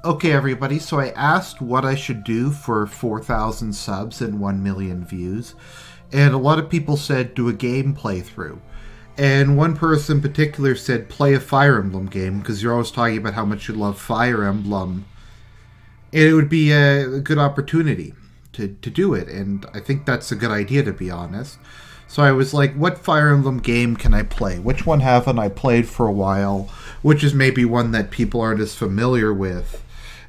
Okay, everybody, so I asked what I should do for 4,000 subs and 1 million views, and a lot of people said do a game playthrough. And one person in particular said play a Fire Emblem game, because you're always talking about how much you love Fire Emblem. And it would be a good opportunity to do it, and I think that's a good idea, to be honest. So I was like, what Fire Emblem game can I play? Which one haven't I played for a while? Which is maybe one that people aren't as familiar with?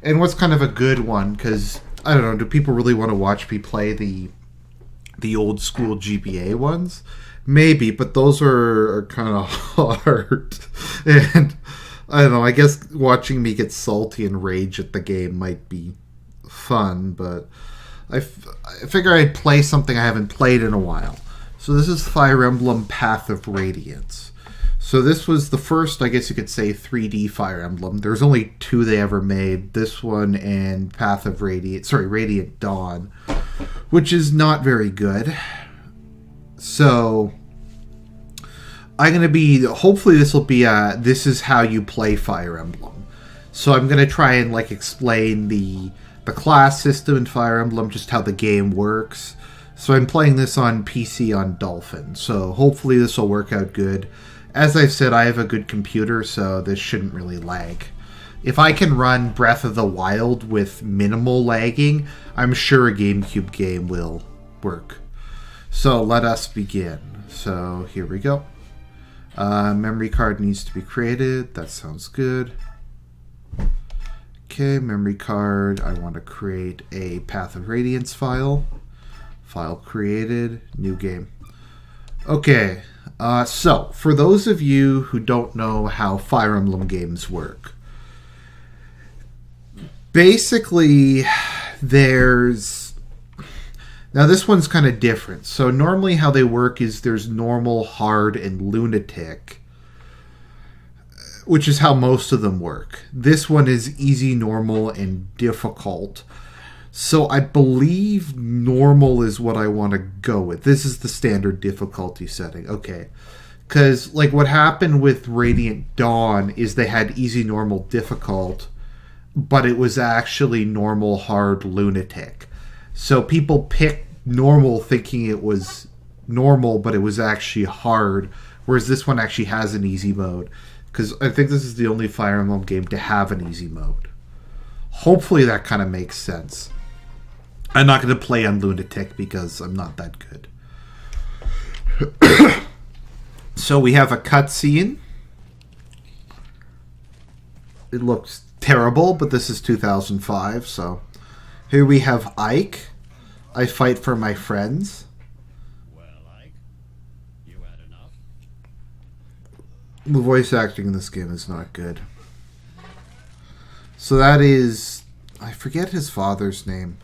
And what's kind of a good one? Because, I don't know, do people really want to watch me play the old school GBA ones? Maybe, but those are kind of hard. And, I don't know, I guess watching me get salty and rage at the game might be fun, but I figure I'd play something I haven't played in a while. So this is Fire Emblem Path of Radiance. So this was the first, I guess you could say, 3D Fire Emblem. There's only two they ever made. This one and Path of Radiant Dawn, which is not very good. So I'm going to be, hopefully this will be this is how you play Fire Emblem. So I'm going to try and explain the class system in Fire Emblem, just how the game works. So I'm playing this on PC on Dolphin. So hopefully this will work out good. As I've said, I have a good computer, so this shouldn't really lag. If I can run Breath of the Wild with minimal lagging, I'm sure a GameCube game will work. So let us begin. So here we go. Memory card needs to be created. That sounds good. Okay, memory card. I want to create a Path of Radiance file. File created. New game. Okay. So, for those of you who don't know how Fire Emblem games work, basically, there's... Now, this one's kind of different. So, normally how they work is there's normal, hard, and lunatic, which is how most of them work. This one is easy, normal, and difficult. So I believe normal is what I want to go with. This is the standard difficulty setting. Okay. Because, what happened with Radiant Dawn is they had easy, normal, difficult, but it was actually normal, hard, lunatic. So people picked normal thinking it was normal, but it was actually hard, whereas this one actually has an easy mode. Because I think this is the only Fire Emblem game to have an easy mode. Hopefully that kind of makes sense. I'm not going to play on Lunatic because I'm not that good. So we have a cutscene. It looks terrible, but this is 2005, so... Here we have Ike. I fight for my friends. Well, Ike, you had enough? The voice acting in this game is not good. So that is... I forget his father's name.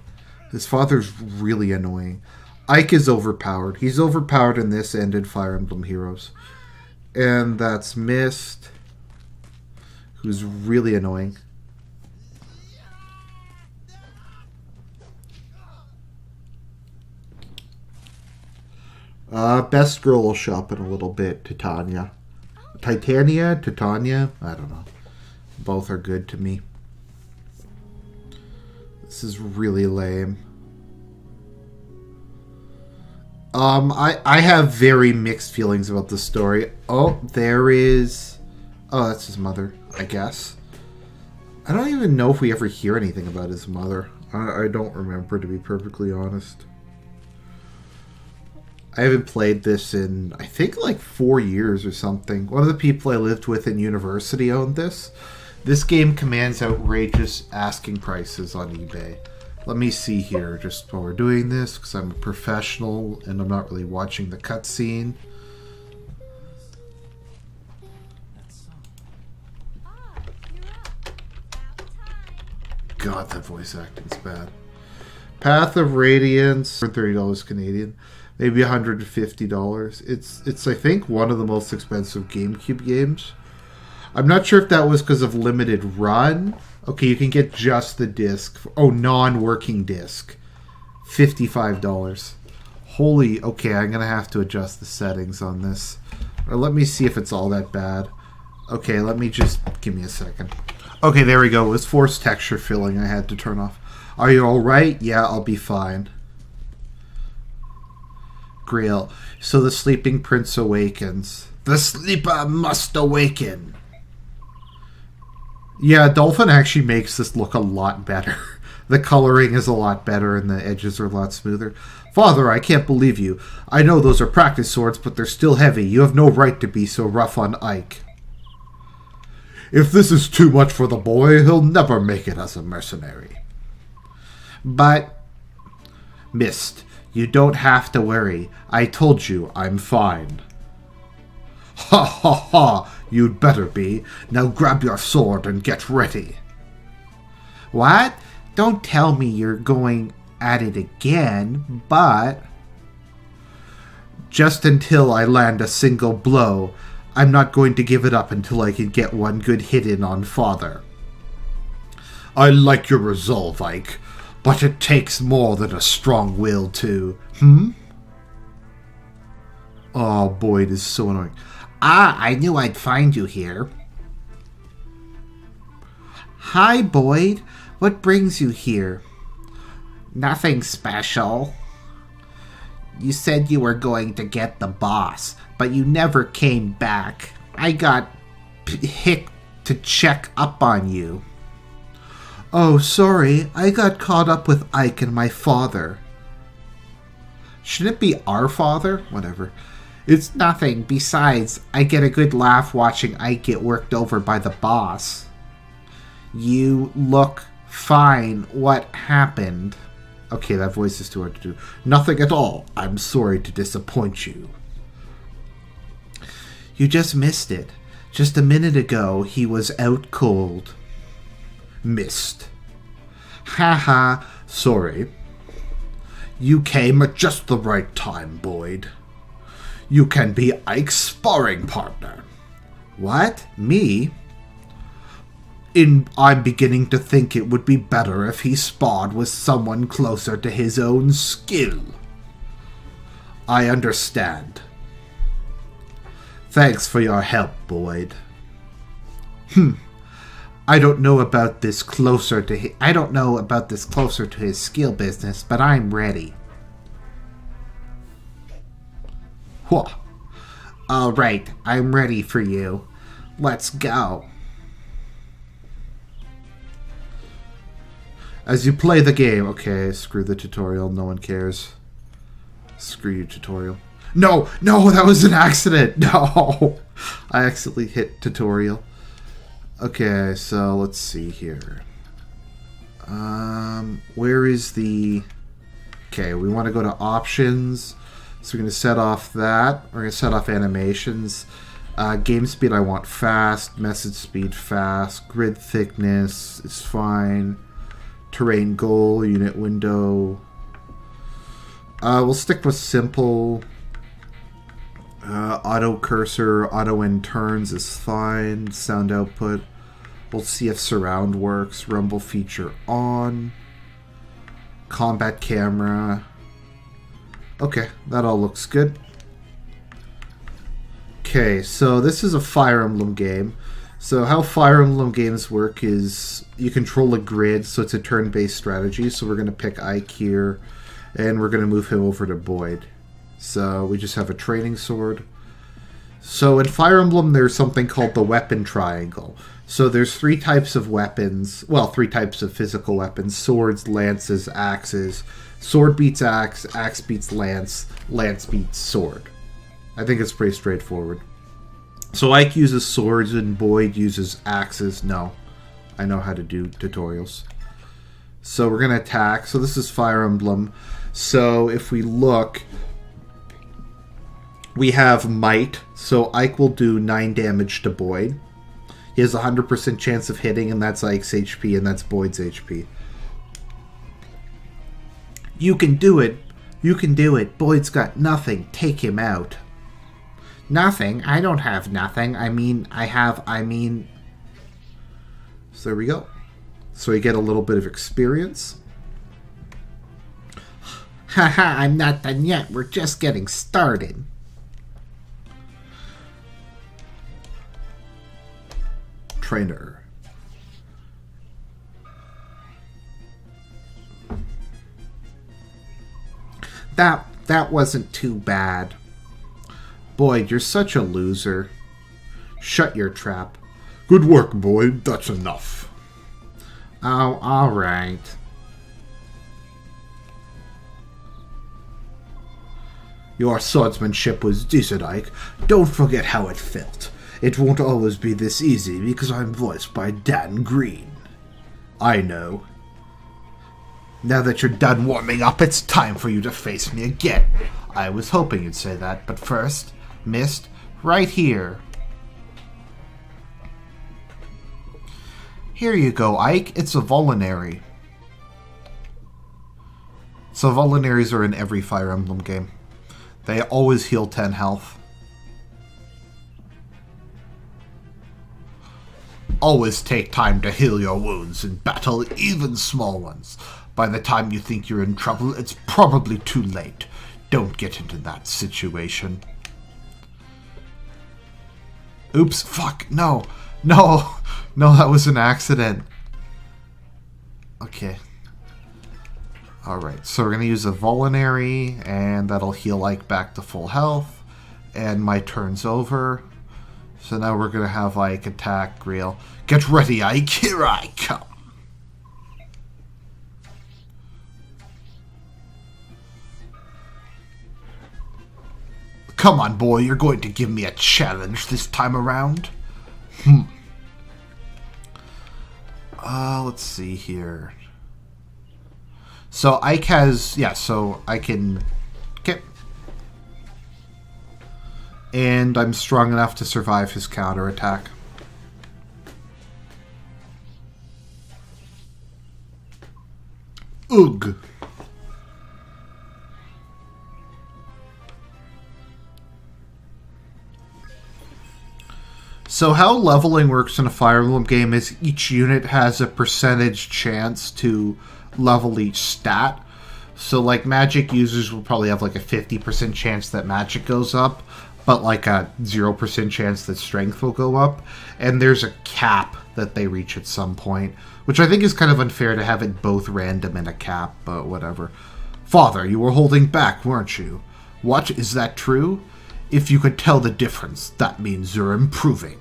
His father's really annoying. Ike is overpowered. He's overpowered in this and in Fire Emblem Heroes. And that's Mist, who's really annoying. Best girl will show up in a little bit. Titania. I don't know. Both are good to me. This is really lame. I have very mixed feelings about the story. Oh, there is... Oh, that's his mother, I guess. I don't even know if we ever hear anything about his mother. I don't remember, to be perfectly honest. I haven't played this in, I think, 4 years or something. One of the people I lived with in university owned this. This game commands outrageous asking prices on eBay. Let me see here, just while we're doing this, because I'm a professional and I'm not really watching the cutscene. God, that voice acting's bad. Path of Radiance for $30 Canadian, maybe $150. It's I think one of the most expensive GameCube games. I'm not sure if that was because of limited run. Okay, you can get just the disc. Oh, non-working disc. $55. Holy, okay, I'm going to have to adjust the settings on this. Or let me see if it's all that bad. Okay, let me just, give me a second. Okay, there we go. It was forced texture filling I had to turn off. Are you alright? Yeah, I'll be fine. Grail. So the sleeping prince awakens. The sleeper must awaken. Yeah, Dolphin actually makes this look a lot better. The coloring is a lot better and the edges are a lot smoother. Father, I can't believe you. I know those are practice swords, but they're still heavy. You have no right to be so rough on Ike. If this is too much for the boy, he'll never make it as a mercenary. But, Mist, you don't have to worry. I told you I'm fine. Ha ha ha! You'd better be. Now grab your sword and get ready. What? Don't tell me you're going at it again, but... Just until I land a single blow, I'm not going to give it up until I can get one good hit in on Father. I like your resolve, Ike, but it takes more than a strong will to... Oh, Boyd is so annoying. I knew I'd find you here. Hi, Boyd. What brings you here? Nothing special. You said you were going to get the boss, but you never came back. I got picked to check up on you. Oh, sorry. I got caught up with Ike and my father. Should it be our father? Whatever. It's nothing. Besides, I get a good laugh watching Ike get worked over by the boss. You look fine. What happened? Okay, that voice is too hard to do. Nothing at all. I'm sorry to disappoint you. You just missed it. Just a minute ago, he was out cold. Missed. Haha, sorry. You came at just the right time, Boyd. You can be Ike's sparring partner. What? Me? I'm beginning to think it would be better if he sparred with someone closer to his own skill. I understand. Thanks for your help, Boyd. I don't know about this closer to his skill business, but I'm ready. Whoa. All right, I'm ready for you. Let's go. As you play the game... Okay, screw the tutorial. No one cares. Screw you, tutorial. No! No, that was an accident! No! I accidentally hit tutorial. Okay, so let's see here. Where is the... Okay, we want to go to options. So we're going to set off that. We're going to set off animations. Game speed I want fast. Message speed fast. Grid thickness is fine. Terrain goal, unit window. We'll stick with simple. Auto cursor, auto end turns is fine. Sound output. We'll see if surround works. Rumble feature on. Combat camera. Okay, that all looks good. Okay, so this is a Fire Emblem game. So how Fire Emblem games work is you control a grid, so it's a turn-based strategy. So we're going to pick Ike here, and we're going to move him over to Boyd. So we just have a training sword. So in Fire Emblem, there's something called the weapon triangle. So there's 3 types of weapons, well, 3 types of physical weapons: swords, lances, axes. Sword beats axe, axe beats lance, lance beats sword. I think it's pretty straightforward. So Ike uses swords and Boyd uses axes. No, I know how to do tutorials. So we're going to attack. So this is Fire Emblem. So if we look, we have Might. So Ike will do 9 damage to Boyd. He has a 100% chance of hitting, and that's Ike's HP, and that's Boyd's HP. You can do it. You can do it. Boyd's got nothing. Take him out. Nothing? I don't have nothing. I mean... So there we go. So we get a little bit of experience. Haha, I'm not done yet. We're just getting started. Trainer. That wasn't too bad. Boyd, you're such a loser. Shut your trap. Good work, Boyd. That's enough. Oh, alright. Your swordsmanship was decent, Ike. Don't forget how it felt. It won't always be this easy because I'm voiced by Dan Green. I know. Now that you're done warming up, it's time for you to face me again. I was hoping you'd say that, but first, Mist, right here. Here you go, Ike. It's a Vulnerary. So Vulneraries are in every Fire Emblem game. They always heal 10 health. Always take time to heal your wounds in battle, even small ones. By the time you think you're in trouble, it's probably too late. Don't get into that situation. Oops, fuck, no, that was an accident. Okay. Alright, so we're going to use a Vulnerary, and that'll heal Ike back to full health, and my turn's over. So now we're going to have Ike attack Griel. Get ready, Ike, here I come. Come on, boy, you're going to give me a challenge this time around? Let's see here. So Ike has... Yeah, so I can... Okay. And I'm strong enough to survive his counterattack. Ugh. So how leveling works in a Fire Emblem game is each unit has a percentage chance to level each stat. So like magic users will probably have like a 50% chance that magic goes up, but like a 0% chance that strength will go up. And there's a cap that they reach at some point, which I think is kind of unfair to have it both random and a cap, but whatever. Father, you were holding back, weren't you? What, is that true? If you could tell the difference, that means you're improving.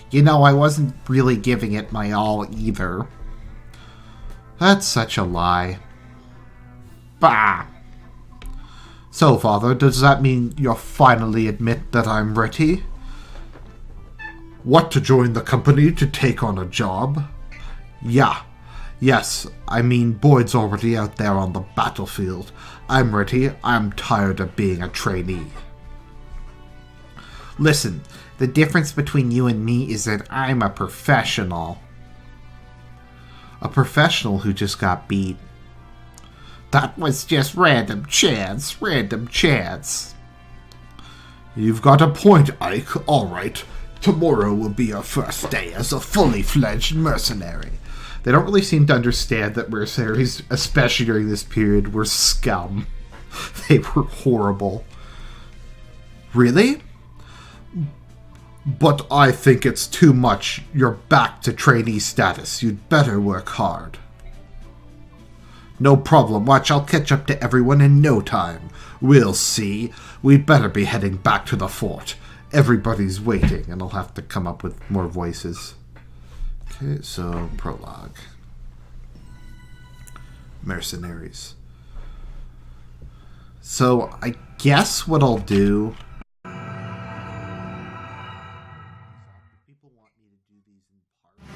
You know, I wasn't really giving it my all either. That's such a lie. Bah! So, Father, does that mean you'll finally admit that I'm ready? What, to join the company to take on a job? Yeah. Yes, I mean, Boyd's already out there on the battlefield. I'm ready. I'm tired of being a trainee. Listen, the difference between you and me is that I'm a professional. A professional who just got beat. That was just random chance. You've got a point, Ike. All right. Tomorrow will be your first day as a fully fledged mercenary. They don't really seem to understand that mercenaries, especially during this period, were scum. They were horrible. Really? But I think it's too much. You're back to trainee status. You'd better work hard. No problem. Watch, I'll catch up to everyone in no time. We'll see. We'd better be heading back to the fort. Everybody's waiting. And I'll have to come up with more voices. Okay, so prologue. Mercenaries. So I guess what I'll do... People want me to do these in parts.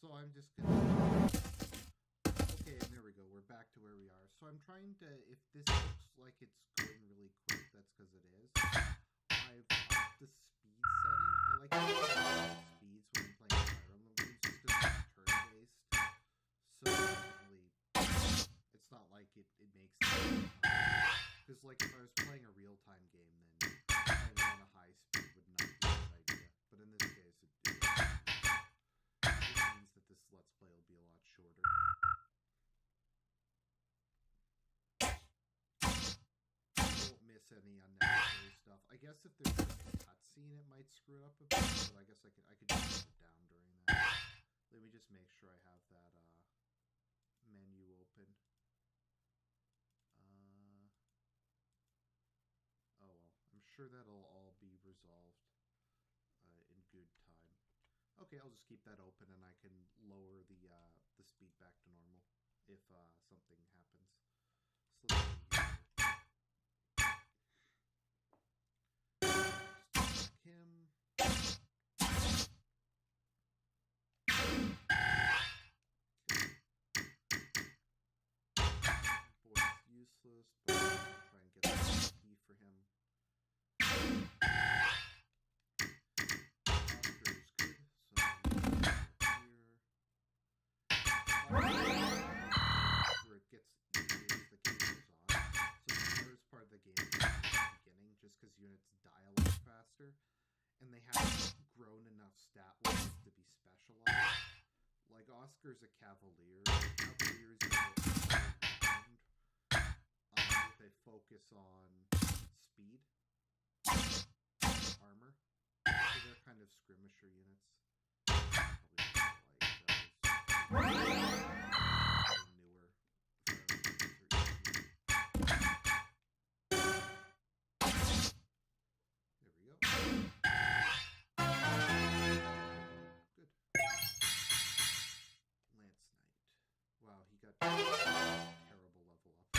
So I'm just gonna... Okay, and there we go. We're back to where we are. So I'm trying to... If this looks like it's going really quick, that's because it is. I've upped the speed setting. I like to speeds when I'm playing Fire Emblem games just because it's turn-based. So really, it's not like it makes sense. Because like if I was playing a real-time game, then playing on a high speed would not be a good idea. But in this case, it means that this Let's Play will be a lot shorter. Won't miss any unnecessary stuff. I guess if there's a cutscene, it might screw it up a bit, but I guess I could just put it down during that. Let me just make sure I have that menu open. Oh well, I'm sure that'll all be resolved in good time. Okay, I'll just keep that open, and I can lower the speed back to normal if something happens. So let's see here. Him. Boy, it's useless, but I'm gonna try and get the key for him. Oscar is good, so I'm gonna go here. Where it gets easier as the game goes on. So the first part of the game is at the beginning, just because units die a lot faster. And they haven't grown enough stat levels to be specialized. Like Oscar's a Cavalier. Cavaliers are around with a focus on speed, armor. So they're kind of skirmisher units. Probably like those newer. There we go. Good. Lance Knight. Wow, he got a terrible level up.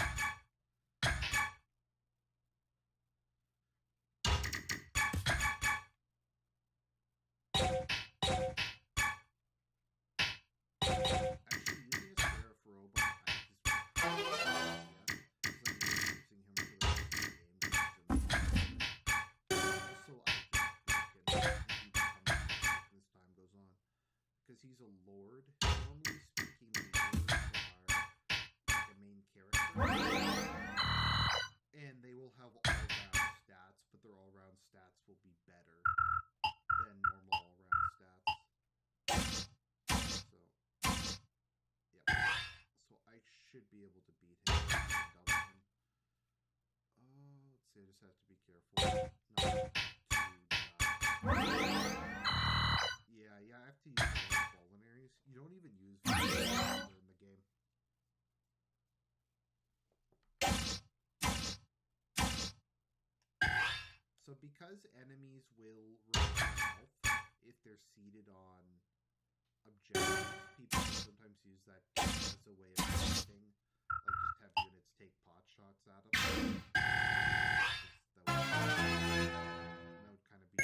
Actually, using a Seraph robe on Ike is really good idea, because I'm using him for the rest of the game. Also, Ike is broken, and he becomes broken as time goes on. Because he's a lord. Normally speaking, the lords are like a main character. And they will have all-round stats, but their all-round stats will be better than normal all-round stats. So, yep. So I should be able to beat him. Double him. Let's see, I just have to be careful not to Yeah, I have to use vulneraries. You don't even use vulneraries in the game. So because enemies will remove health if they're seated on objectives, people sometimes use that as a way of fighting. Like just have units take pot shots at them. That would kind of be...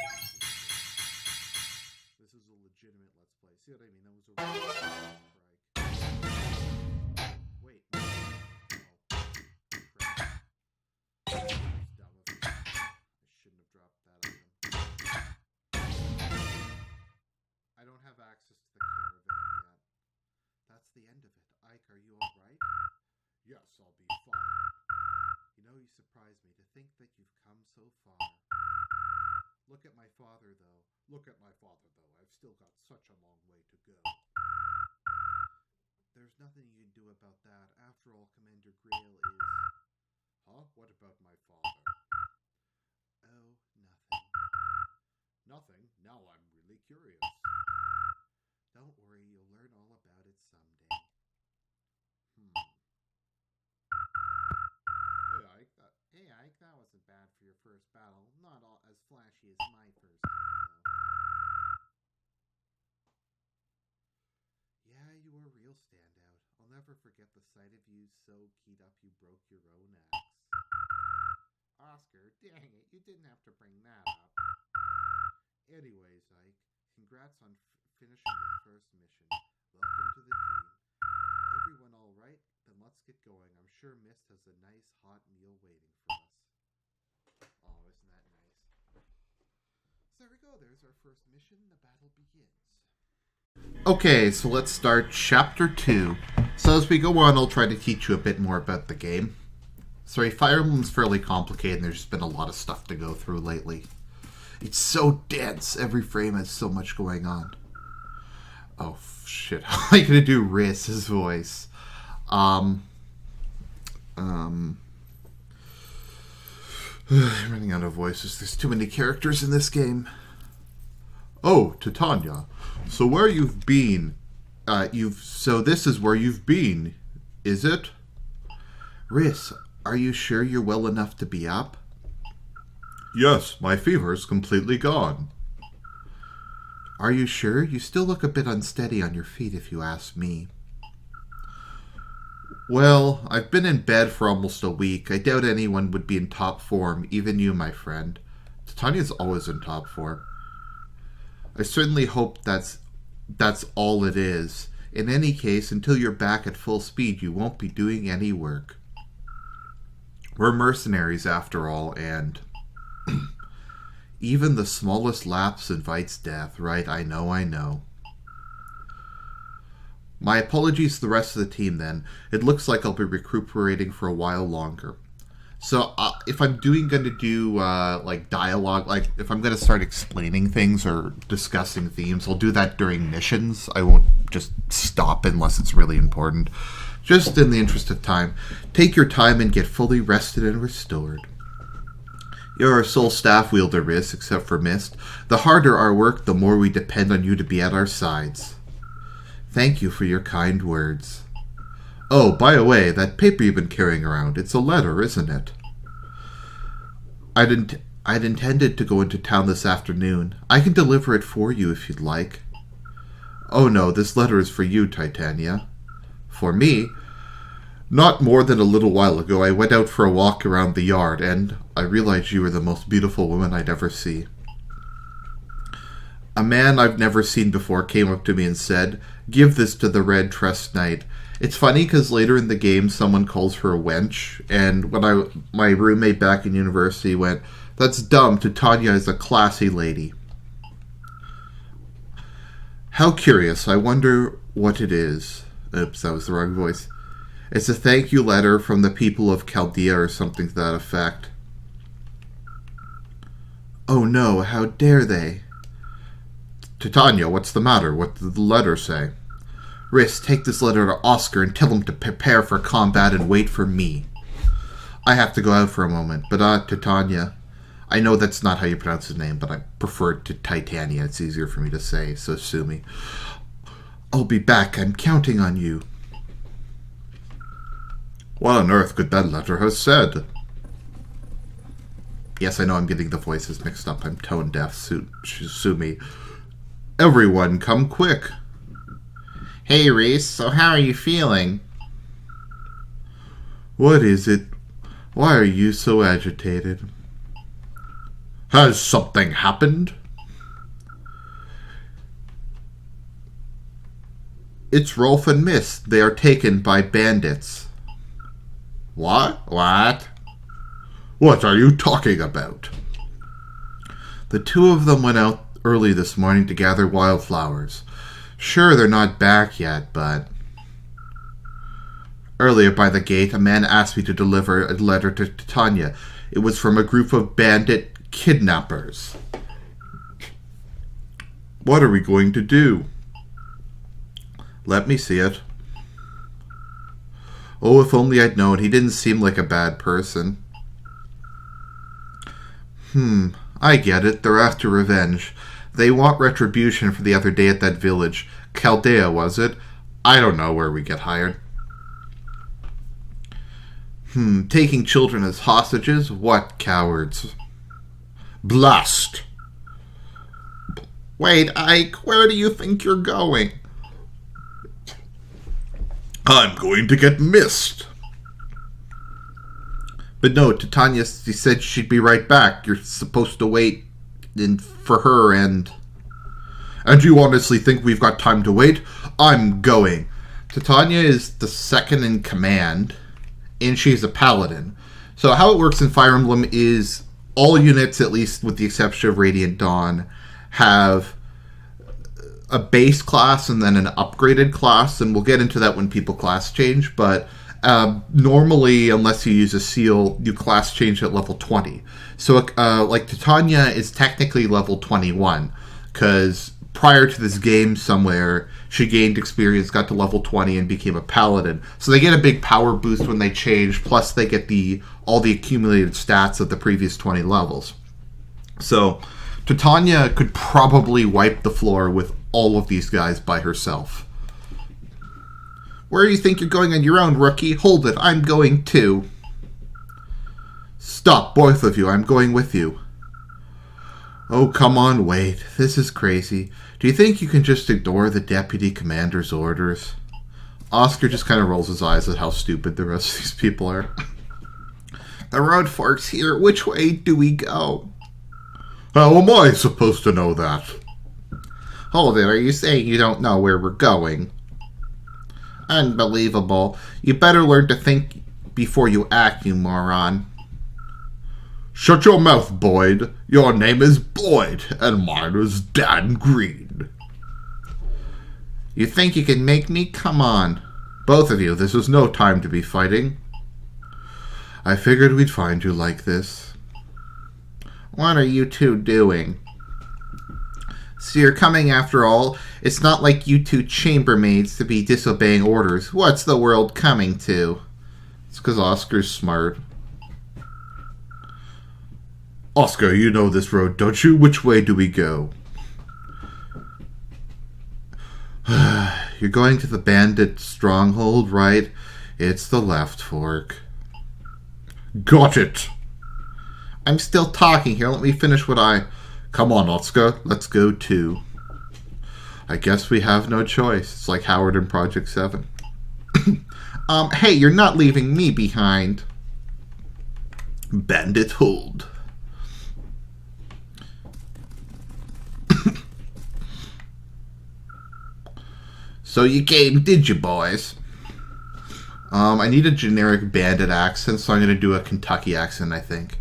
This is a legitimate Let's Play. See what I mean? That was a real strike. Wait. Oh. Crap. That was dumb of me. I shouldn't have dropped that item. I don't have access to the caravan yet. That's the end of it. Ike, are you alright? Yes, I'll be fine. You know, you surprised me to think that you've come so far. Look at my father, though. Look at my father, though. I've still got such a long way to go. There's nothing you can do about that. After all, Commander Grail is... Huh? What about my father? Oh, nothing. Nothing? Now I'm really curious. Don't worry, you'll learn all about it someday. Hey Ike, that wasn't bad for your first battle. Not all as flashy as my first time, though. Yeah, you were a real standout. I'll never forget the sight of you so keyed up you broke your own axe. Oscar, dang it, you didn't have to bring that up. Anyways, Ike, congrats on finishing your first mission. Welcome to the team. Everyone all right? Then let's get going. I'm sure Mist has a nice hot meal waiting for us. Oh, isn't that nice? So there we go. There's our first mission. The battle begins. Okay, so let's start Chapter 2. So as we go on, I'll try to teach you a bit more about the game. Sorry, Fire Emblem's fairly complicated, and there's been a lot of stuff to go through lately. It's so dense. Every frame has so much going on. Oh, shit. How am I going to do Riss's voice? I'm running out of voices. There's too many characters in this game. Oh, Titania. So where you've been? So this is where you've been, is it? Riss, are you sure you're well enough to be up? Yes, my fever's completely gone. Are you sure? You still look a bit unsteady on your feet, if you ask me. Well, I've been in bed for almost a week. I doubt anyone would be in top form, even you, my friend. Titania's always in top form. I certainly hope that's all it is. In any case, until you're back at full speed, you won't be doing any work. We're mercenaries after all, and even the smallest lapse invites death, right? I know. My apologies to the rest of the team then. It looks like I'll be recuperating for a while longer. So if I'm going to do like dialogue, like if I'm going to start explaining things or discussing themes, I'll do that during missions. I won't just stop unless it's really important. Just in the interest of time, take your time and get fully rested and restored. You're our sole staff wielder, Riss, except for Mist. The harder our work, the more we depend on you to be at our sides. Thank you for your kind words. Oh, by the way, that paper you've been carrying around, it's a letter, isn't it? I'd intended to go into town this afternoon. I can deliver it for you if you'd like. Oh no, this letter is for you, Titania. For me? Not more than a little while ago, I went out for a walk around the yard, and I realized you were the most beautiful woman I'd ever see. A man I've never seen before came up to me and said, "Give this to the Red Trust Knight." It's funny because later in the game, someone calls her a wench, and when my roommate back in university went, "That's dumb, Titania is a classy lady." How curious, I wonder what it is. Oops, that was the wrong voice. It's a thank you letter from the people of Chaldea or something to that effect. Oh no, how dare they? Titania, what's the matter? What did the letter say? Riss, take this letter to Oscar and tell him to prepare for combat and wait for me. I have to go out for a moment, but Titania. I know that's not how you pronounce his name, but I prefer it to Titania. It's easier for me to say, so sue me. I'll be back. I'm counting on you. What on earth could that letter have said? Yes, I know I'm getting the voices mixed up. I'm tone deaf. Sue me. Everyone, come quick. Hey, Reese. So how are you feeling? What is it? Why are you so agitated? Has something happened? It's Rolf and Mist. They are taken by bandits. What? What are you talking about? The two of them went out early this morning to gather wildflowers. Sure, they're not back yet, but... Earlier by the gate, a man asked me to deliver a letter to Titania. It was from a group of bandit kidnappers. What are we going to do? Let me see it. Oh, if only I'd known. He didn't seem like a bad person. I get it. They're after revenge. They want retribution for the other day at that village. Chaldea, was it? I don't know where we get hired. Taking children as hostages? What cowards? Blast! Wait, Ike, where do you think you're going? I'm going to get Mist. But no, Titania, she said she'd be right back. You're supposed to wait for her and And you honestly think we've got time to wait? I'm going. Titania is the second in command, and she's a paladin. So how it works in Fire Emblem is all units, at least with the exception of Radiant Dawn, have a base class and then an upgraded class, and we'll get into that when people class change, but normally, unless you use a seal, you class change at level 20. So like Titania is technically level 21, because prior to this game somewhere, she gained experience, got to level 20, and became a paladin. So they get a big power boost when they change, plus they get all the accumulated stats of the previous 20 levels. So Titania could probably wipe the floor with all of these guys by herself. Where do you think you're going on your own, rookie? Hold it, I'm going too. Stop, both of you, I'm going with you. Oh, come on, wait. This is crazy. Do you think you can just ignore the deputy commander's orders? Oscar just kind of rolls his eyes at how stupid the rest of these people are. The road forks here. Which way do we go? How am I supposed to know that? Hold it, are you saying you don't know where we're going? Unbelievable. You better learn to think before you act, you moron. Shut your mouth, Boyd. Your name is Boyd, and mine is Dan Green. You think you can make me? Come on. Both of you, this is no time to be fighting. I figured we'd find you like this. What are you two doing? So you're coming after all? It's not like you two chambermaids to be disobeying orders. What's the world coming to? It's because Oscar's smart. Oscar, you know this road, don't you? Which way do we go? You're going to the bandit stronghold, right? It's the left fork. Got it! I'm still talking here. Let me finish what I... Come on, Oscar. Let's go too. I guess we have no choice. It's like Howard in Project 7. Hey, you're not leaving me behind. Bandit hold. So you came, did you, boys? I need a generic bandit accent, so I'm going to do a Kentucky accent, I think.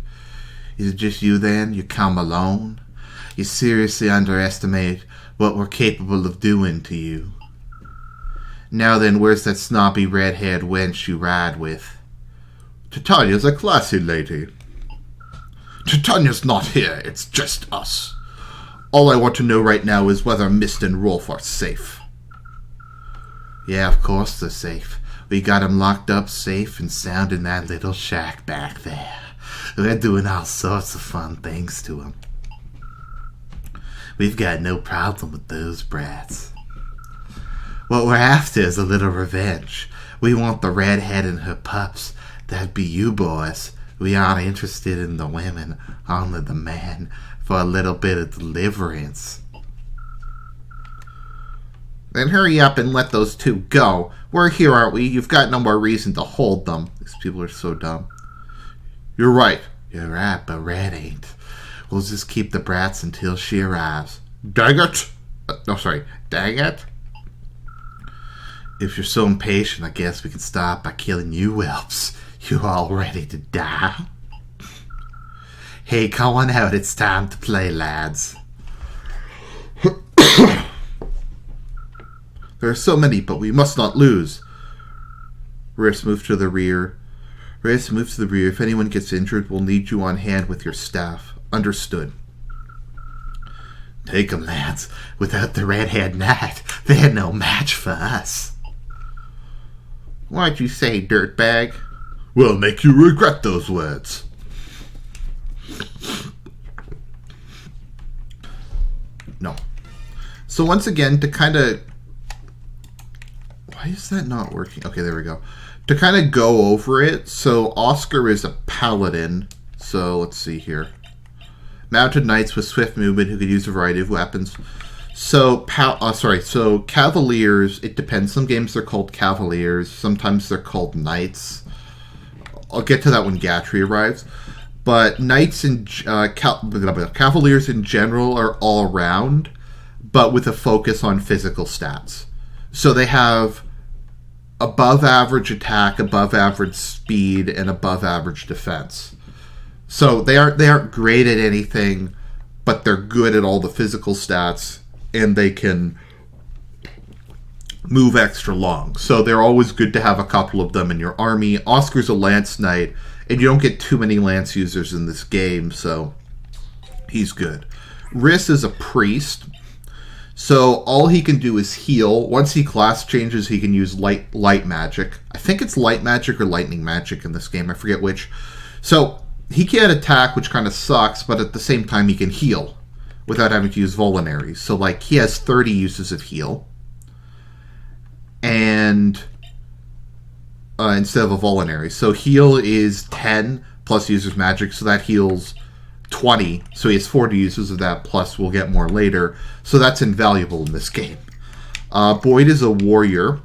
Is it just you, then? You come alone? You seriously underestimate what we're capable of doing to you. Now then, where's that snobby red-haired wench you ride with? Titania's a classy lady. Titania's not here, it's just us. All I want to know right now is whether Mist and Rolf are safe. Yeah, of course they're safe. We got them locked up safe and sound in that little shack back there. We're doing all sorts of fun things to them. We've got no problem with those brats. What we're after is a little revenge. We want the redhead and her pups. That'd be you boys. We aren't interested in the women, only the men, for a little bit of deliverance. Then hurry up and let those two go. We're here, aren't we? You've got no more reason to hold them. These people are so dumb. You're right. You're right, but Red ain't. We'll just keep the brats until she arrives. Dang it! Dang it! If you're so impatient, I guess we can start by killing you whelps. You all ready to die? Hey, come on out. It's time to play, lads. There are so many, but we must not lose. Riss, move to the rear. Riss, move to the rear. If anyone gets injured, we'll need you on hand with your staff. Understood. Take 'em, lads. Without the red-haired knight, they're no match for us. What'd you say, dirtbag? We'll make you regret those words. No. So once again, to kind of... Why is that not working? Okay, there we go. To kind of go over it, so Oscar is a paladin. So let's see here. Mounted knights with swift movement who could use a variety of weapons. So, so cavaliers, it depends. Some games they're called cavaliers. Sometimes they're called knights. I'll get to that when Gatry arrives. But knights and cavaliers in general are all around. but with a focus on physical stats. So they have above average attack, above average speed, and above average defense. So they aren't great at anything, but they're good at all the physical stats, and they can move extra long. So they're always good to have a couple of them in your army. Oscar's a Lance Knight, and you don't get too many Lance users in this game, so he's good. Riss is a priest, so all he can do is heal. Once he class changes, he can use light magic. I think it's light magic or lightning magic in this game. I forget which. So he can't attack, which kind of sucks, but at the same time he can heal without having to use vulneraries. So like he has 30 uses of heal, and instead of a vulnerary. So heal is 10 plus user's magic, so that heals 20. So he has 40 uses of that, plus we'll get more later. So that's invaluable in this game. Boyd is a warrior.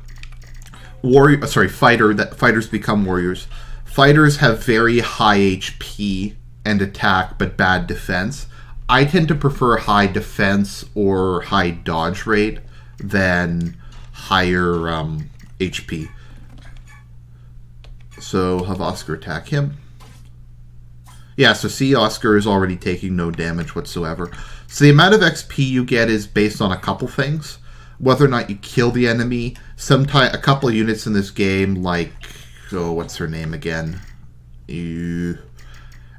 Fighter. That fighters become warriors. Fighters have very high HP and attack, but bad defense. I tend to prefer high defense or high dodge rate than higher HP. So have Oscar attack him. Yeah, so see, Oscar is already taking no damage whatsoever. So the amount of XP you get is based on a couple things. Whether or not you kill the enemy. A couple of units in this game, like, what's her name again?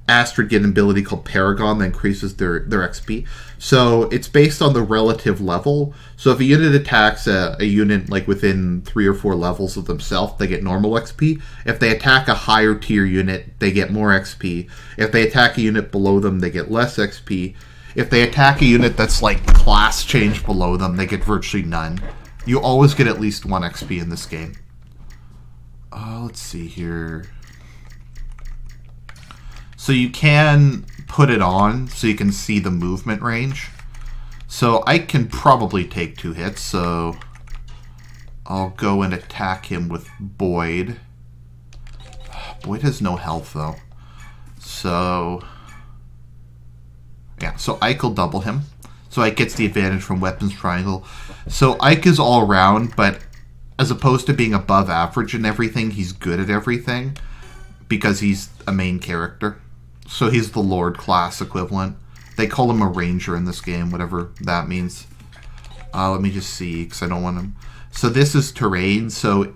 Astrid get an ability called Paragon that increases their XP. So it's based on the relative level. So if a unit attacks a unit like within 3 or 4 levels of themselves, they get normal XP. If they attack a higher tier unit, they get more XP. If they attack a unit below them, they get less XP. If they attack a unit that's like class change below them, they get virtually none. You always get at least 1 XP in this game. Let's see here. So you can put it on so you can see the movement range. So I can probably take 2 hits, so I'll go and attack him with Boyd. Boyd has no health though. So yeah, so Ike will double him. So Ike gets the advantage from weapons triangle. So Ike is all around, but as opposed to being above average in everything, he's good at everything because he's a main character. So he's the Lord class equivalent. They call him a ranger in this game, whatever that means. Let me just see, because I don't want him. So this is terrain. So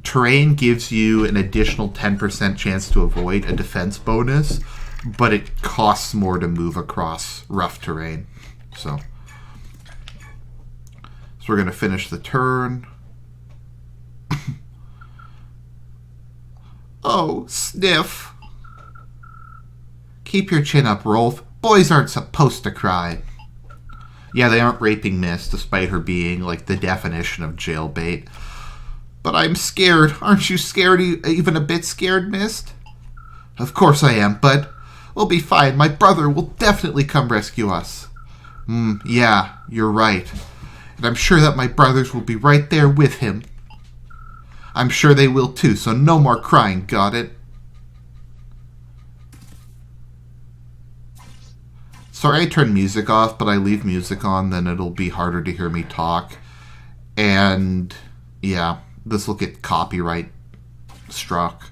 terrain gives you an additional 10% chance to avoid a defense bonus, but it costs more to move across rough terrain. So we're going to finish the turn. Oh, sniff. Keep your chin up, Rolf. Boys aren't supposed to cry. Yeah, they aren't raping Miss, despite her being, like, the definition of jailbait. But I'm scared. Aren't you scared? Even a bit scared, Mist? Of course I am, but we'll be fine. My brother will definitely come rescue us. Yeah, you're right. And I'm sure that my brothers will be right there with him. I'm sure they will too, so no more crying, got it? Sorry I turned music off, but I leave music on, then it'll be harder to hear me talk. And yeah, this will get copyright struck.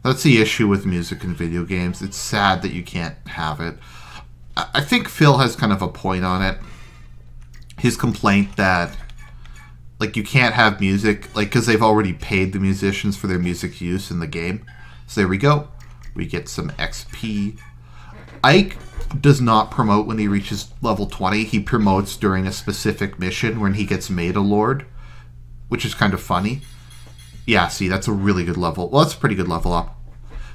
That's the issue with music in video games. It's sad that you can't have it. I think Phil has kind of a point on it. His complaint that, like, you can't have music, like, because they've already paid the musicians for their music use in the game. So there we go. We get some XP. Ike does not promote when he reaches level 20. He promotes during a specific mission when he gets made a lord, which is kind of funny. Yeah, see, that's a really good level. Well, that's a pretty good level up.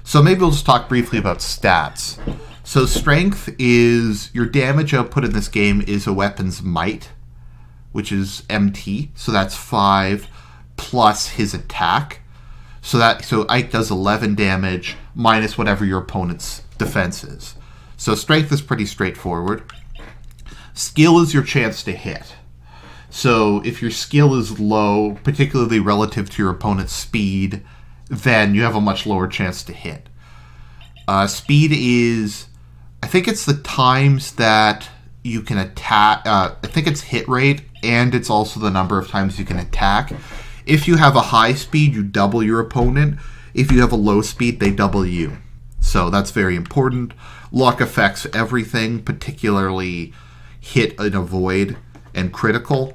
So maybe we'll just talk briefly about stats. So strength is, your damage output in this game is a weapon's might, which is MT. So that's 5 plus his attack. So Ike does 11 damage minus whatever your opponent's defense is. So strength is pretty straightforward. Skill is your chance to hit. So if your skill is low, particularly relative to your opponent's speed, then you have a much lower chance to hit. Speed is, I think it's the times that you can attack. I think it's hit rate, and it's also the number of times you can attack. If you have a high speed, you double your opponent. If you have a low speed, they double you. So that's very important. Luck affects everything, particularly hit and avoid and critical.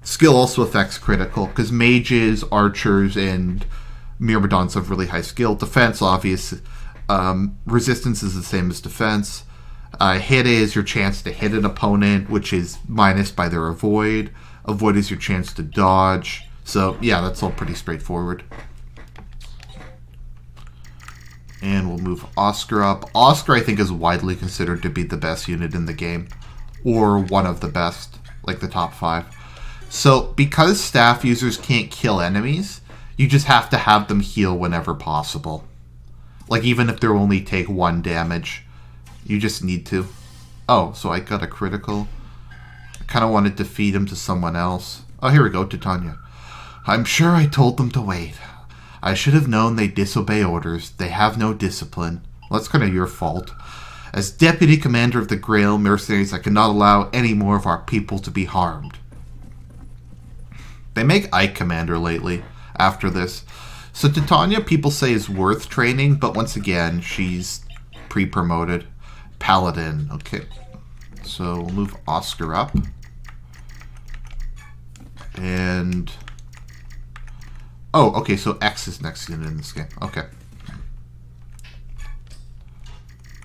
Skill also affects critical, because mages, archers, and myrmidons have really high skill. Defense, obvious. Resistance is the same as defense. Hit is your chance to hit an opponent, which is minus by their avoid. Avoid is your chance to dodge. So, yeah, that's all pretty straightforward. And we'll move Oscar up. Oscar, I think, is widely considered to be the best unit in the game. Or one of the best, like the top 5. So, because staff users can't kill enemies, you just have to have them heal whenever possible. Like, even if they only take 1 damage, you just need to. Oh, so I got a critical. I kind of wanted to feed him to someone else. Oh, here we go, Titania. I'm sure I told them to wait. I should have known they disobey orders. They have no discipline. Well, that's kind of your fault. As Deputy Commander of the Grail Mercenaries, I cannot allow any more of our people to be harmed. They make Ike Commander lately, after this. So Titania, people say, is worth training, but once again, she's pre-promoted. Paladin, okay. So we'll move Oscar up. And... oh, okay, so X is next unit in this game. Okay.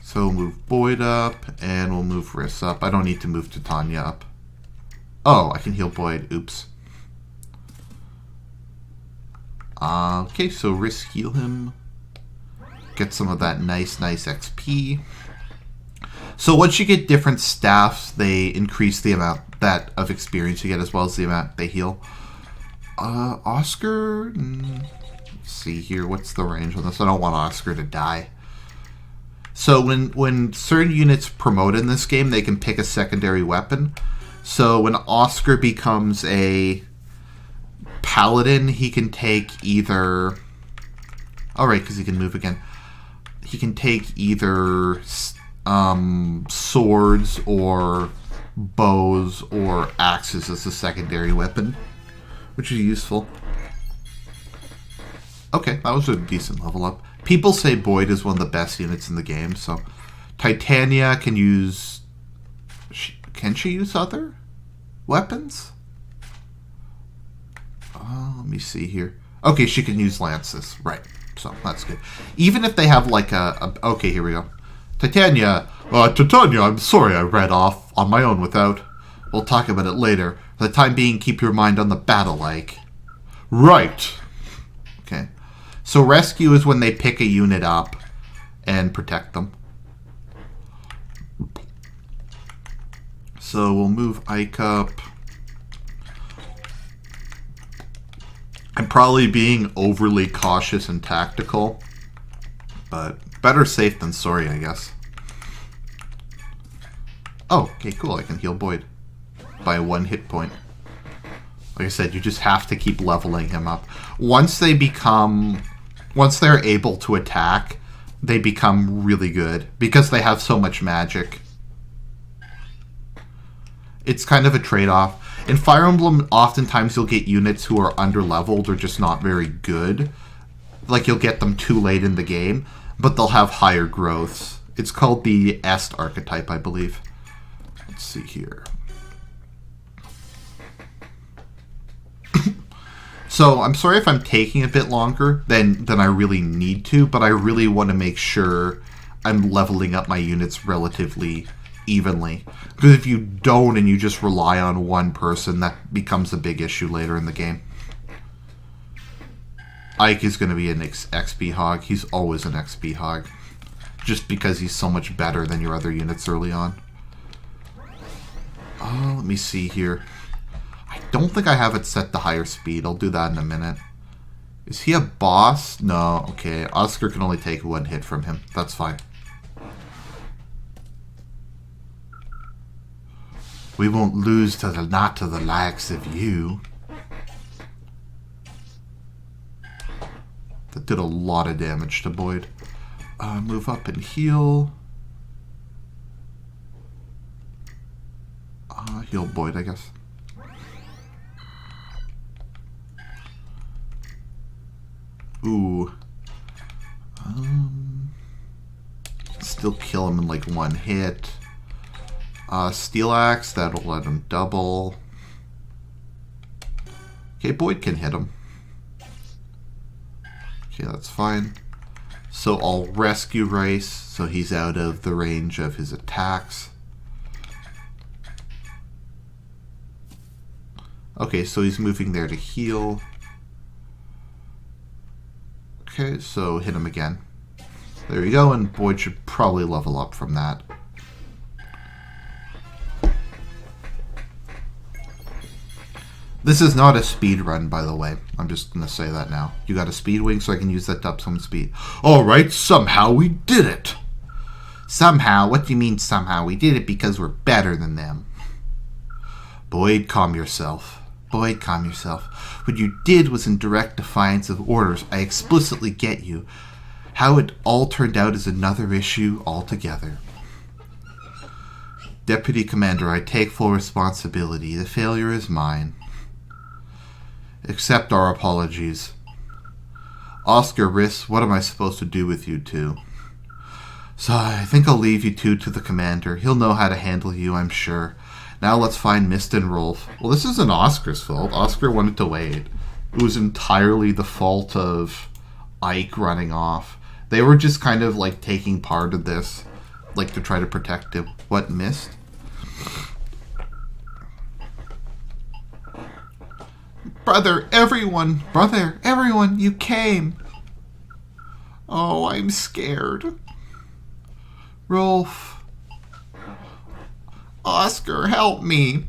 So we'll move Boyd up, and we'll move Riss up. I don't need to move Titania up. Oh, I can heal Boyd. Oops. Okay, so Riss heal him. Get some of that nice XP. So once you get different staffs, they increase the amount of experience you get as well as the amount they heal. Oscar? Let's see here. What's the range on this? I don't want Oscar to die. So when certain units promote in this game, they can pick a secondary weapon. So when Oscar becomes a Paladin, he can take either... oh, right, because he can move again. He can take either swords or bows or axes as a secondary weapon, which is useful. Okay, that was a decent level up. People say Boyd is one of the best units in the game, so... Titania can use... can she use other weapons? Let me see here. Okay, she can use lances. Right, so that's good. Even if they have like a okay, here we go. Titania, I'm sorry I read off on my own without... we'll talk about it later. For the time being, keep your mind on the battle, like. Right. Okay. So rescue is when they pick a unit up and protect them. So we'll move Ike up. I'm probably being overly cautious and tactical, but better safe than sorry, I guess. Oh, okay, cool. I can heal Boyd by 1 hit point. Like I said, you just have to keep leveling him up. Once they're able to attack, they become really good because they have so much magic. It's kind of a trade-off. In Fire Emblem, oftentimes you'll get units who are under-leveled or just not very good. Like, you'll get them too late in the game, but they'll have higher growths. It's called the Est archetype, I believe. Let's see here. So, I'm sorry if I'm taking a bit longer than I really need to, but I really want to make sure I'm leveling up my units relatively evenly. Because if you don't and you just rely on one person, that becomes a big issue later in the game. Ike is going to be an XP hog. He's always an XP hog. Just because he's so much better than your other units early on. Let me see here. I don't think I have it set to higher speed. I'll do that in a minute. Is he a boss? No. Okay. Oscar can only take 1 hit from him. That's fine. We won't lose to the likes of you. That did a lot of damage to Boyd. Move up and heal. Heal Boyd, I guess. Ooh. Still kill him in like one hit. Steel Axe, that'll let him double. Okay, Boyd can hit him. Okay, that's fine. So I'll rescue Rice so he's out of the range of his attacks. Okay, so he's moving there to heal. Okay, so hit him again. There you go, and Boyd should probably level up from that. This is not a speed run, by the way. I'm just going to say that now. You got a speed wing, so I can use that to up some speed. Alright, somehow we did it! Somehow? What do you mean somehow? We did it because we're better than them. Boyd, calm yourself. Boyd, calm yourself. What you did was in direct defiance of orders. I explicitly get you. How it all turned out is another issue altogether. Deputy Commander, I take full responsibility. The failure is mine. Accept our apologies. Oscar, Riss, what am I supposed to do with you two? So I think I'll leave you two to the commander. He'll know how to handle you, I'm sure. Now let's find Mist and Rolf. Well, this isn't Oscar's fault. Oscar wanted to wait. It was entirely the fault of Ike running off. They were just kind of like taking part of this, like to try to protect him. What, Mist? Brother, everyone, you came. Oh, I'm scared. Rolf. Oscar, help me.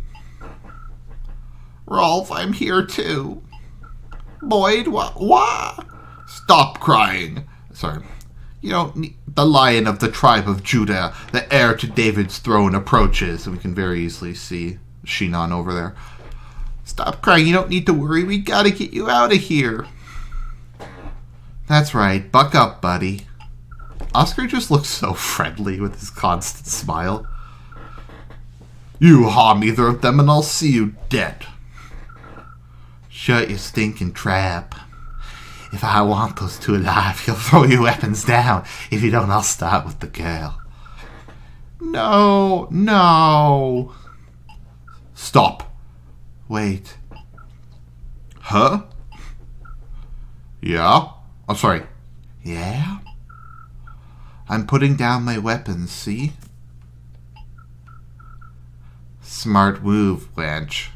Rolf, I'm here too. Boyd, what? Stop crying. Sorry. You don't need... The Lion of the tribe of Judah, the heir to David's throne, approaches. And we can very easily see Shinon over there. Stop crying, you don't need to worry. We gotta get you out of here. That's right. Buck up, buddy. Oscar just looks so friendly with his constant smile. You harm either of them and I'll see you dead. Shut your stinking trap. If I want those two alive, you'll throw your weapons down. If you don't, I'll start with the girl. No. Stop. Wait. Huh? Yeah? I'm sorry. Yeah? I'm putting down my weapons, see? Smart move, wench.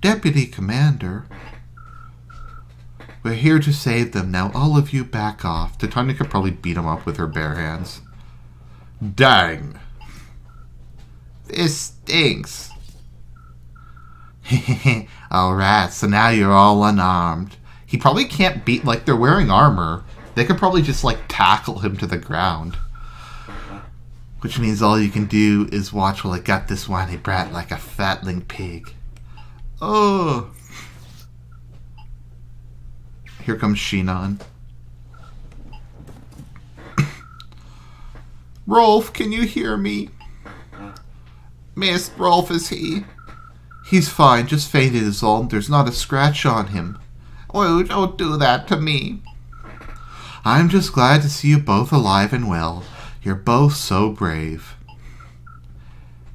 Deputy Commander. We're here to save them. Now all of you back off. Titania could probably beat him up with her bare hands. Dang. This stinks. Alright, so now you're all unarmed. He probably can't beat, like, they're wearing armor. They could probably just, like, tackle him to the ground. Which means all you can do is watch while I gut this whiny brat like a fatling pig. Oh. Here comes Shinon. Rolf, can you hear me? Miss, Rolf, is he? He's fine, just fainted is all. There's not a scratch on him. Oh, don't do that to me. I'm just glad to see you both alive and well. You're both so brave.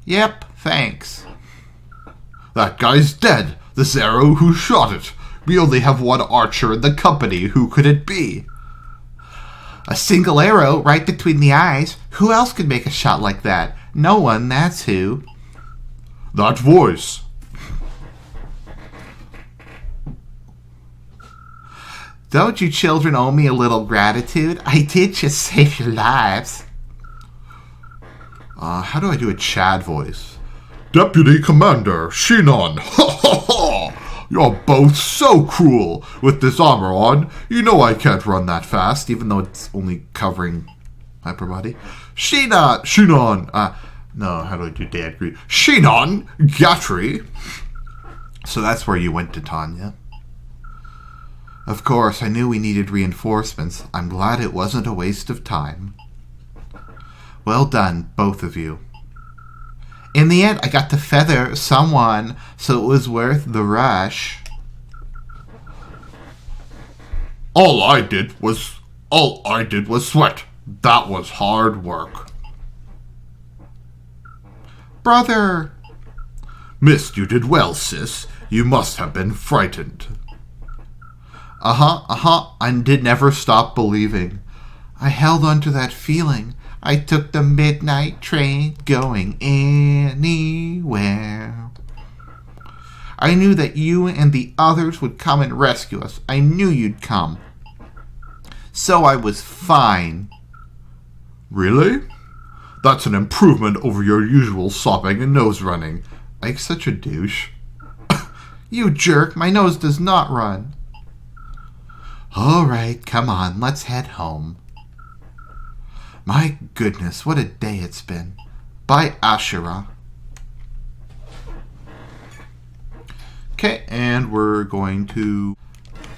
Yep, thanks. That guy's dead. This arrow, who shot it? We only have one archer in the company. Who could it be? A single arrow right between the eyes? Who else could make a shot like that? No one, that's who. That voice. Don't you children owe me a little gratitude? I did just save your lives. How do I do a Chad voice? Deputy Commander, Shinon. Ha ha ha! You're both so cruel. With this armor on, you know I can't run that fast, even though it's only covering hyperbody. Shinon. No, how do I do Dad Green? Shinon Gatry. So that's where you went, Titania. Of course, I knew we needed reinforcements. I'm glad it wasn't a waste of time. Well done, both of you. In the end, I got to feather someone, so it was worth the rush. All I did was sweat. That was hard work. Brother! Mist, you did well, sis. You must have been frightened. I did never stop believing. I held on to that feeling. I took the midnight train going anywhere. I knew that you and the others would come and rescue us. I knew you'd come. So I was fine. Really? That's an improvement over your usual sopping and nose running. Ike's such a douche. You jerk, my nose does not run. All right, come on, let's head home. My goodness, what a day it's been. Bye, Ashura. Okay, and we're going to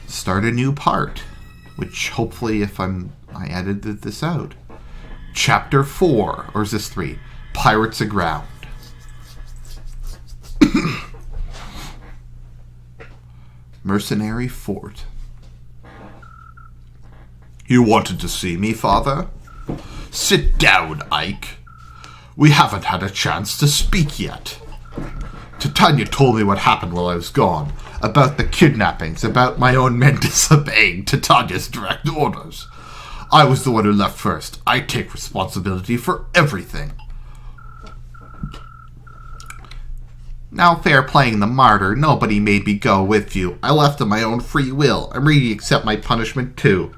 start a new part, which hopefully if I edited this out. Chapter 4, or is this 3? Pirates Aground. Mercenary Fort. You wanted to see me, Father? Sit down, Ike. We haven't had a chance to speak yet. Titania told me what happened while I was gone, about the kidnappings, about my own men disobeying Titania's direct orders. I was the one who left first. I take responsibility for everything. Now fair playing the martyr, nobody made me go with you. I left of my own free will. I'm ready to accept my punishment too.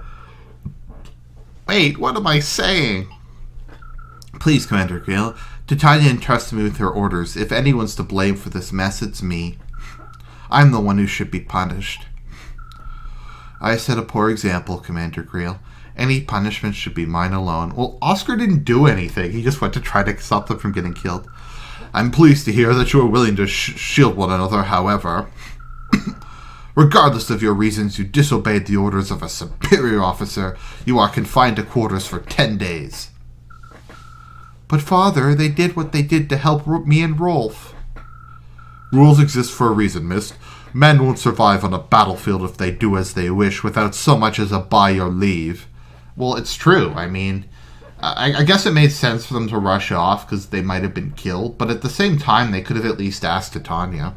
Wait, what am I saying? Please, Commander Gale. Titania entrusted me with her orders. If anyone's to blame for this mess, it's me. I'm the one who should be punished. I set a poor example, Commander Grail. Any punishment should be mine alone. Well, Oscar didn't do anything. He just went to try to stop them from getting killed. I'm pleased to hear that you are willing to shield one another, however. Regardless of your reasons, you disobeyed the orders of a superior officer. You are confined to quarters for 10 days. But, Father, they did what they did to help me and Rolf. Rules exist for a reason, Mist. Men won't survive on a battlefield if they do as they wish without so much as a by your leave. Well, it's true. I mean, I guess it made sense for them to rush off because they might have been killed, but at the same time, they could have at least asked Titania.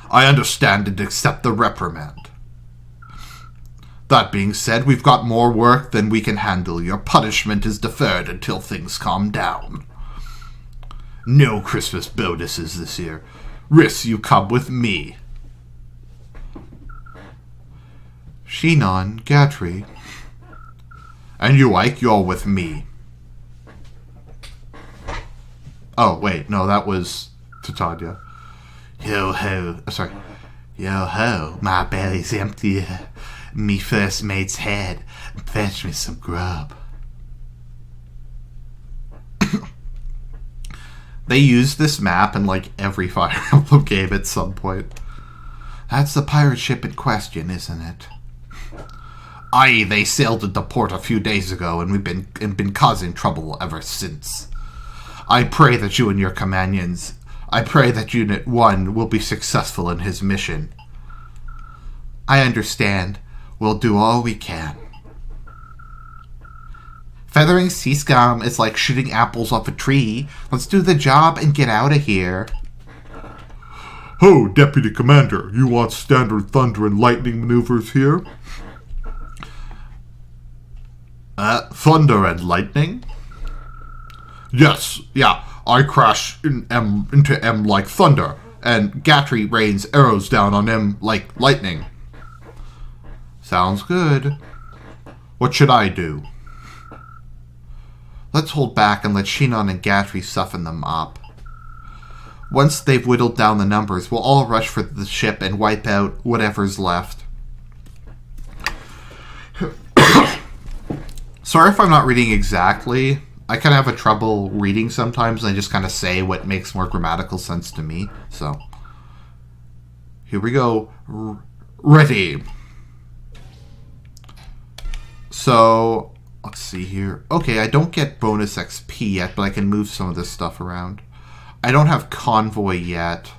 I understand and accept the reprimand. That being said, we've got more work than we can handle. Your punishment is deferred until things calm down. No Christmas bonuses this year. Riss, you come with me. Shinon, Gatry. And you, Ike, you're with me. Oh, wait, no, that was Titania. Yo ho, sorry. Yo ho, my belly's empty. Me first mate's head. Fetch me some grub. They used this map in like every Fire Emblem game at some point. That's the pirate ship in question, isn't it? Aye, they sailed into port a few days ago, and we've been causing trouble ever since. I pray that you and your companions, I pray that Unit 1 will be successful in his mission. I understand. We'll do all we can. Feathering sea scum is like shooting apples off a tree. Let's do the job and get out of here. Ho, Deputy Commander, you want standard thunder and lightning maneuvers here? Thunder and lightning? Yes, yeah, I crash into M like thunder, and Gatry rains arrows down on M like lightning. Sounds good. What should I do? Let's hold back and let Shinon and Gatry soften them up. Once they've whittled down the numbers, we'll all rush for the ship and wipe out whatever's left. Sorry if I'm not reading exactly. I kind of have a trouble reading sometimes, and I just kind of say what makes more grammatical sense to me. So, here we go. Ready. So, let's see here. Okay, I don't get bonus XP yet, but I can move some of this stuff around. I don't have Convoy yet,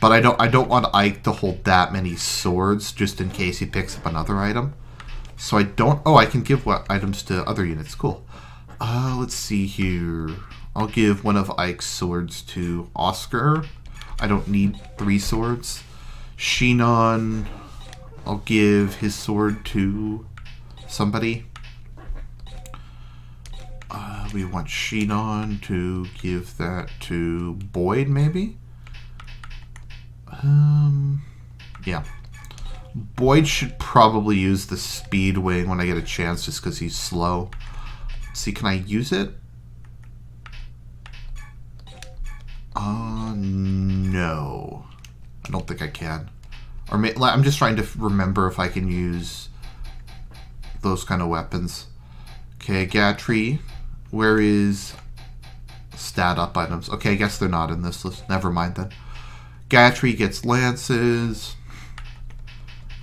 but I don't want Ike to hold that many swords just in case he picks up another item. So I don't... Oh, I can give items to other units. Cool. Let's see here. I'll give one of Ike's swords to Oscar. I don't need 3 swords. Shinon, I'll give his sword to somebody. We want Shinon to give that to Boyd, maybe? Yeah. Boyd should probably use the Speed Wing when I get a chance, just because he's slow. See, can I use it? No. I don't think I can. Or I'm just trying to remember if I can use those kind of weapons. Okay, Gatry. Where is stat up items? Okay, I guess they're not in this list. Never mind then. Gatry gets lances.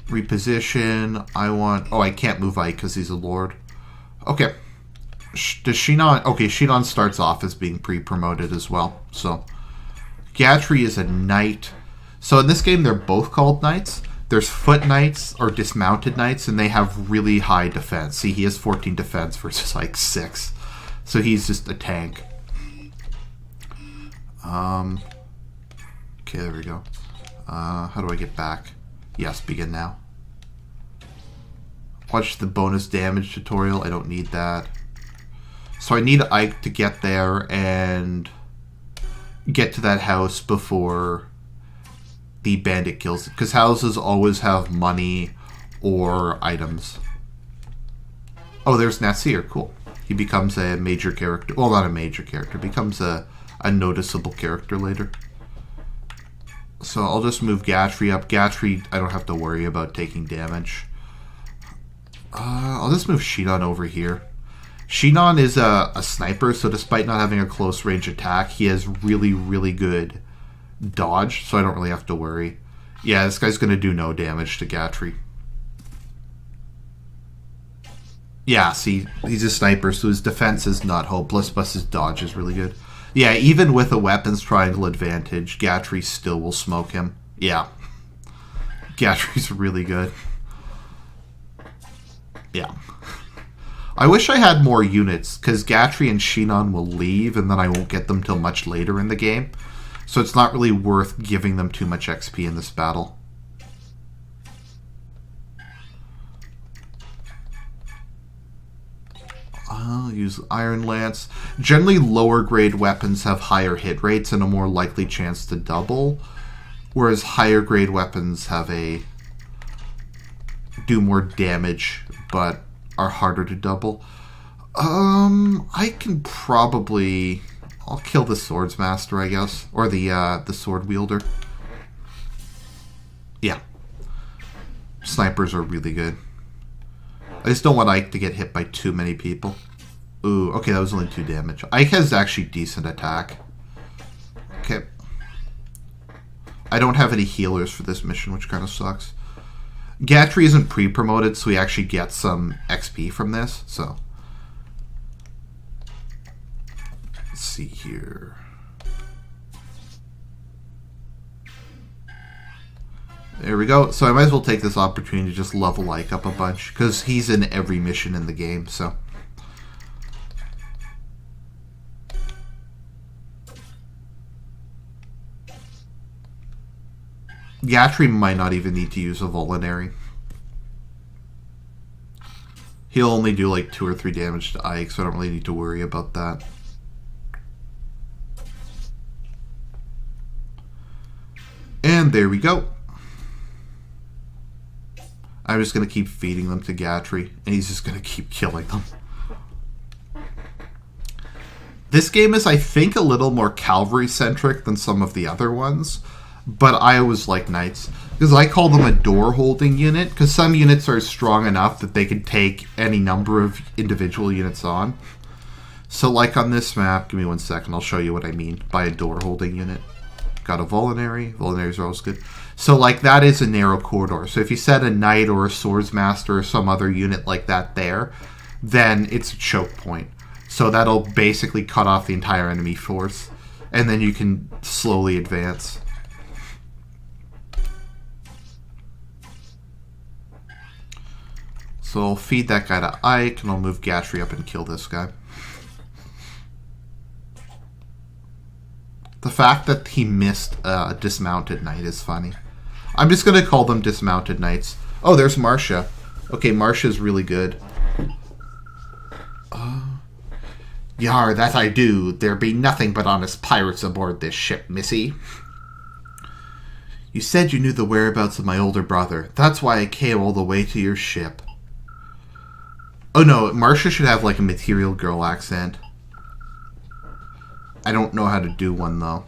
Reposition. I want... Oh, I can't move Ike because he's a lord. Okay. Does Shinon... Okay, Shinon starts off as being pre-promoted as well. So, Gatry is a knight. So in this game, they're both called knights. There's foot knights or dismounted knights, and they have really high defense. See, he has 14 defense versus like 6. So he's just a tank. Okay, there we go. How do I get back? Yes, begin now. Watch the bonus damage tutorial. I don't need that. So I need Ike to get there and get to that house before the bandit kills it. Because houses always have money or items. Oh, there's Nasir. Cool. He becomes a major character. Well, not a major character. Becomes a noticeable character later. So I'll just move Gatry up. Gatry, I don't have to worry about taking damage. I'll just move Shinon over here. Shinon is a sniper, so despite not having a close range attack, he has really, really good dodge, so I don't really have to worry. Yeah, this guy's going to do no damage to Gatry. Yeah, see, he's a sniper, so his defense is not hopeless, but his dodge is really good. Yeah, even with a weapons triangle advantage, Gatry still will smoke him. Yeah. Gatry's really good. Yeah. I wish I had more units, because Gatry and Shinon will leave, and then I won't get them till much later in the game. So it's not really worth giving them too much XP in this battle. I'll use Iron Lance. Generally, lower grade weapons have higher hit rates and a more likely chance to double, whereas higher grade weapons have do more damage, but are harder to double. I can probably... I'll kill the Swords Master, I guess. Or the Sword Wielder. Yeah. Snipers are really good. I just don't want Ike to get hit by too many people. Ooh, okay, that was only 2 damage. Ike has actually decent attack. Okay. I don't have any healers for this mission, which kind of sucks. Gatry isn't pre-promoted, so we actually get some XP from this, so... Let's see here. There we go. So I might as well take this opportunity to just level Ike up a bunch, because he's in every mission in the game, so... Gatry might not even need to use a Vulnerary. He'll only do like 2 or 3 damage to Ike, so I don't really need to worry about that. And there we go. I'm just going to keep feeding them to Gatry, and he's just going to keep killing them. This game is, I think, a little more cavalry-centric than some of the other ones, but I always like knights, because I call them a door-holding unit, because some units are strong enough that they can take any number of individual units on. So, like on this map, give me 1 second, I'll show you what I mean by a door-holding unit. Got a Vulnerary. Vulneraries are always good. So, like, that is a narrow corridor. So if you set a knight or a swordsmaster or some other unit like that there, then it's a choke point. So that'll basically cut off the entire enemy force. And then you can slowly advance. So I'll feed that guy to Ike, and I'll move Gatry up and kill this guy. The fact that he missed a dismounted knight is funny. I'm just going to call them dismounted knights. Oh, there's Marcia. Okay, Marcia's really good. Yar, that I do. There be nothing but honest pirates aboard this ship, missy. You said you knew the whereabouts of my older brother. That's why I came all the way to your ship. Oh no, Marcia should have like a material girl accent. I don't know how to do one though.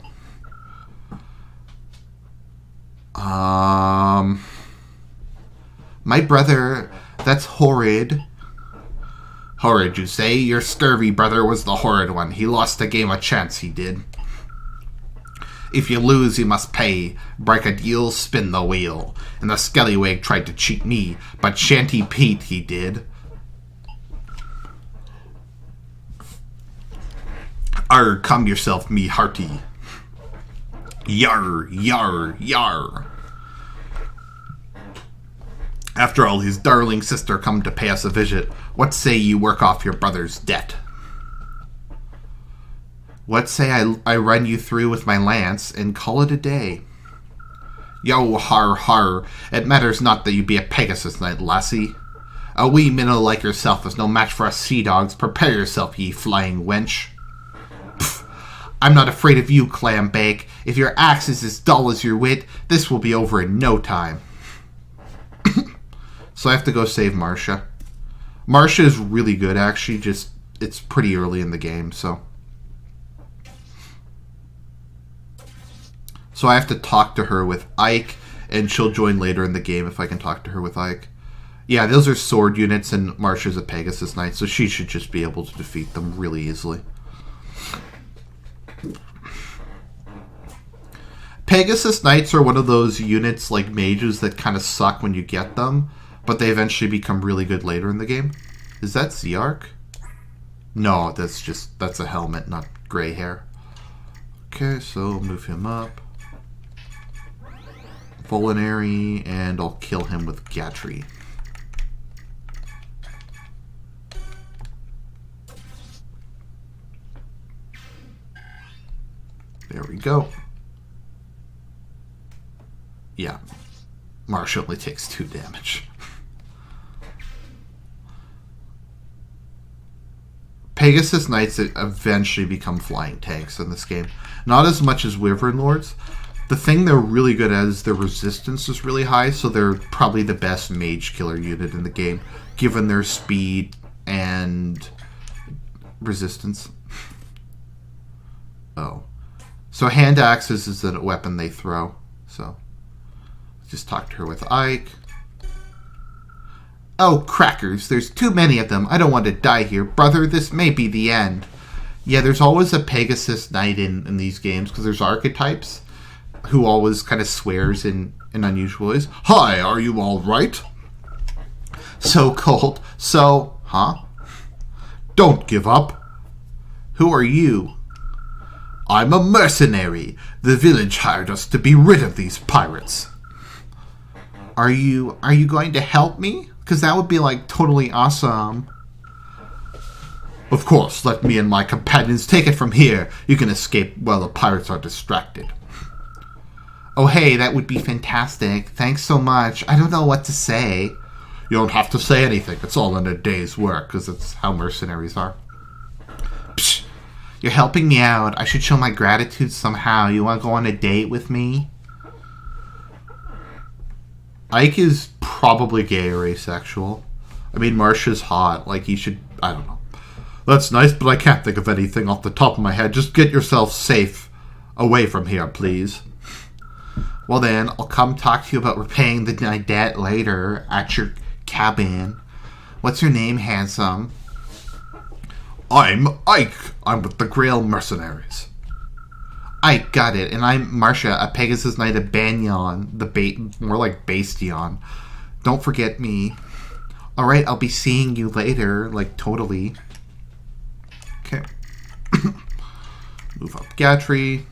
My brother, that's horrid. Horrid, you say? Your scurvy brother was the horrid one. He lost the game a chance, he did. If you lose, you must pay. Break a deal, spin the wheel. And the scallywag tried to cheat me, but Shanty Pete he did. Arr, calm yourself, me hearty. Yar, yar, yar. After all, his darling sister come to pay us a visit. What say you work off your brother's debt? What say I run you through with my lance and call it a day? Yo, har, har. It matters not that you be a Pegasus knight, lassie. A wee minnow like yourself is no match for us sea dogs. Prepare yourself, ye flying wench. Pff, I'm not afraid of you, clambake. If your axe is as dull as your wit, this will be over in no time. So I have to go save Marcia. Marcia is really good, actually. Just, it's pretty early in the game, so. So I have to talk to her with Ike, and she'll join later in the game if I can talk to her with Ike. Yeah, those are sword units, and Marcia's a Pegasus Knight, so she should just be able to defeat them really easily. Pegasus Knights are one of those units like mages that kind of suck when you get them, but they eventually become really good later in the game. Is that Zearch? No, that's a helmet, not gray hair. Okay, so move him up. Volinary, and I'll kill him with Gatry. There we go. Yeah. Marcia only takes 2 damage. Pegasus Knights eventually become flying tanks in this game. Not as much as Wyvern Lords. The thing they're really good at is their resistance is really high, so they're probably the best mage killer unit in the game, given their speed and resistance. Oh. So hand axes is a weapon they throw. So just talk to her with Ike. Oh, crackers, there's too many of them. I don't want to die here. Brother, this may be the end. Yeah, there's always a Pegasus Knight in these games, because there's archetypes who always kind of swears in unusual ways. Hi, are you all right? So cold. So, huh? Don't give up. Who are you? I'm a mercenary. The village hired us to be rid of these pirates. Are you going to help me? Because that would be, like, totally awesome. Of course, let me and my companions take it from here. You can escape while the pirates are distracted. Oh, hey, that would be fantastic. Thanks so much. I don't know what to say. You don't have to say anything. It's all in a day's work, because that's how mercenaries are. Psh, you're helping me out. I should show my gratitude somehow. You want to go on a date with me? Ike is probably gay or asexual. I mean, Marcia's hot. Like, he should... I don't know. That's nice, but I can't think of anything off the top of my head. Just get yourself safe away from here, please. Well then, I'll come talk to you about repaying my debt later at your cabin. What's your name, handsome? I'm Ike. I'm with the Grail Mercenaries. Ike, got it. And I'm Marcia, a Pegasus Knight of Banyan, more like Bastion. Don't forget me. Alright, I'll be seeing you later, like totally. Okay. Move up Gatry.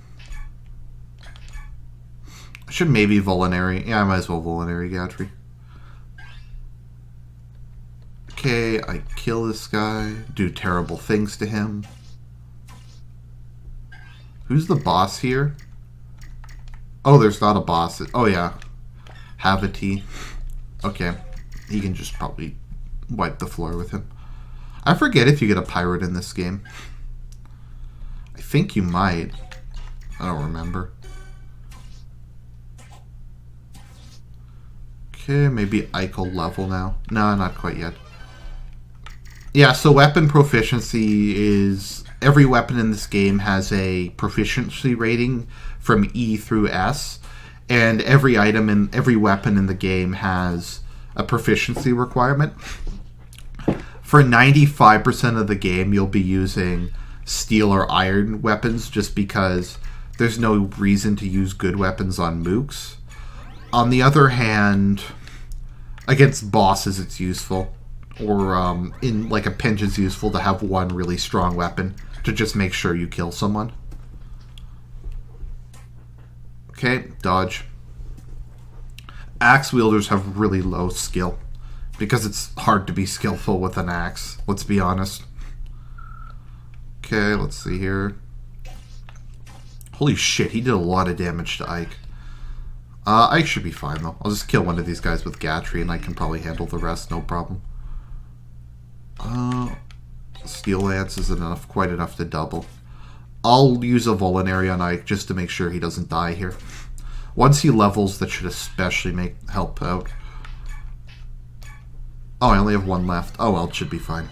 I should maybe Vulnerary. Yeah, I might as well Vulnerary Gatry. Okay, I kill this guy. Do terrible things to him. Who's the boss here? Oh, there's not a boss. Oh, yeah. Havati. Okay. He can just probably wipe the floor with him. I forget if you get a pirate in this game. I think you might. I don't remember. Okay, maybe Eichel level now. No, not quite yet. Yeah, so weapon proficiency is... Every weapon in this game has a proficiency rating from E through S. And every item and every weapon in the game has a proficiency requirement. For 95% of the game, you'll be using steel or iron weapons just because there's no reason to use good weapons on mooks. On the other hand, against bosses it's useful. Or in like a pinch it's useful to have one really strong weapon to just make sure you kill someone. Okay, dodge. Axe wielders have really low skill because it's hard to be skillful with an axe, let's be honest. Okay, let's see here. Holy shit, he did a lot of damage to Ike. Ike should be fine though. I'll just kill one of these guys with Gatry and I can probably handle the rest, no problem. Steel Lance is enough, quite enough to double. I'll use a Vulnerary on Ike just to make sure he doesn't die here. Once he levels, that should especially help out. Oh, I only have one left. Oh well, it should be fine.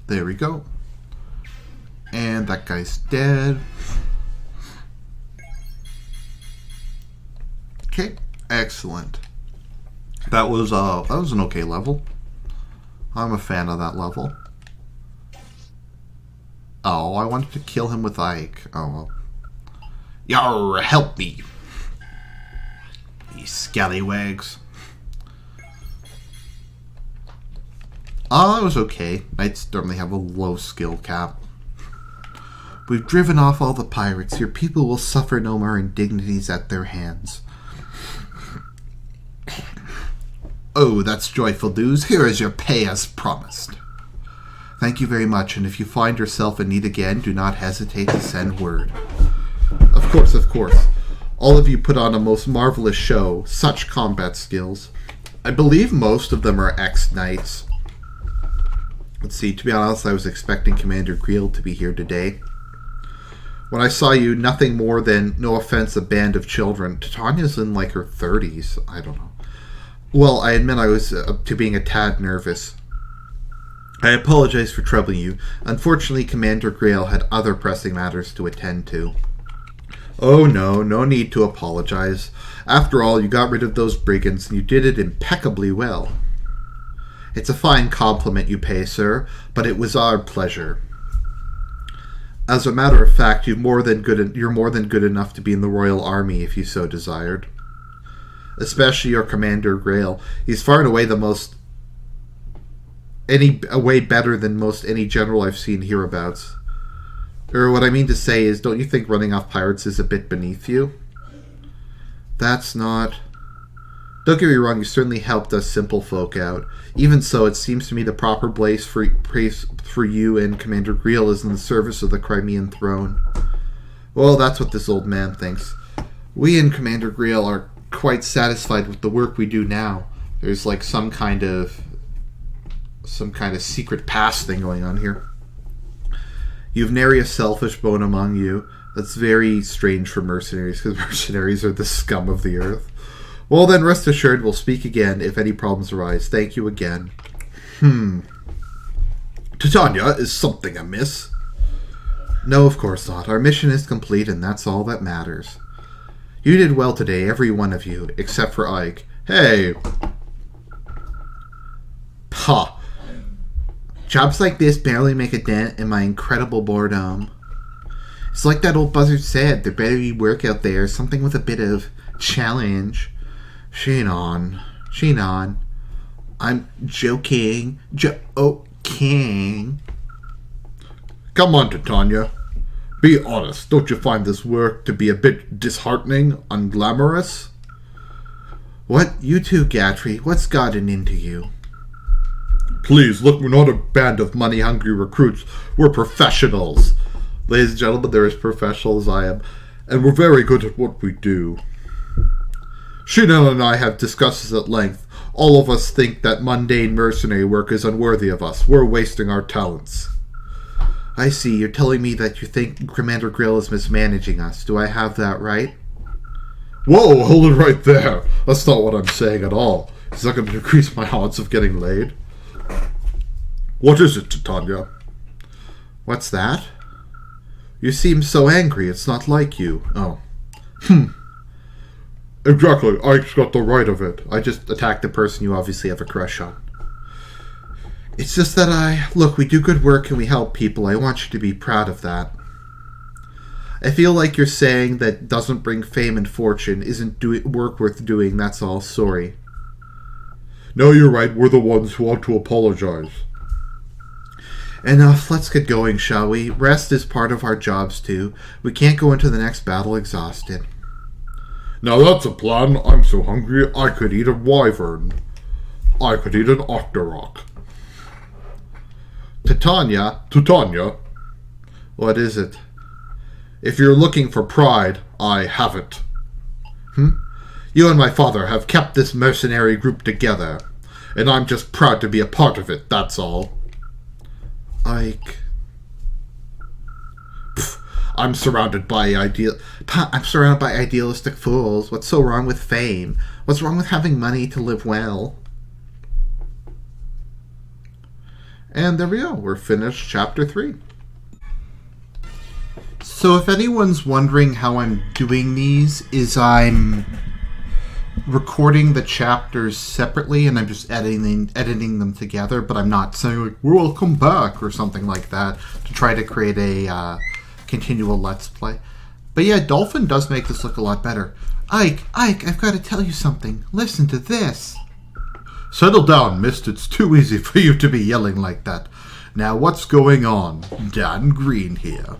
There we go. And that guy's dead. Okay, excellent. That was an okay level. I'm a fan of that level. Oh, I wanted to kill him with Ike. Oh well. Yarr, help me. You scallywags. It was okay. I'd certainly have a low skill cap. We've driven off all the pirates. Your people will suffer no more indignities at their hands. Oh, that's joyful news. Here is your pay as promised. Thank you very much, and if you find yourself in need again, do not hesitate to send word. Of course, of course. All of you put on a most marvelous show. Such combat skills. I believe most of them are ex-knights. Let's see, to be honest, I was expecting Commander Creel to be here today. When I saw you, nothing more than, no offense, a band of children. Titania's in like her 30s. I don't know. Well, I admit I was to being a tad nervous. I apologize for troubling you. Unfortunately, Commander Grail had other pressing matters to attend to. Oh no, no need to apologize. After all, you got rid of those brigands, and you did it impeccably well. It's a fine compliment you pay, sir, but it was our pleasure. As a matter of fact, you're more than good enough to be in the Royal Army if you so desired. Especially your Commander Grail. He's far and away way better than most any general I've seen hereabouts. Or what I mean to say is, don't you think running off pirates is a bit beneath you? That's not... Don't get me wrong, you certainly helped us simple folk out. Even so, it seems to me the proper place for you and Commander Greel is in the service of the Crimean throne. Well, that's what this old man thinks. We and Commander Greel are quite satisfied with the work we do now. There's like some kind of secret past thing going on here. You've nary a selfish bone among you. That's very strange for mercenaries, because mercenaries are the scum of the earth. Well then, rest assured, we'll speak again if any problems arise. Thank you again. Titania, is something amiss? No, of course not. Our mission is complete, and that's all that matters. You did well today, every one of you, except for Ike. Hey! Ha! Jobs like this barely make a dent in my incredible boredom. It's like that old buzzard said, there better be work out there, something with a bit of challenge. Sheen on. I'm joking. Joking. Come on, Titania. Be honest, don't you find this work to be a bit disheartening, unglamorous? What? You too, Gatry. What's gotten into you? Please, look, we're not a band of money-hungry recruits. We're professionals. Ladies and gentlemen, they're as professional as I am, and we're very good at what we do. Sheena and I have discussed this at length. All of us think that mundane mercenary work is unworthy of us. We're wasting our talents. I see. You're telling me that you think Commander Grill is mismanaging us. Do I have that right? Whoa, hold it right there. That's not what I'm saying at all. Is that going to decrease my odds of getting laid? What is it, Titania? What's that? You seem so angry. It's not like you. Oh. Exactly. Ike's got the right of it. I just attacked the person you obviously have a crush on. It's just that look, we do good work and we help people. I want you to be proud of that. I feel like you're saying that doesn't bring fame and fortune isn't work worth doing, that's all. Sorry. No, you're right. We're the ones who want to apologize. Enough. Let's get going, shall we? Rest is part of our jobs, too. We can't go into the next battle exhausted. Now that's a plan. I'm so hungry I could eat a wyvern. I could eat an octorok. Titania. What is it? If you're looking for pride, I have it. You and my father have kept this mercenary group together, and I'm just proud to be a part of it, that's all. Ike. I'm surrounded by idealistic fools. What's so wrong with fame? What's wrong with having money to live well? And there we go. We're finished chapter 3. So if anyone's wondering how I'm doing these, is I'm recording the chapters separately and I'm just editing them together, but I'm not saying like, welcome back or something like that to try to create a continual Let's Play. But yeah, Dolphin does make this look a lot better. Ike, I've got to tell you something. Listen to this. Settle down, Mist. It's too easy for you to be yelling like that. Now, what's going on? Dan Green here.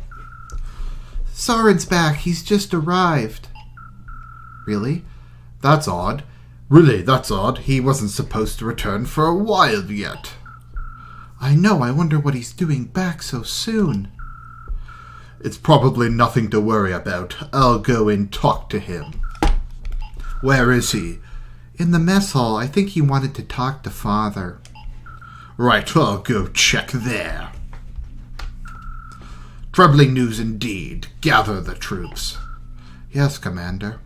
Soren's back. He's just arrived. Really? That's odd. Really, that's odd. He wasn't supposed to return for a while yet. I know. I wonder what he's doing back so soon. It's probably nothing to worry about. I'll go and talk to him. Where is he? In the mess hall. I think he wanted to talk to Father. Right, I'll go check there. Troubling news indeed. Gather the troops. Yes, Commander.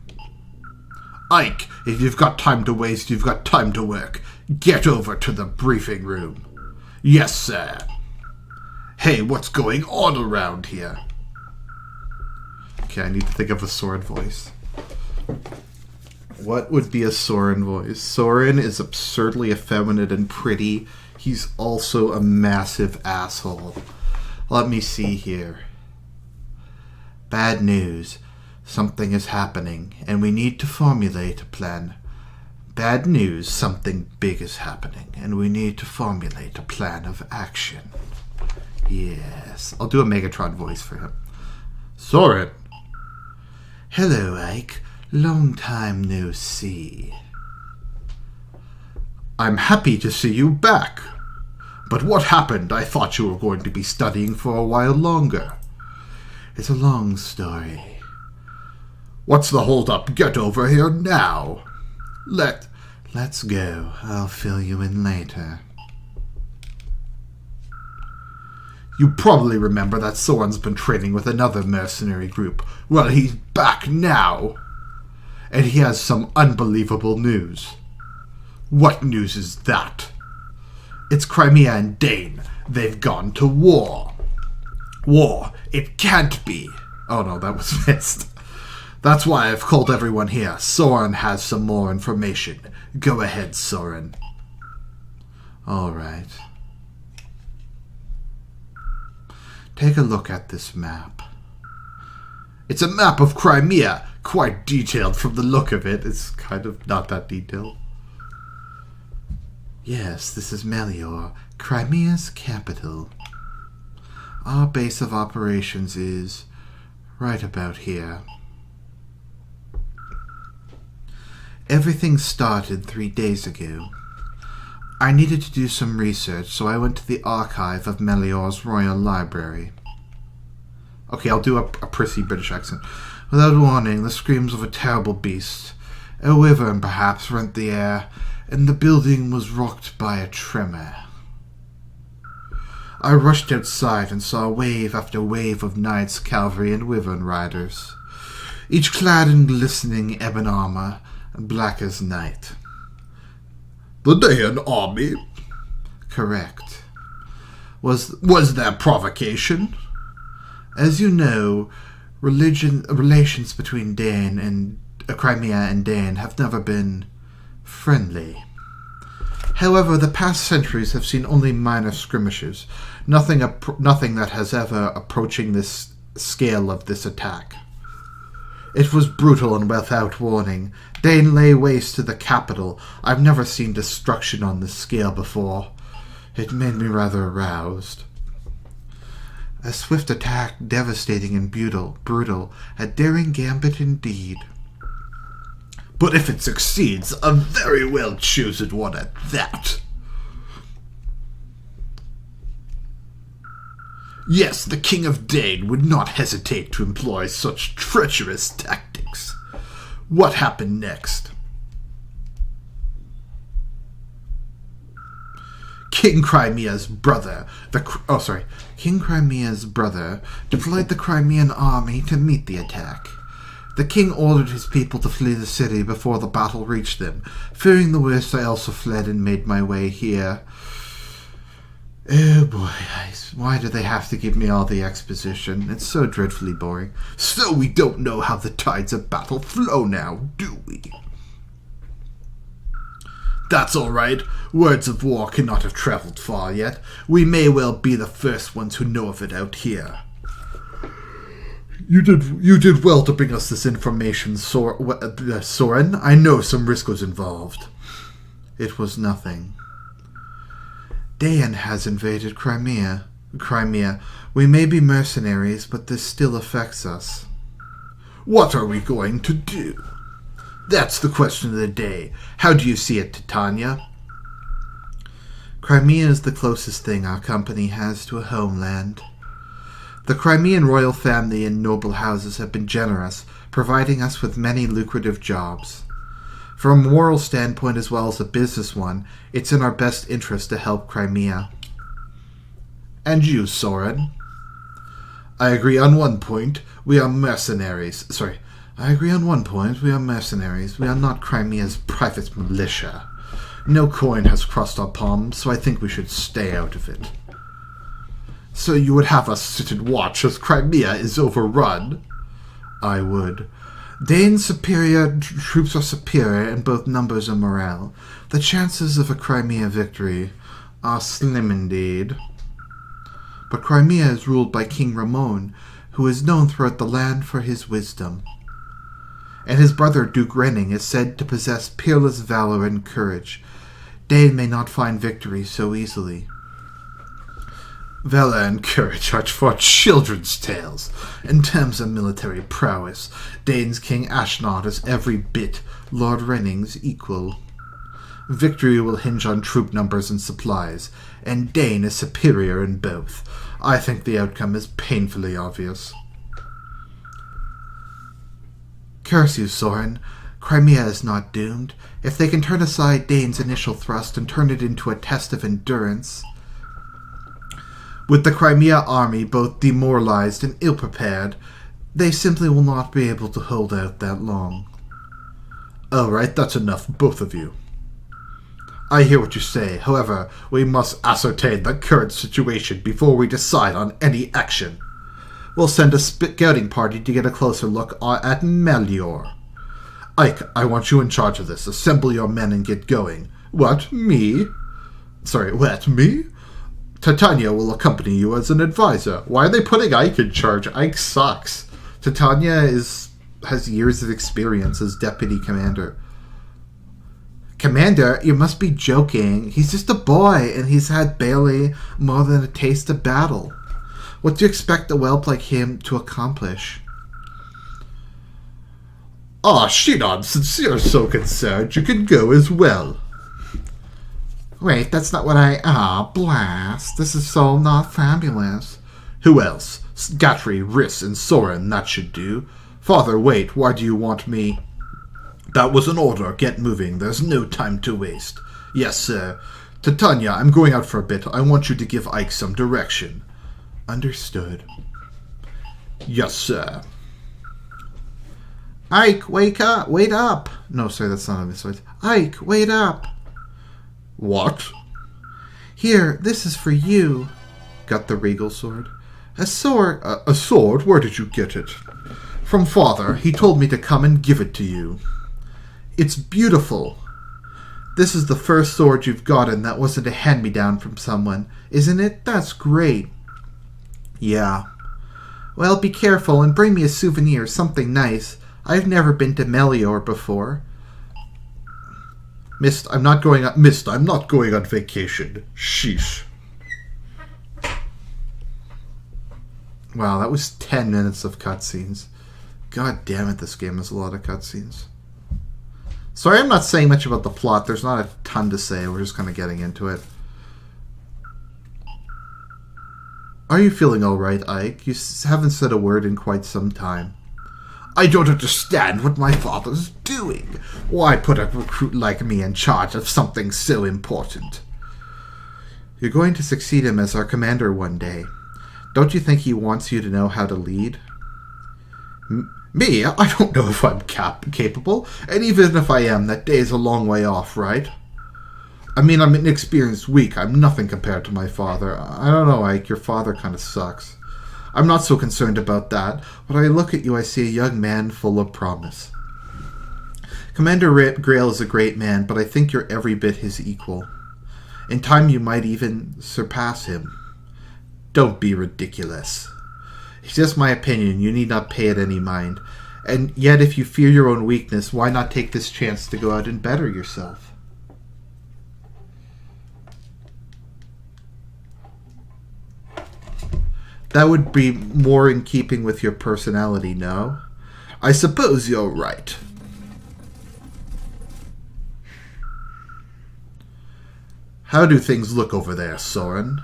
Ike, if you've got time to waste, you've got time to work. Get over to the briefing room. Yes, sir. Hey, what's going on around here? Okay, I need to think of a Soren voice. What would be a Soren voice? Soren is absurdly effeminate and pretty. He's also a massive asshole. Let me see here. Bad news. Something is happening, and we need to formulate a plan. Bad news. Something big is happening, and we need to formulate a plan of action. Yes. I'll do a Megatron voice for him. Soren. Hello, Ike. Long time no see. I'm happy to see you back. But what happened? I thought you were going to be studying for a while longer. It's a long story. What's the hold-up? Get over here now. Let's go. I'll fill you in later. You probably remember that Soren's been training with another mercenary group. Well, he's back now. And he has some unbelievable news. What news is that? It's Crimea and Dane. They've gone to war. War. It can't be. Oh no, that was missed. That's why I've called everyone here. Soren has some more information. Go ahead, Soren. All right. Take a look at this map. It's a map of Crimea. Quite detailed from the look of it. It's kind of not that detailed. Yes, this is Melior, Crimea's capital. Our base of operations is right about here. Everything started 3 days ago. I needed to do some research, so I went to the archive of Melior's Royal Library. Okay, I'll do a prissy British accent. Without warning, the screams of a terrible beast, a wyvern perhaps, rent the air, and the building was rocked by a tremor. I rushed outside and saw wave after wave of knights, cavalry, and wyvern riders, each clad in glistening ebon armor and black as night. The Daean army? Correct. Was there provocation? As you know, relations between Crimea and Dain have never been friendly. However, the past centuries have seen only minor skirmishes, nothing that has ever approaching this scale of this attack. It was brutal and without warning. Dain lay waste to the capital. I've never seen destruction on this scale before. It made me rather aroused. A swift attack, devastating and brutal, a daring gambit indeed. But if it succeeds, a very well-chosen one at that. Yes, the King of Dain would not hesitate to employ such treacherous tactics. What happened next? King Crimea's brother deployed the Crimean army to meet the attack. The king ordered his people to flee the city before the battle reached them. Fearing the worst, I also fled and made my way here. Oh boy, why do they have to give me all the exposition? It's so dreadfully boring. So we don't know how the tides of battle flow now, do we? That's all right. Words of war cannot have traveled far yet. We may well be the first ones who know of it out here. You did well to bring us this information, Soren. I know some risk was involved. It was nothing. Dain has invaded Crimea. We may be mercenaries, but this still affects us. What are we going to do? That's the question of the day. How do you see it, Titania? Crimea is the closest thing our company has to a homeland. The Crimean royal family and noble houses have been generous, providing us with many lucrative jobs. From a moral standpoint as well as a business one, it's in our best interest to help Crimea. And you, Soren? I agree on one point. We are mercenaries. I agree on one point. We are mercenaries. We are not Crimea's private militia. No coin has crossed our palms, so I think we should stay out of it. So you would have us sit and watch as Crimea is overrun? I would. Dain's troops are superior in both numbers and morale. The chances of a Crimea victory are slim indeed. But Crimea is ruled by King Ramon, who is known throughout the land for his wisdom. And his brother Duke Renning is said to possess peerless valor and courage. Dain may not find victory so easily. Valor and courage are for children's tales. In terms of military prowess, Dain's King Ashnod is every bit Lord Renning's equal. Victory will hinge on troop numbers and supplies, and Dain is superior in both. I think the outcome is painfully obvious. Curse you, Soren. Crimea is not doomed. If they can turn aside Dain's initial thrust and turn it into a test of endurance. With the Crimea army both demoralized and ill-prepared, they simply will not be able to hold out that long. All right, that's enough, both of you. I hear what you say. However, we must ascertain the current situation before we decide on any action. We'll send a scouting party to get a closer look at Melior. Ike, I want you in charge of this. Assemble your men and get going. What, me? Sorry, what, me? Titania will accompany you as an advisor. Why are they putting Ike in charge? Ike sucks. Titania has years of experience as deputy commander. Commander, you must be joking. He's just a boy, and he's had barely more than a taste of battle. What do you expect a whelp like him to accomplish? Ah, Shinon, since you're so concerned, you can go as well. Wait, that's not what blast. This is so not fabulous. Who else? Gatry, Riss, and Soren, that should do. Father, wait, why do you want me? That was an order. Get moving. There's no time to waste. Yes, sir. Titania, I'm going out for a bit. I want you to give Ike some direction. Understood. Yes, sir. Ike, wake up! Wait up! No, sorry, that's not his voice. Ike, wait up! What? Here, this is for you. Got the regal sword. A sword? A sword? Where did you get it? From father. He told me to come and give it to you. It's beautiful. This is the first sword you've gotten that wasn't a hand-me-down from someone, isn't it? That's great. Yeah. Well, be careful and bring me a souvenir, something nice. I've never been to Melior before. Mist, I'm not going on vacation. Sheesh. Wow, that was 10 minutes of cutscenes. God damn it, this game has a lot of cutscenes. Sorry, I'm not saying much about the plot. There's not a ton to say. We're just kind of getting into it. Are you feeling alright, Ike? You haven't said a word in quite some time. I don't understand what my father's doing. Why put a recruit like me in charge of something so important? You're going to succeed him as our commander one day. Don't you think he wants you to know how to lead? Me? I don't know if I'm capable. And even if I am, that day is a long way off, right? I mean, I'm an inexperienced weak. I'm nothing compared to my father. I don't know, Ike. Your father kind of sucks. I'm not so concerned about that. When I look at you, I see a young man full of promise. Commander Grail is a great man, but I think you're every bit his equal. In time, you might even surpass him. Don't be ridiculous. It's just my opinion. You need not pay it any mind. And yet, if you fear your own weakness, why not take this chance to go out and better yourself? That would be more in keeping with your personality, no? I suppose you're right. How do things look over there, Soren?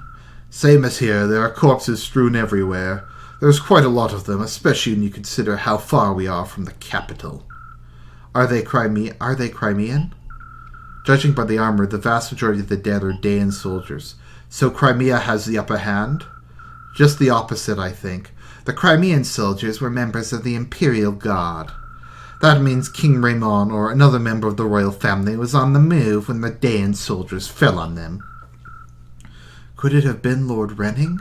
Same as here, there are corpses strewn everywhere. There's quite a lot of them, especially when you consider how far we are from the capital. Are they Crimean? Judging by the armor, the vast majority of the dead are Daean soldiers. So Crimea has the upper hand? Just the opposite, I think. The Crimean soldiers were members of the Imperial Guard. That means King Raymond or another member of the royal family was on the move when the Daean soldiers fell on them. Could it have been Lord Renning?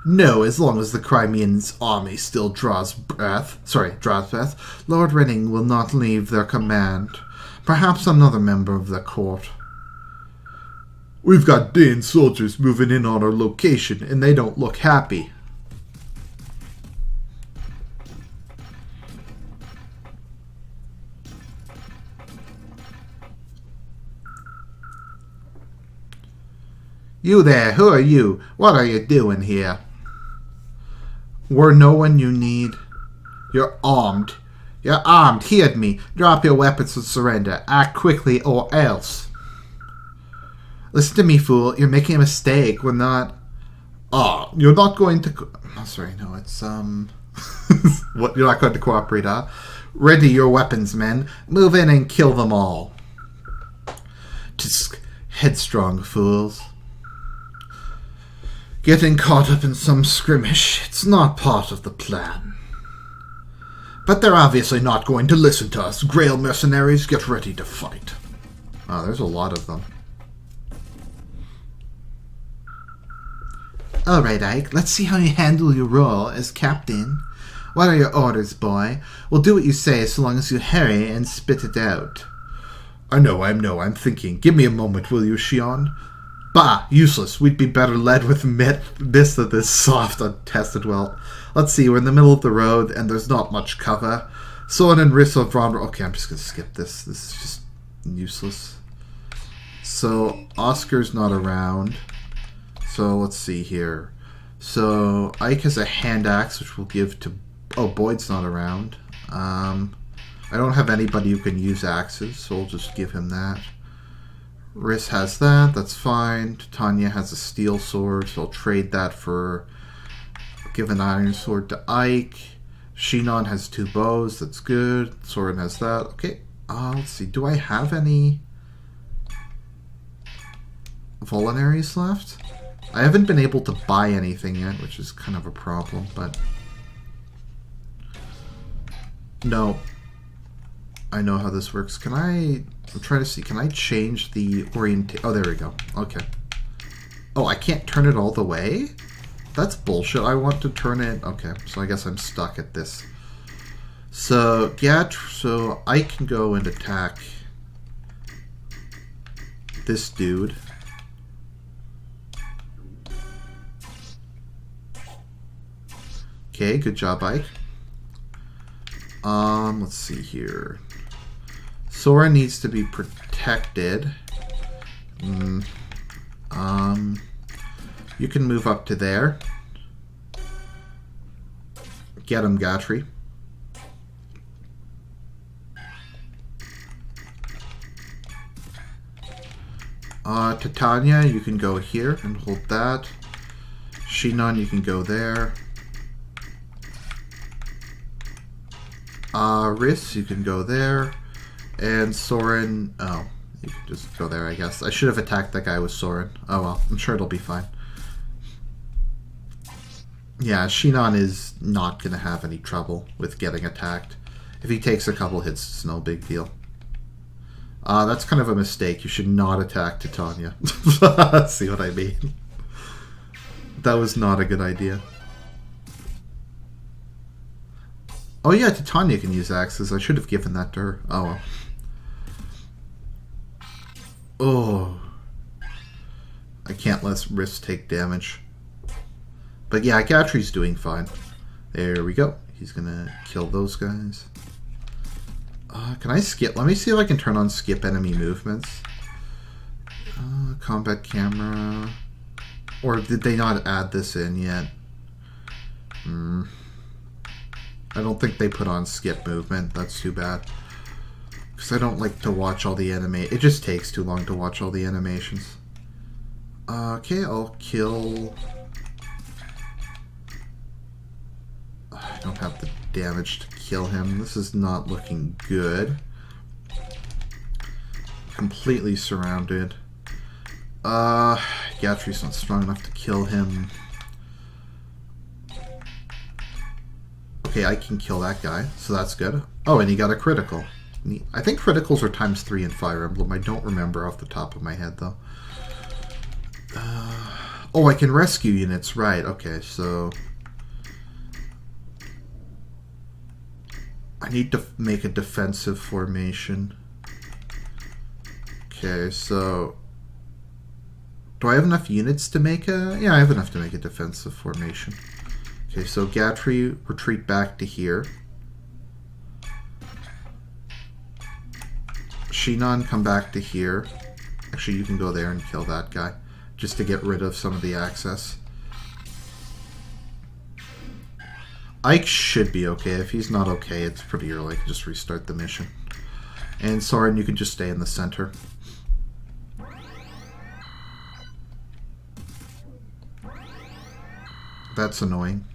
No, as long as the Crimean's army still draws breath, Lord Renning will not leave their command. Perhaps another member of the court. We've got Daean soldiers moving in on our location, and they don't look happy. You there, who are you? What are you doing here? We're no one you need. You're armed. You're armed. Hear me. Drop your weapons and surrender. Act quickly or else. Listen to me, fool. You're making a mistake. We're not... you're not going to... Oh, sorry, no, it's, What, you're not going to cooperate, huh? Ready your weapons, men. Move in and kill them all. Just headstrong fools. Getting caught up in some skirmish. It's not part of the plan. But they're obviously not going to listen to us. Grail mercenaries, get ready to fight. Oh, there's a lot of them. Alright, Ike, let's see how you handle your role as captain. What are your orders, boy? We'll do what you say so long as you hurry and spit it out. I'm thinking. Give me a moment, will you, Shion? Bah, useless. We'd be better led with mist than this soft, untested well. Let's see, we're in the middle of the road, and there's not much cover. Soren and Riss are vulnerable. Okay, I'm just gonna skip this. This is just useless. So, Oscar's not around. So, let's see here. So, Ike has a hand axe, which we'll give to... Oh, Boyd's not around. I don't have anybody who can use axes, so we'll just give him that. Riss has that, that's fine. Titania has a steel sword, so I'll trade that for... Give an iron sword to Ike. Shinon has 2 bows, that's good. Soren has that. Okay, let's see. Do I have any vulneraries left? I haven't been able to buy anything yet, which is kind of a problem, but... No. I know how this works. Can I... I'm trying to see. Can I change the orientation? Oh, there we go. Okay. Oh, I can't turn it all the way? That's bullshit. I want to turn it... Okay, so I guess I'm stuck at this. So, so I can go and attack this dude. Okay, good job, Ike. Let's see here. Sora needs to be protected. You can move up to there. Get him, Gatry. Titania, you can go here and hold that. Shinon, you can go there. Riss, you can go there. And Soren, oh, you can just go there, I guess. I should have attacked that guy with Soren. Oh well, I'm sure it'll be fine. Yeah, Shinon is not going to have any trouble with getting attacked. If he takes a couple hits, it's no big deal. That's kind of a mistake. You should not attack Titania. See what I mean? That was not a good idea. Oh yeah, Titania can use axes. I should have given that to her. Oh well. Oh. I can't let Riss take damage. But yeah, Gatry's doing fine. There we go. He's gonna kill those guys. Can I skip? Let me see if I can turn on skip enemy movements. Combat camera. Or did they not add this in yet? I don't think they put on skip movement. That's too bad. Because I don't like to watch all the It just takes too long to watch all the animations. Okay, I'll kill... I don't have the damage to kill him. This is not looking good. Completely surrounded. Gatry's not strong enough to kill him. Okay, I can kill that guy, so that's good. Oh, and he got a critical. I think criticals are ×3 in Fire Emblem. I don't remember off the top of my head, though. Oh, I can rescue units, right. Okay, so... I need to make a defensive formation. Okay, so... Do I have enough units to make a... Yeah, I have enough to make a defensive formation. Okay, so Gatry, retreat back to here. Shinon, come back to here. Actually, you can go there and kill that guy. Just to get rid of some of the access. Ike should be okay. If he's not okay, it's pretty early. I can just restart the mission. And Soren, you can just stay in the center. That's annoying.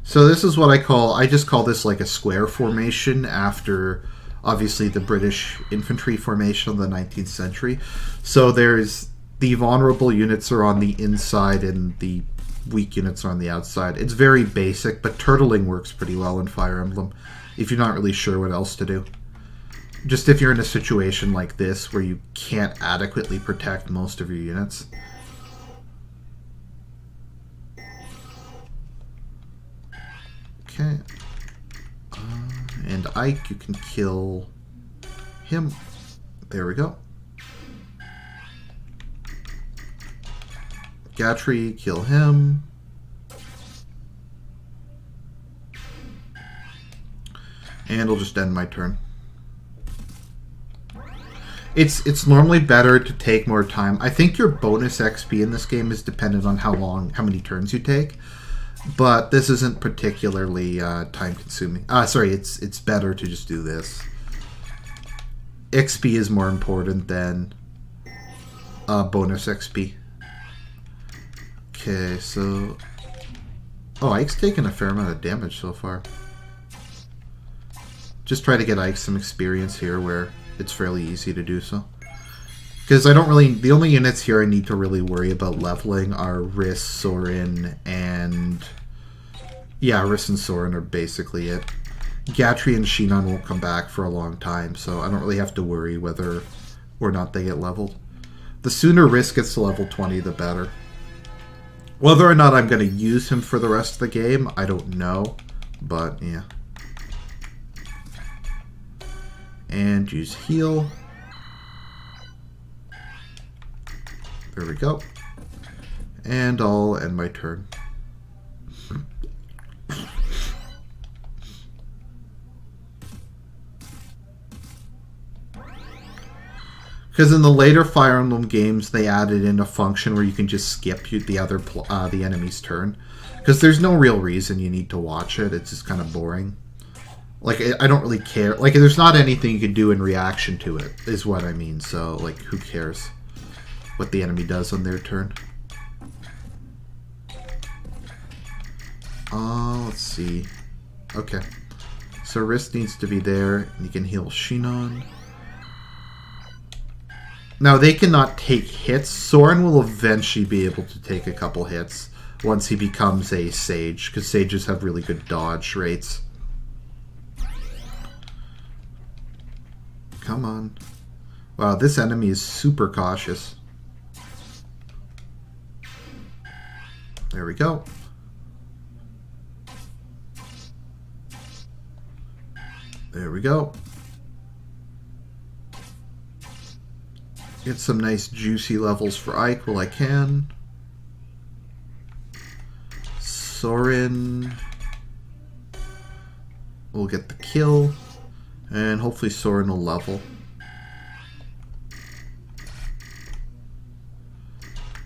So this is what I just call this like a square formation after, obviously, the British infantry formation of the 19th century. So there's the vulnerable units are on the inside and the weak units are on the outside. It's very basic, but turtling works pretty well in Fire Emblem if you're not really sure what else to do. Just if you're in a situation like this where you can't adequately protect most of your units. Okay. And Ike, you can kill him. There we go. Gatry, kill him. And I'll just end my turn. It's normally better to take more time. I think your bonus XP in this game is dependent on how many turns you take. But this isn't particularly time consuming. Sorry, it's better to just do this. XP is more important than bonus XP. Okay, so... Oh, Ike's taken a fair amount of damage so far. Just try to get Ike some experience here where it's fairly easy to do so. Because I don't really... The only units here I need to really worry about leveling are Riss, Sorin, and... Yeah, Riss and Sorin are basically it. Gatry and Shinon won't come back for a long time, so I don't really have to worry whether or not they get leveled. The sooner Riss gets to level 20, the better. Whether or not I'm going to use him for the rest of the game, I don't know. But, yeah. And use heal. There we go. And I'll end my turn. Because in the later Fire Emblem games, they added in a function where you can just skip the enemy's turn. Because there's no real reason you need to watch it. It's just kind of boring. Like, I don't really care. Like, there's not anything you can do in reaction to it, is what I mean. So, like, who cares what the enemy does on their turn? Let's see. Okay. So Riss needs to be there. And you can heal Shinon. Now, they cannot take hits. Sorin will eventually be able to take a couple hits once he becomes a Sage, because Sages have really good dodge rates. Come on. Wow, this enemy is super cautious. There we go. There we go. Get some nice juicy levels for Ike while I can. Sorin will get the kill. And hopefully Sorin will level.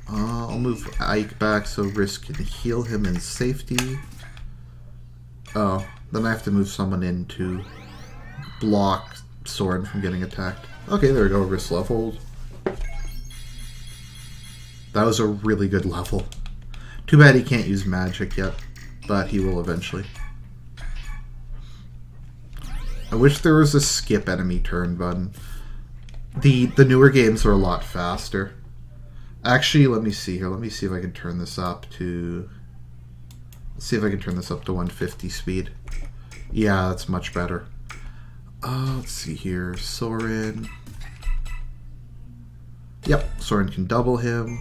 I'll move Ike back so Riss can heal him in safety. Oh, then I have to move someone in to block Sorin from getting attacked. Okay, there we go, Riss leveled. That was a really good level. Too bad he can't use magic yet, but he will eventually. I wish there was a skip enemy turn button. The newer games are a lot faster. Actually, let me see here. Let me see if I can turn this up to... Let's see if I can turn this up to 150 speed. Yeah, that's much better. Let's see here. Sorin. Yep, Sorin can double him.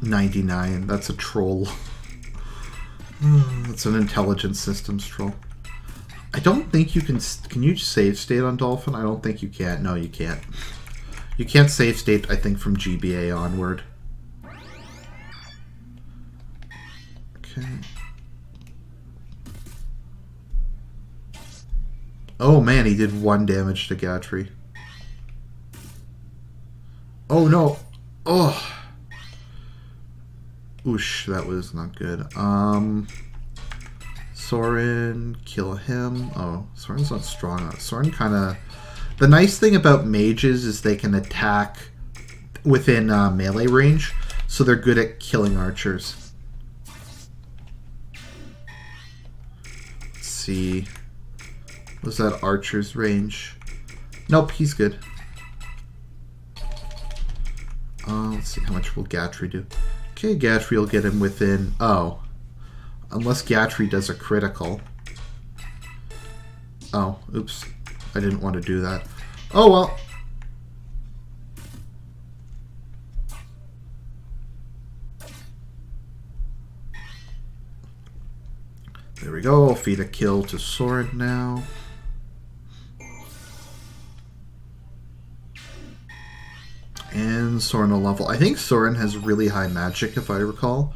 $99. That's a troll. That's an intelligence systems troll. I don't think you can... Can you save state on Dolphin? I don't think you can. No, you can't. You can't save state, I think, from GBA onward. Okay. Oh man, he did 1 damage to Gatry. Oh no. Oh. Oosh, that was not good. Sorin, kill him. Oh, Sorin's not strong enough. Sorin kind of... The nice thing about mages is they can attack within melee range, so they're good at killing archers. Let's see. Was that archer's range? Nope, he's good. Let's see, how much will Gatry do? Okay, Gatry will get him within... Oh. Unless Gatry does a critical. Oh, oops. I didn't want to do that. Oh, well. go. I'll feed a kill to Soren now. And Soren a level. I think Soren has really high magic, if I recall.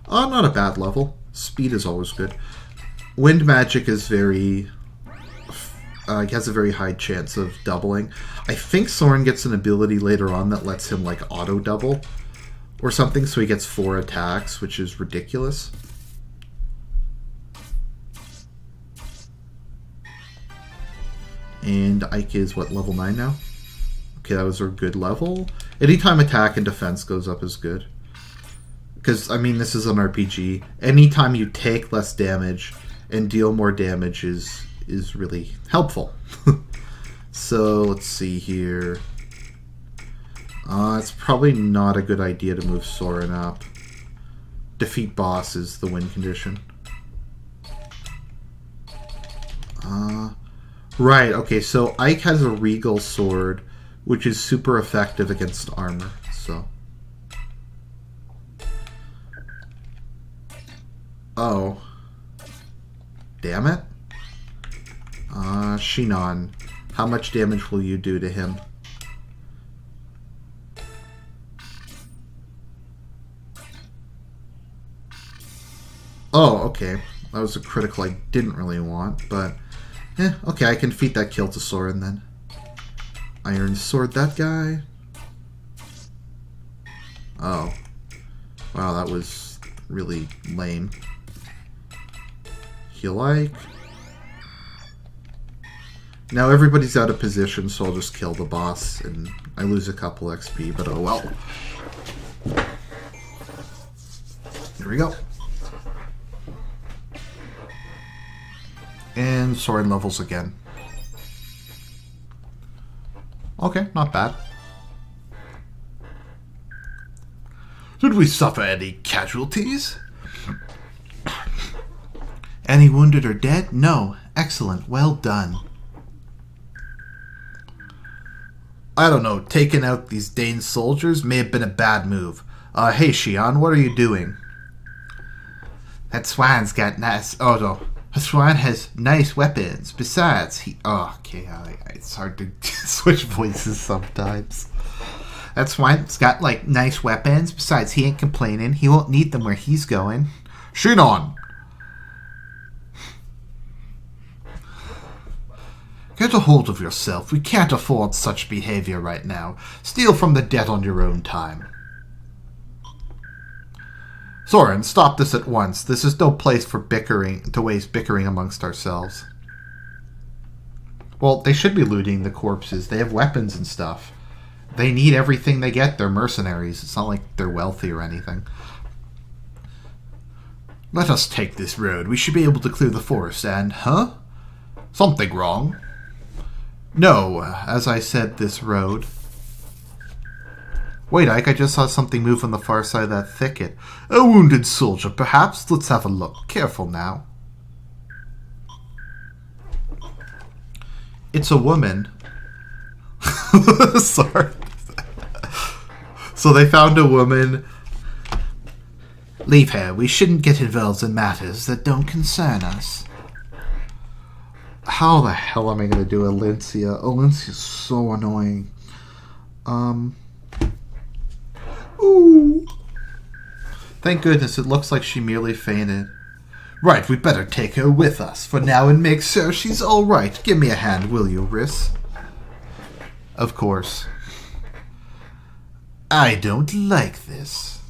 Not a bad level. Speed is always good. Wind magic is very... has a very high chance of doubling. I think Soren gets an ability later on that lets him, like, auto-double or something, so he gets 4 attacks, which is ridiculous. And Ike is, what, level 9 now? Okay, that was a good level. Anytime attack and defense goes up is good. Because, I mean, this is an RPG. Anytime you take less damage and deal more damage is really helpful. So, let's see here. It's probably not a good idea to move Soren up. Defeat boss is the win condition. Right, okay, so Ike has a Regal Sword, which is super effective against armor, so... Oh. Damn it. Shinon, how much damage will you do to him? Oh, okay. That was a critical I didn't really want, but... okay, I can defeat that kill to Soren then. Iron Sword that guy. Oh. Wow, that was really lame. Heal like. Now everybody's out of position, so I'll just kill the boss, and I lose a couple XP, but oh well. Here we go. And Soren levels again. Okay, not bad. Did we suffer any casualties? Any wounded or dead? No. Excellent. Well done. I don't know. Taking out these Dane soldiers may have been a bad move. Hey, Shion, what are you doing? That swine's got nice... Oh, no. That swine has nice weapons. Besides, he... Oh, okay. It's hard to switch voices sometimes. That swine's got, like, nice weapons. Besides, he ain't complaining. He won't need them where he's going. Shinon! Get a hold of yourself. We can't afford such behavior right now. Steal from the dead on your own time. Soren, stop this at once. This is no place for bickering, to waste bickering amongst ourselves. Well, they should be looting the corpses. They have weapons and stuff. They need everything they get. They're mercenaries. It's not like they're wealthy or anything. Let us take this road. We should be able to clear the forest and... Huh? Something wrong? No, as I said, this road. Wait, Ike, I just saw something move on the far side of that thicket. A wounded soldier, perhaps? Let's have a look. Careful now. It's a woman. Sorry. So they found a woman. Leave her. We shouldn't get involved in matters that don't concern us. How the hell am I going to do Alencia? Alencia's so annoying. Ooh. Thank goodness, it looks like she merely fainted. Right, we better take her with us for now and make sure she's alright. Give me a hand, will you, Riss? Of course. I don't like this.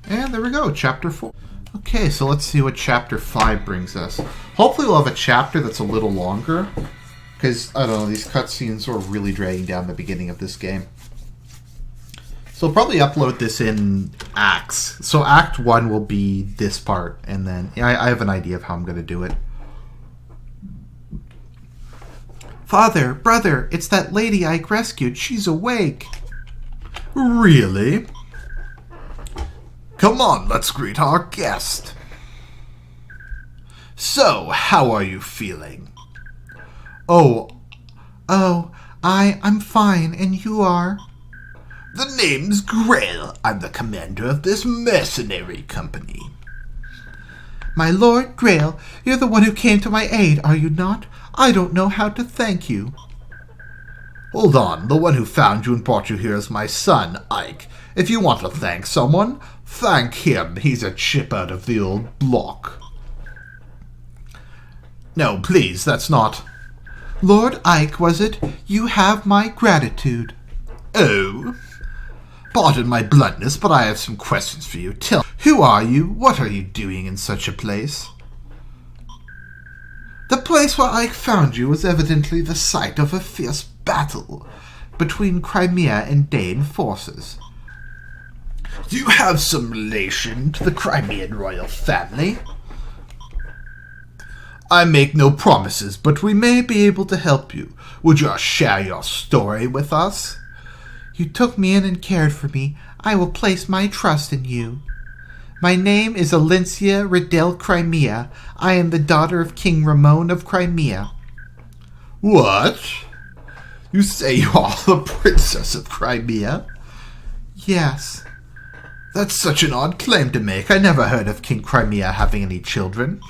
And there we go, Chapter 4. Okay, so let's see what Chapter 5 brings us. Hopefully we'll have a chapter that's a little longer. Because, I don't know, these cutscenes are really dragging down the beginning of this game. So I'll probably upload this in acts. So Act 1 will be this part. And then, I have an idea of how I'm going to do it. Father, brother, it's that lady Ike rescued. She's awake. Really? Come on, let's greet our guest. So, how are you feeling? I'm fine, and you are? The name's Grail. I'm the commander of this mercenary company. My Lord Grail, you're the one who came to my aid, are you not? I don't know how to thank you. Hold on, the one who found you and brought you here is my son, Ike. If you want to thank someone, thank him. He's a chip out of the old block. No, please, that's not... Lord Ike, was it? You have my gratitude. Oh... Pardon my bluntness, but I have some questions for you. Who are you? What are you doing in such a place? The place where Ike found you was evidently the site of a fierce battle between Crimea and Dane forces. Do you have some relation to the Crimean royal family? I make no promises, but we may be able to help you. Would you share your story with us? You took me in and cared for me. I will place my trust in you. My name is Alencia Riddell Crimea. I am the daughter of King Ramon of Crimea. What? You say you are the Princess of Crimea? Yes. That's such an odd claim to make. I never heard of King Crimea having any children.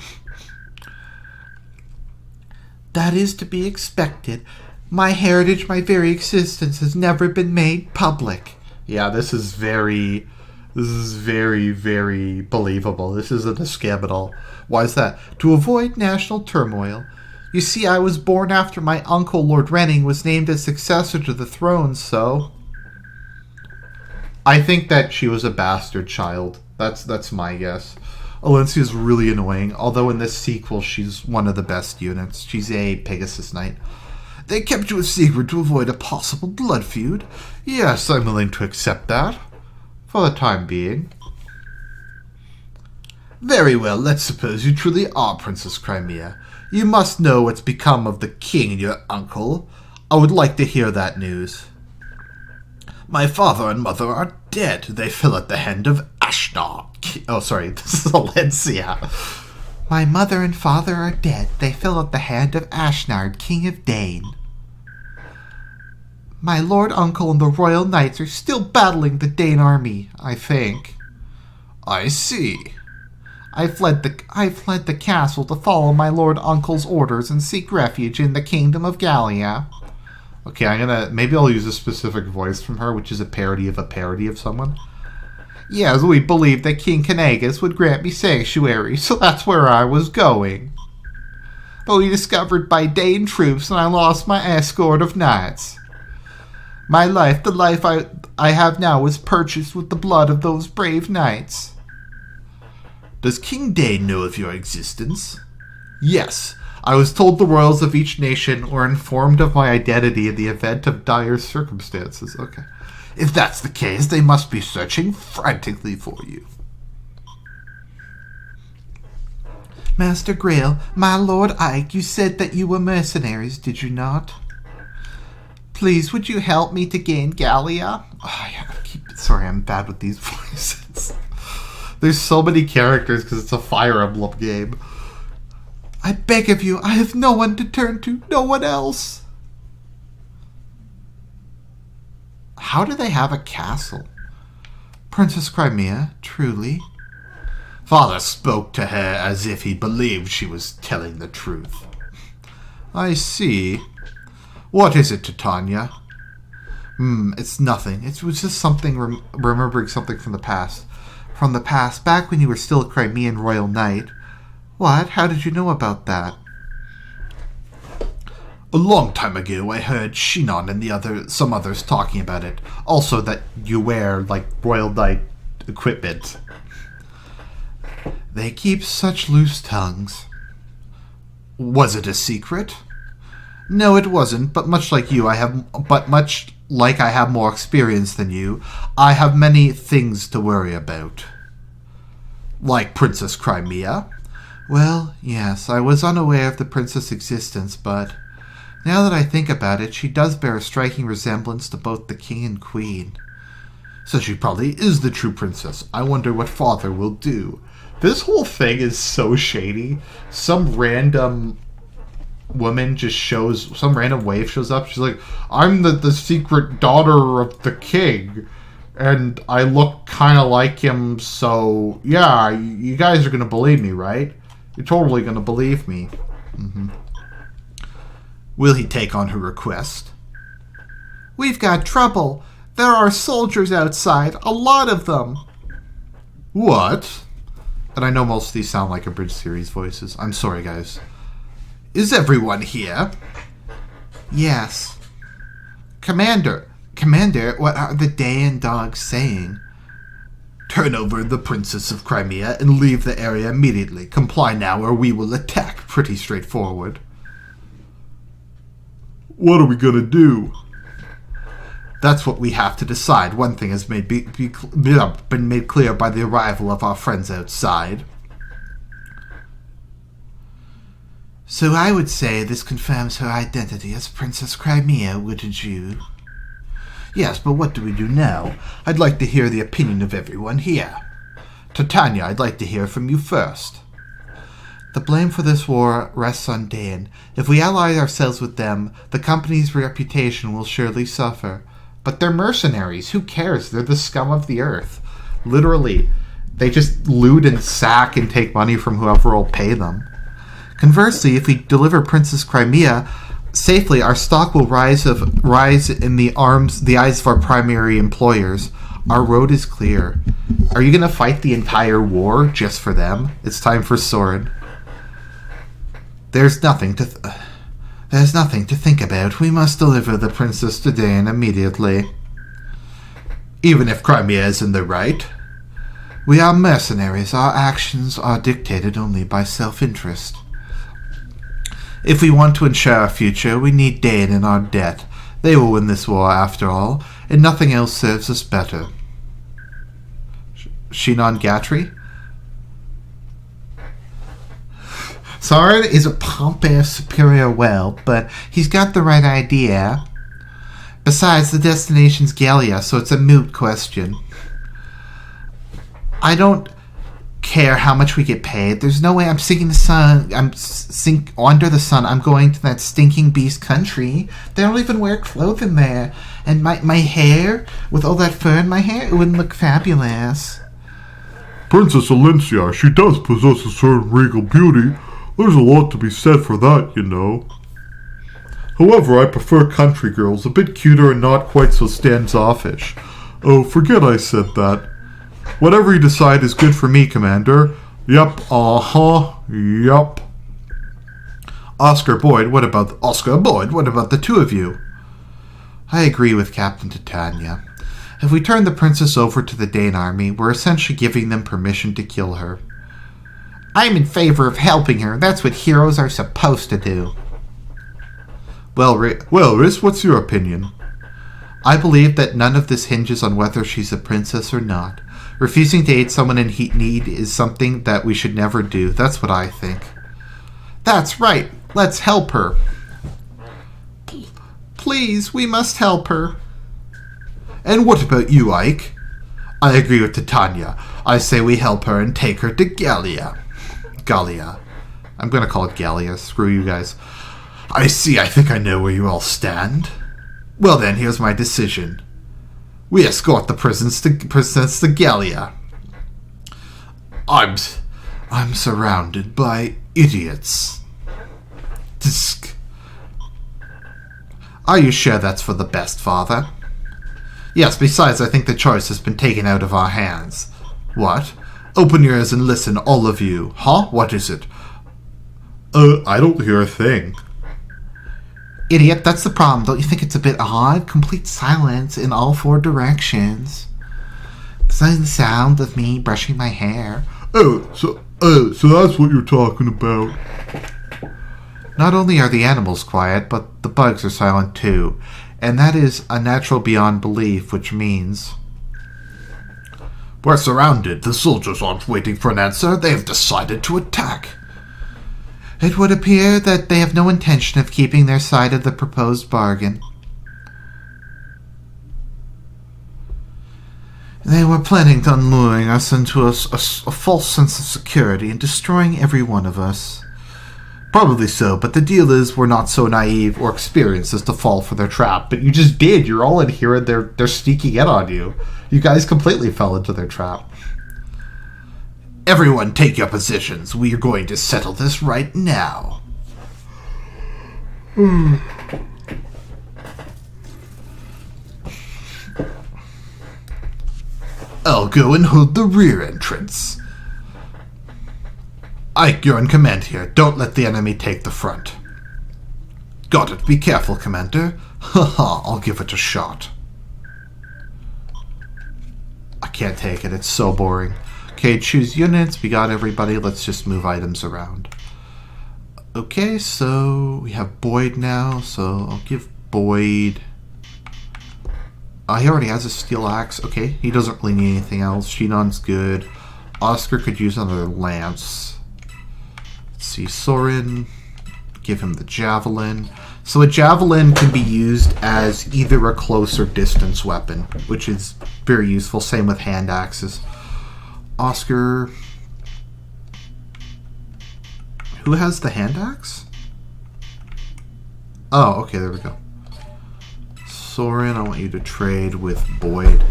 That is to be expected. My heritage, my very existence has never been made public. Yeah, this is very, very believable. This isn't a scam at all. Why is that? To avoid national turmoil. You see, I was born after my uncle, Lord Renning, was named as successor to the throne, so... I think that she was a bastard child. That's my guess. Alencia's really annoying, although in this sequel she's one of the best units. She's a Pegasus Knight. They kept you a secret to avoid a possible blood feud. Yes, I'm willing to accept that. For the time being. Very well, let's suppose you truly are Princess Crimea. You must know what's become of the king and your uncle. I would like to hear that news. My father and mother are dead. They fell at the hand of Ashnar. Oh, sorry, this is Alencia. My mother and father are dead. They fell at the hand of Ashnard, King of Dane. My lord uncle and the royal knights are still battling the Dane army, I think. I see. I fled the castle to follow my lord uncle's orders and seek refuge in the kingdom of Gallia. Okay, maybe I'll use a specific voice from her, which is a parody of someone. Yes, we believed that King Kanagas would grant me sanctuary, so that's where I was going. But we discovered by Dane troops and I lost my escort of knights. My life, the life I have now, was purchased with the blood of those brave knights. Does King Dane know of your existence? Yes. I was told the royals of each nation were informed of my identity in the event of dire circumstances. Okay. If that's the case, they must be searching frantically for you. Master Grail, my Lord Ike, you said that you were mercenaries, did you not? Please, would you help me to gain Gallia? Sorry, I'm bad with these voices. There's so many characters because it's a Fire Emblem game. I beg of you, I have no one to turn to, no one else. How do they have a castle? Princess Crimea, truly? Father spoke to her as if he believed she was telling the truth. I see. What is it, Titania? It's nothing. It was just something, remembering something from the past. From the past, back when you were still a Crimean royal knight. What? How did you know about that? A long time ago, I heard Shinon and some others talking about it. Also that you wear, royal knight equipment. They keep such loose tongues. Was it a secret? No, it wasn't, but much like I have more experience than you, I have many things to worry about. Like Princess Crimea? Well, yes, I was unaware of the princess' existence, but now that I think about it, she does bear a striking resemblance to both the king and queen. So she probably is the true princess. I wonder what father will do. This whole thing is so shady. Some random woman just shows, some random waif shows up. She's like, I'm the secret daughter of the king, and I look kind of like him, so yeah, you guys are going to believe me, right? You're totally going to believe me. Mm-hmm. Will he take on her request? We've got trouble. There are soldiers outside, a lot of them. What? And I know most of these sound like Abridged series voices. I'm sorry, guys. Is everyone here? Yes. Commander, what are the Daean dogs saying? Turn over the Princess of Crimea and leave the area immediately. Comply now or we will attack. Pretty straightforward. What are we gonna do? That's what we have to decide. One thing has been made clear by the arrival of our friends outside. So I would say this confirms her identity as Princess Crimea, wouldn't you? Yes, but what do we do now? I'd like to hear the opinion of everyone here. Titania, I'd like to hear from you first. The blame for this war rests on Daean. If we ally ourselves with them, the company's reputation will surely suffer. But they're mercenaries. Who cares? They're the scum of the earth. Literally, they just loot and sack and take money from whoever will pay them. Conversely, if we deliver Princess Crimea safely, our stock will rise in the eyes of our primary employers. Our road is clear. Are you going to fight the entire war just for them? It's time for sword. There's nothing to think about. We must deliver the princess to Daean immediately. Even if Crimea is in the right. We are mercenaries. Our actions are dictated only by self-interest. If we want to ensure our future, we need Daean in our debt. They will win this war after all, and nothing else serves us better. Shinon Gatri? Sauron is a pompous superior whale, but he's got the right idea. Besides, the destination's Gallia, so it's a moot question. I don't care how much we get paid. There's no way I'm sinking the sun. Under the sun. I'm going to that stinking beast country. They don't even wear clothing there. And my hair, with all that fur in my hair, it wouldn't look fabulous. Princess Alencia, she does possess a certain regal beauty. There's a lot to be said for that, you know. However, I prefer country girls, a bit cuter and not quite so standoffish. Oh, forget I said that. Whatever you decide is good for me, Commander. Yup, yup. Oscar Boyd, what about the two of you? I agree with Captain Titania. If we turn the princess over to the Daean army, we're essentially giving them permission to kill her. I'm in favor of helping her. That's what heroes are supposed to do. Well, Riz, what's your opinion? I believe that none of this hinges on whether she's a princess or not. Refusing to aid someone in need is something that we should never do. That's what I think. That's right. Let's help her. Please, we must help her. And what about you, Ike? I agree with Titania. I say we help her and take her to Gallia. I'm going to call it Gallia. Screw you guys. I see. I think I know where you all stand. Well then, here's my decision. We escort the princess to Gallia. I'm surrounded by idiots. Tsk. Are you sure that's for the best, Father? Yes, besides, I think the choice has been taken out of our hands. What? Open your ears and listen, all of you. Huh? What is it? I don't hear a thing. Idiot, that's the problem. Don't you think it's a bit odd? Complete silence in all four directions. It's not the sound of me brushing my hair. So that's what you're talking about. Not only are the animals quiet, but the bugs are silent too. And that is unnatural beyond belief, which means... We're surrounded. The soldiers aren't waiting for an answer. They've decided to attack. It would appear that they have no intention of keeping their side of the proposed bargain. They were planning on luring us into a false sense of security and destroying every one of us. Probably so, but the deal is we're not so naive or experienced as to fall for their trap. But you just did. You're all in here and they're sneaking in on you. You guys completely fell into their trap. Everyone take your positions. We are going to settle this right now. I'll go and hold the rear entrance. Ike, you're in command here. Don't let the enemy take the front. Got it. Be careful, Commander. Haha, I'll give it a shot. I can't take it. It's so boring. Okay, choose units. We got everybody. Let's just move items around. Okay, so we have Boyd now. So I'll give Boyd... he already has a steel axe. Okay, he doesn't really need anything else. Shinon's good. Oscar could use another lance. Let's see, Soren, give him the javelin. So a javelin can be used as either a close or distance weapon, which is very useful. Same with hand axes. Oscar, who has the hand axe? Oh, okay, there we go. Soren, I want you to trade with Boyd,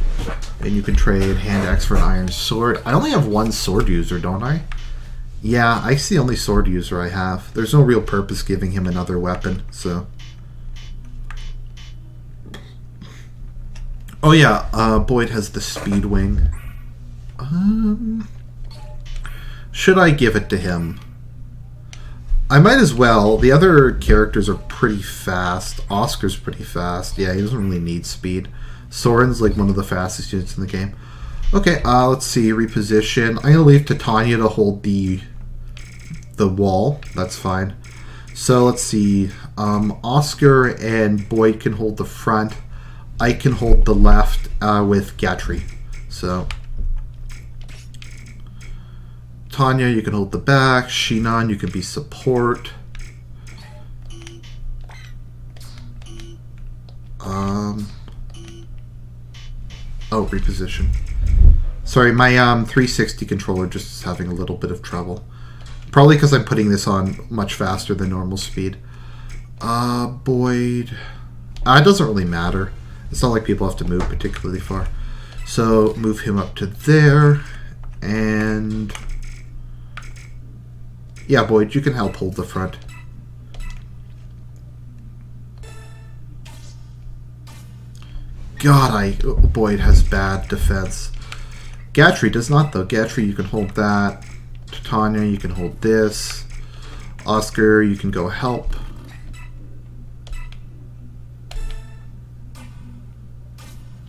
and you can trade hand axe for an iron sword. I only have one sword user, don't I? Yeah, Ike's the only sword user I have. There's no real purpose giving him another weapon, so... Oh yeah, Boyd has the speed wing. Should I give it to him? I might as well. The other characters are pretty fast. Oscar's pretty fast. Yeah, he doesn't really need speed. Soren's like one of the fastest units in the game. Okay, let's see. Reposition. I'm going to leave Titania to hold the wall. That's fine. So let's see. Oscar and Boyd can hold the front. I can hold the left with Gatry. So Tanya, you can hold the back. Shinon, you can be support. Oh, reposition. Sorry, my 360 controller just is having a little bit of trouble. Probably because I'm putting this on much faster than normal speed. Boyd. It doesn't really matter. It's not like people have to move particularly far. So move him up to there. And yeah, Boyd, you can help hold the front. God, Boyd has bad defense. Gatry does not, though. Gatry, you can hold that. Titania, you can hold this. Oscar, you can go help.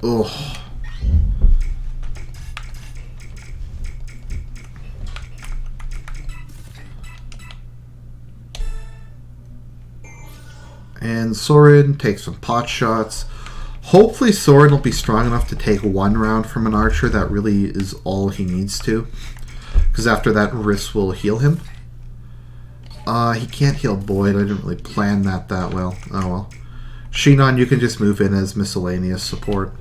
Ugh. And Soren takes some pot shots. Hopefully Soren will be strong enough to take one round from an archer. That really is all he needs to. Because after that, Riss will heal him. He can't heal Boyd. I didn't really plan that well. Oh well. Shinon, you can just move in as miscellaneous support.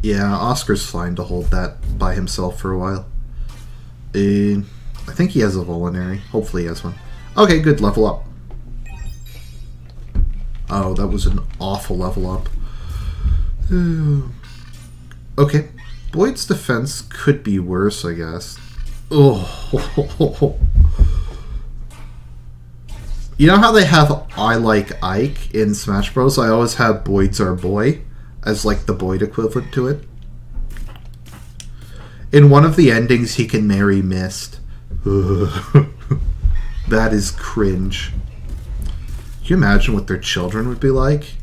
Yeah, Oscar's fine to hold that by himself for a while. I think he has a Volinary. Hopefully he has one. Okay, good. Level up. Oh, that was an awful level up. Okay. Boyd's defense could be worse, I guess. Oh. You know how they have I Like Ike in Smash Bros? I always have Boyd's Our Boy as like the Boyd equivalent to it. In one of the endings, he can marry Mist. That is cringe. Can you imagine what their children would be like?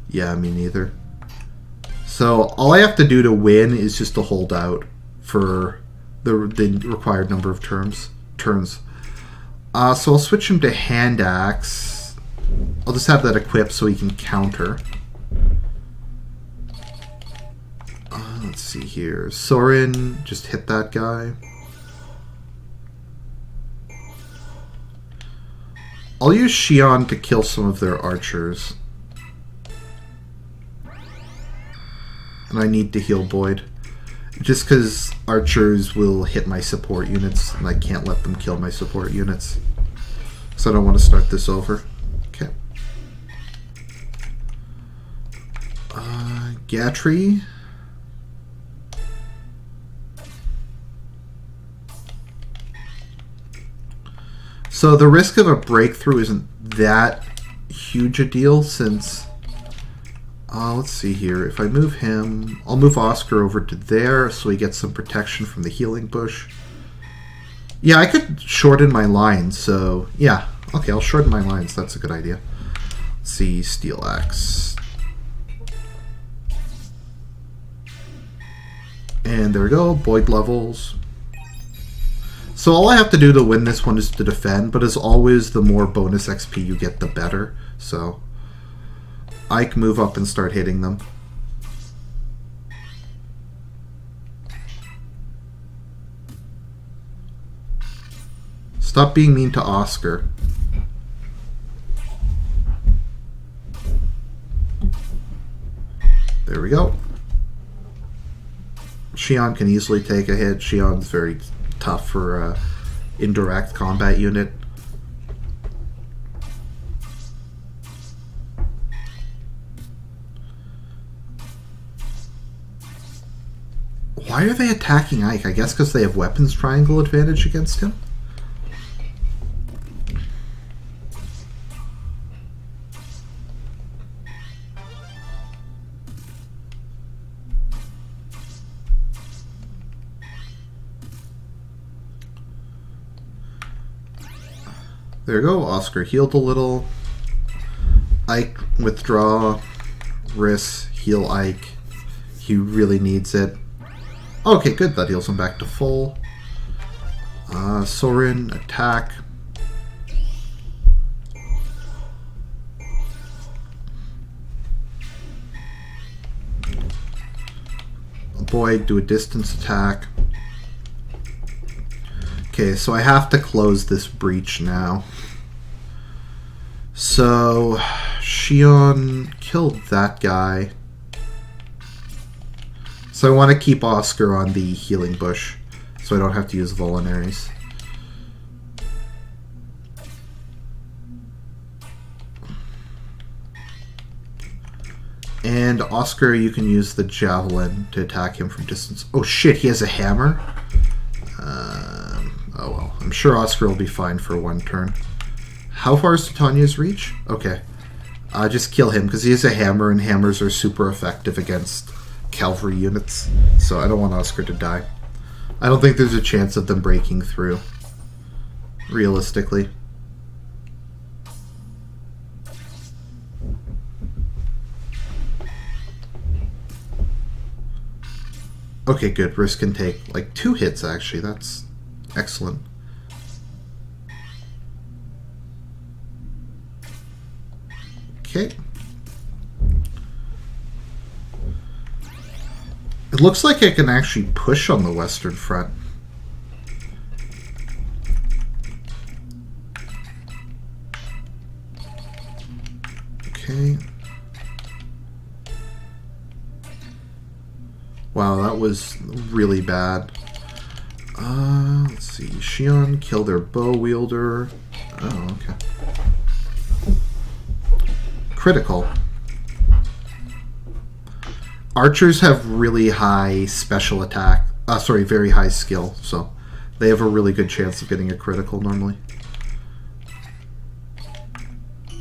Yeah, me neither. So all I have to do to win is just to hold out for the required number of turns. So I'll switch him to hand axe. I'll just have that equipped so he can counter. Let's see here. Soren, just hit that guy. I'll use Xion to kill some of their archers. And I need to heal Boyd. Just because archers will hit my support units, and I can't let them kill my support units. So I don't want to start this over. Okay. Gatry. So the risk of a breakthrough isn't that huge a deal since... let's see here. If I move him, I'll move Oscar over to there so he gets some protection from the healing bush. Yeah, I could shorten my lines, so yeah. Okay, I'll shorten my lines. That's a good idea. Let's see, Steel Axe. And there we go, Boyd levels. So all I have to do to win this one is to defend, but as always, the more bonus XP you get, the better. So I can move up and start hitting them. Stop being mean to Oscar. There we go. Xion can easily take a hit. Xion's very tough for indirect combat unit. Why are they attacking Ike? I guess because they have weapons triangle advantage against him? There you go, Oscar healed a little. Ike, withdraw. Riss, heal Ike. He really needs it. Okay, good, that heals him back to full. Sorin, attack. Boyd, do a distance attack. Okay, so I have to close this breach now. So, Xion killed that guy. So I want to keep Oscar on the healing bush, so I don't have to use Vulneraries. And Oscar, you can use the javelin to attack him from distance. Oh shit, he has a hammer? Oh well, I'm sure Oscar will be fine for one turn. How far is Titania's reach? Okay. Just kill him, because he has a hammer, and hammers are super effective against cavalry units. So I don't want Oscar to die. I don't think there's a chance of them breaking through, realistically. Okay, good. Riss can take like 2 hits, actually. That's excellent. Okay. It looks like I can actually push on the Western Front. Okay. Wow, that was really bad. Let's see. Xion killed their bow wielder. Oh, okay. Critical. Archers have really high special attack. Sorry, very high skill. So they have a really good chance of getting a critical normally.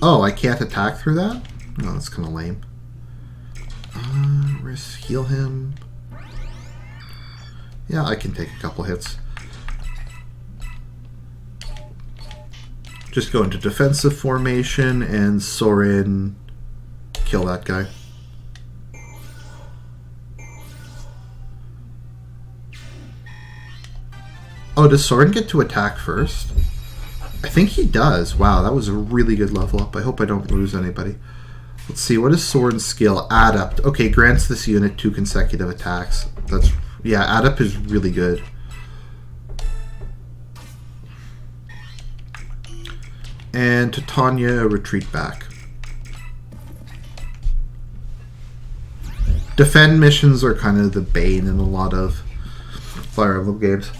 Oh, I can't attack through that? No, that's kind of lame. Riss, heal him. Yeah, I can take a couple hits. Just go into defensive formation and Sorin kill that guy. Oh, does Sorin get to attack first? I think he does. Wow, that was a really good level up. I hope I don't lose anybody. Let's see, what is Sorin's skill? Adept. Okay, grants this unit 2 consecutive attacks. That's... yeah, Adept is really good. And Titania, retreat back. Defend missions are kind of the bane in a lot of Fire Emblem games.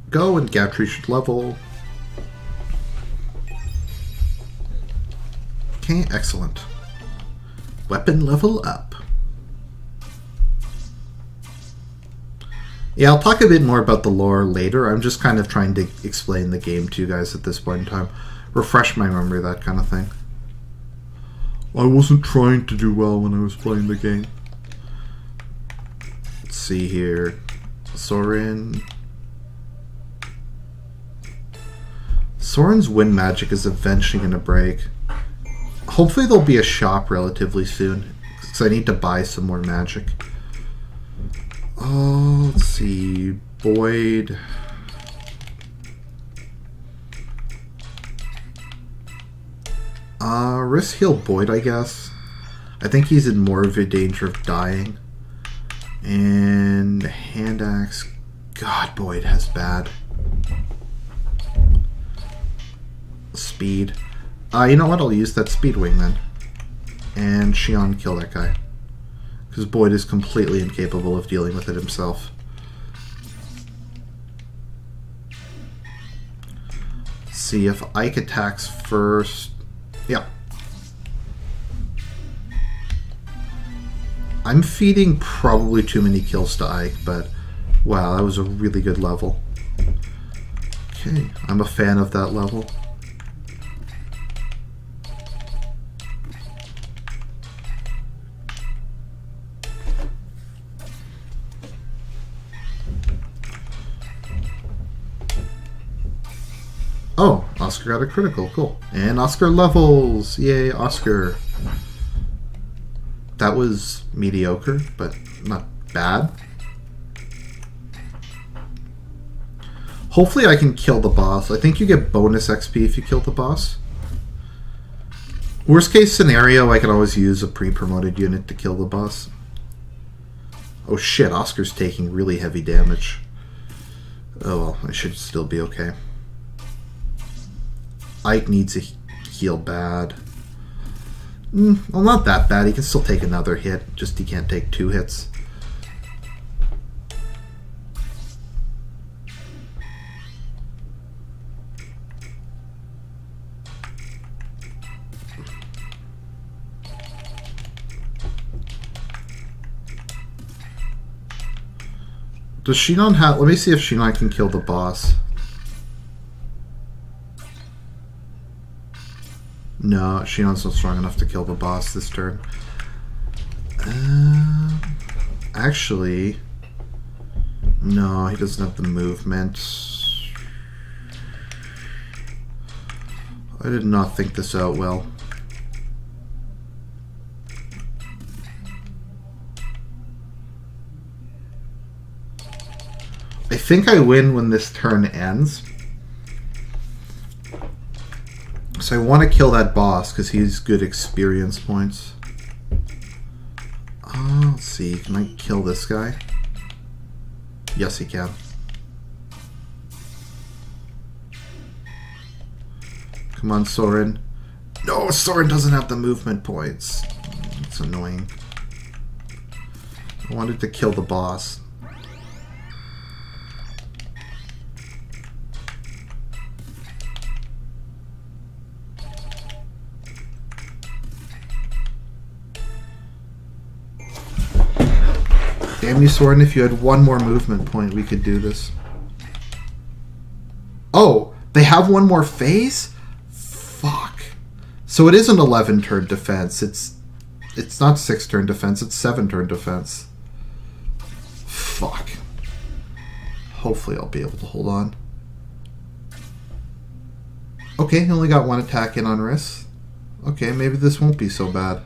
Go, and Gatry should level. Okay, excellent. Weapon level up. Yeah, I'll talk a bit more about the lore later. I'm just kind of trying to explain the game to you guys at this point in time. Refresh my memory, that kind of thing. I wasn't trying to do well when I was playing the game. Let's see here. Soren. Soren's wind magic is eventually going to break. Hopefully there'll be a shop relatively soon, because I need to buy some more magic. Oh, let's see. Boyd. Risk heal Boyd, I guess. I think he's in more of a danger of dying. And hand axe. God, Boyd has bad speed. You know what? I'll use that speed wing then. And Shion kill that guy. Because Boyd is completely incapable of dealing with it himself. Let's see if Ike attacks first. Yep. I'm feeding probably too many kills to Ike, but wow, that was a really good level. Okay, I'm a fan of that level. Oh, Oscar got a critical. Cool. And Oscar levels. Yay, Oscar. That was mediocre, but not bad. Hopefully I can kill the boss. I think you get bonus XP if you kill the boss. Worst case scenario, I can always use a pre-promoted unit to kill the boss. Oh shit, Oscar's taking really heavy damage. Oh well, I should still be okay. Ike needs a heal bad. Well, not that bad. He can still take another hit. Just he can't take 2 hits. Does Shinon have... Let me see if Shinon can kill the boss. No, Shinon's not strong enough to kill the boss this turn. Actually... No, he doesn't have the movement. I did not think this out well. I think I win when this turn ends. So I want to kill that boss because he's good experience points. Let's see, can I kill this guy? Yes, he can. Come on, Soren. No, Soren doesn't have the movement points. It's annoying. I wanted to kill the boss. Damn you, Soren, if you had one more movement point, we could do this. Oh, they have one more phase? Fuck. So it is an 11 turn defense. It's not 6 turn defense, it's 7 turn defense. Fuck. Hopefully I'll be able to hold on. Okay, he only got 1 attack in on Riss. Okay, maybe this won't be so bad.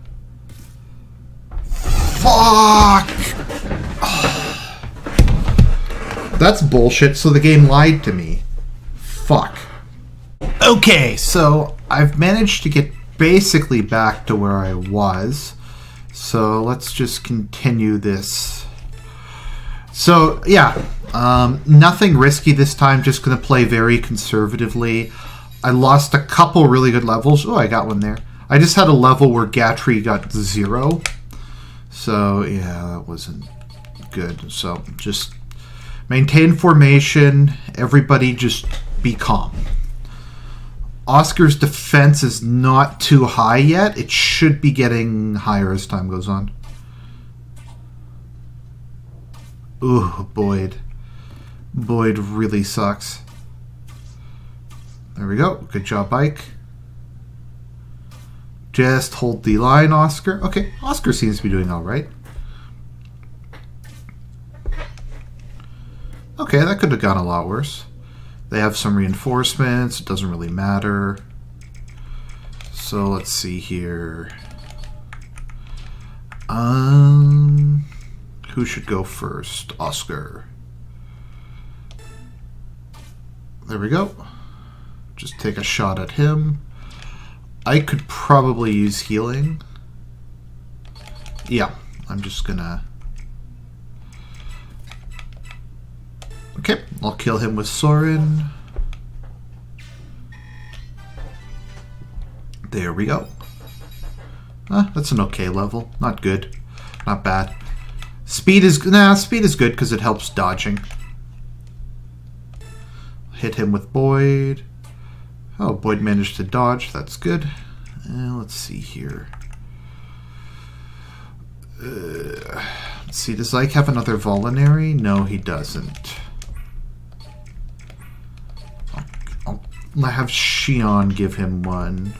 Fuck! That's bullshit, so the game lied to me. Fuck. Okay, so I've managed to get basically back to where I was. So let's just continue this So, yeah. Nothing risky this time. Just going to play very conservatively. I lost a couple really good levels. Oh, I got one there. I just had a level where Gatry got 0. So, yeah, that wasn't good. So, just maintain formation. Everybody just be calm. Oscar's defense is not too high yet. It should be getting higher as time goes on. Ooh, Boyd. Boyd really sucks. There we go. Good job, Ike. Just hold the line, Oscar. Okay, Oscar seems to be doing all right. Okay, that could have gone a lot worse. They have some reinforcements. It doesn't really matter. So let's see here. Who should go first? Oscar. There we go. Just take a shot at him. I could probably use healing. Yeah, I'm just gonna... Okay, I'll kill him with Soren. There we go. That's an okay level. Not good. Not bad. Speed is good because it helps dodging. Hit him with Boyd. Oh, Boyd managed to dodge. That's good. Let's see here. Let's see. Does Ike have another Volinary? No, he doesn't. I'll have Shion give him one.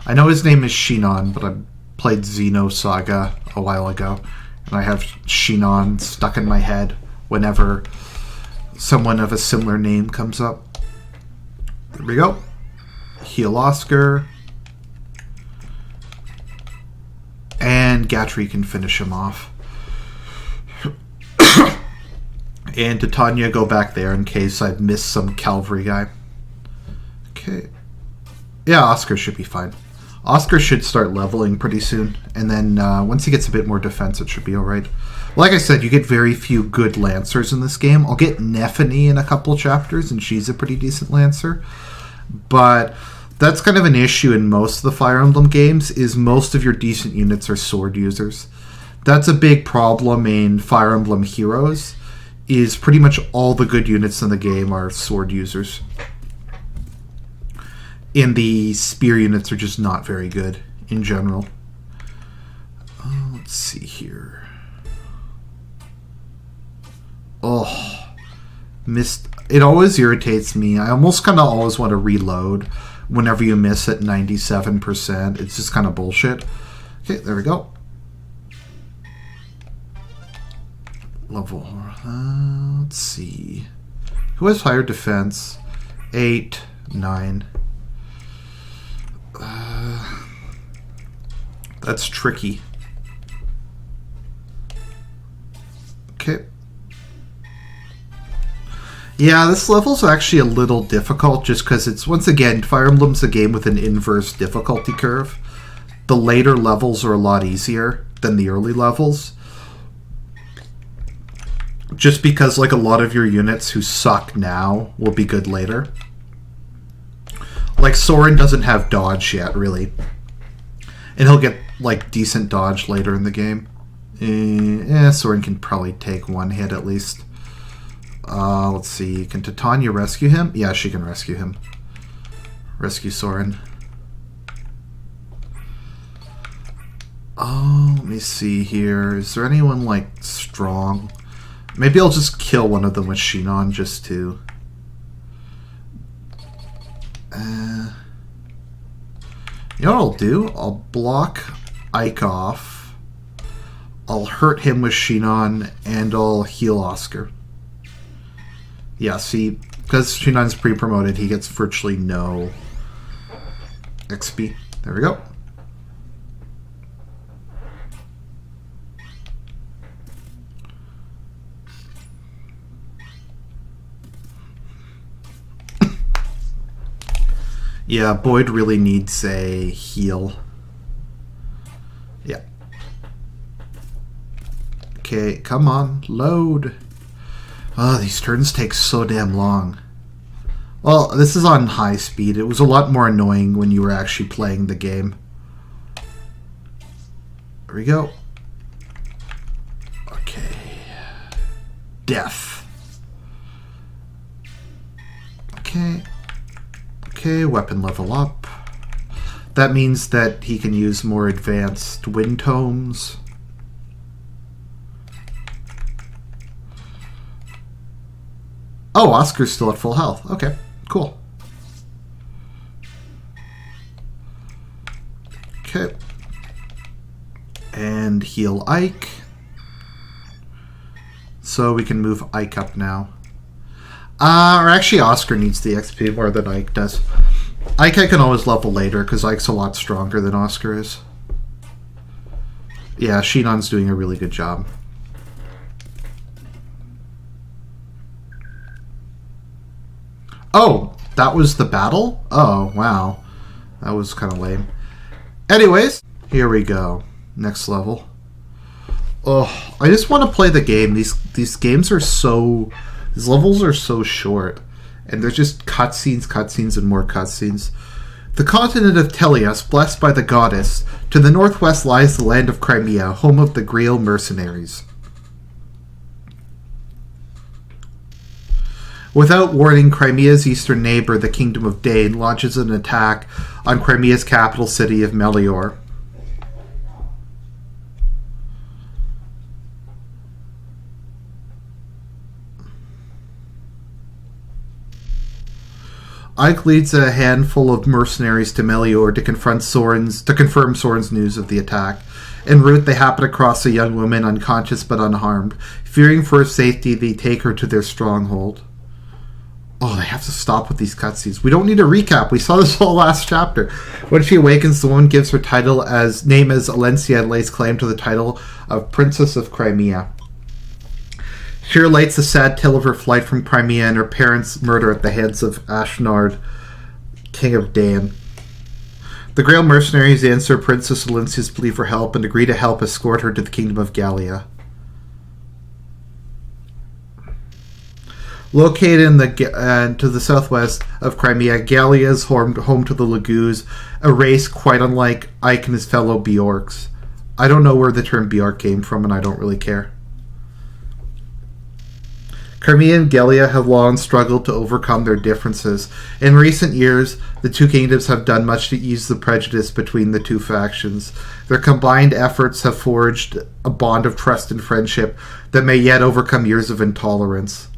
I know his name is Shinon, but I played Xenosaga a while ago, and I have Shinon stuck in my head whenever someone of a similar name comes up. There we go. Heal Oscar. And Gatry can finish him off. And to Tanya, go back there in case I've missed some cavalry guy. Okay. Yeah, Oscar should be fine. Oscar should start leveling pretty soon. And then once he gets a bit more defense, it should be alright. Like I said, you get very few good Lancers in this game. I'll get Nephany in a couple chapters, and she's a pretty decent Lancer. But that's kind of an issue in most of the Fire Emblem games, is most of your decent units are sword users. That's a big problem in Fire Emblem Heroes, is pretty much all the good units in the game are sword users. And the spear units are just not very good in general. Let's see here. Oh, missed. It always irritates me. I almost kind of always want to reload whenever you miss at 97%. It's just kind of bullshit. Okay, there we go. Level. Let's see. Who has higher defense? 8, 9. That's tricky. Okay. Yeah, this level's actually a little difficult just because it's, once again, Fire Emblem's a game with an inverse difficulty curve. The later levels are a lot easier than the early levels. Just because, like, a lot of your units who suck now will be good later. Like, Soren doesn't have dodge yet, really. And he'll get, like, decent dodge later in the game. Soren can probably take one hit at least. Let's see. Can Titania rescue him? Yeah, she can rescue him. Rescue Soren. Let me see here. Is there anyone, like, strong? Maybe I'll just kill one of them with Shinon just to... You know what I'll do? I'll block Ike off. I'll hurt him with Shinon, and I'll heal Oscar. Yeah, see, because Shinon's pre-promoted, he gets virtually no XP. There we go. Yeah, Boyd really needs a heal. Yeah. Okay, come on, load. Oh, these turns take so damn long. Well, this is on high speed. It was a lot more annoying when you were actually playing the game. There we go. Okay. Death. Okay. Okay, weapon level up. That means that he can use more advanced wind tomes. Oh, Oscar's still at full health. Okay, cool. Okay. And heal Ike. So we can move Ike up now. Or actually, Oscar needs the XP more than Ike does. Ike I can always level later, because Ike's a lot stronger than Oscar is. Yeah, Shinon's doing a really good job. Oh, that was the battle? Oh, wow. That was kind of lame. Anyways, here we go. Next level. Oh, I just want to play the game. These games are so... These levels are so short. And they're just cutscenes, and more cutscenes. The continent of Telias, blessed by the goddess. To the northwest lies the land of Crimea, home of the Grail mercenaries. Without warning, Crimea's eastern neighbor, the Kingdom of Dane, launches an attack on Crimea's capital city of Melior. Ike leads a handful of mercenaries to Melior to confirm Soren's news of the attack. En route, they happen across a young woman, unconscious but unharmed. Fearing for her safety, they take her to their stronghold. Oh, they have to stop with these cutscenes. We don't need a recap. We saw this whole last chapter. When she awakens, the woman gives her name as Alencia and lays claim to the title of Princess of Crimea. She relates the sad tale of her flight from Crimea and her parents' murder at the hands of Ashnard, King of Dan. The Grail mercenaries answer Princess Alencia's plea for help and agree to help escort her to the Kingdom of Gallia. Located to the southwest of Crimea, Gallia is home to the Laguz, a race quite unlike Ike and his fellow Bjorks. I don't know where the term Bjork came from, and I don't really care. Crimea and Gallia have long struggled to overcome their differences. In recent years, the two kingdoms have done much to ease the prejudice between the two factions. Their combined efforts have forged a bond of trust and friendship that may yet overcome years of intolerance.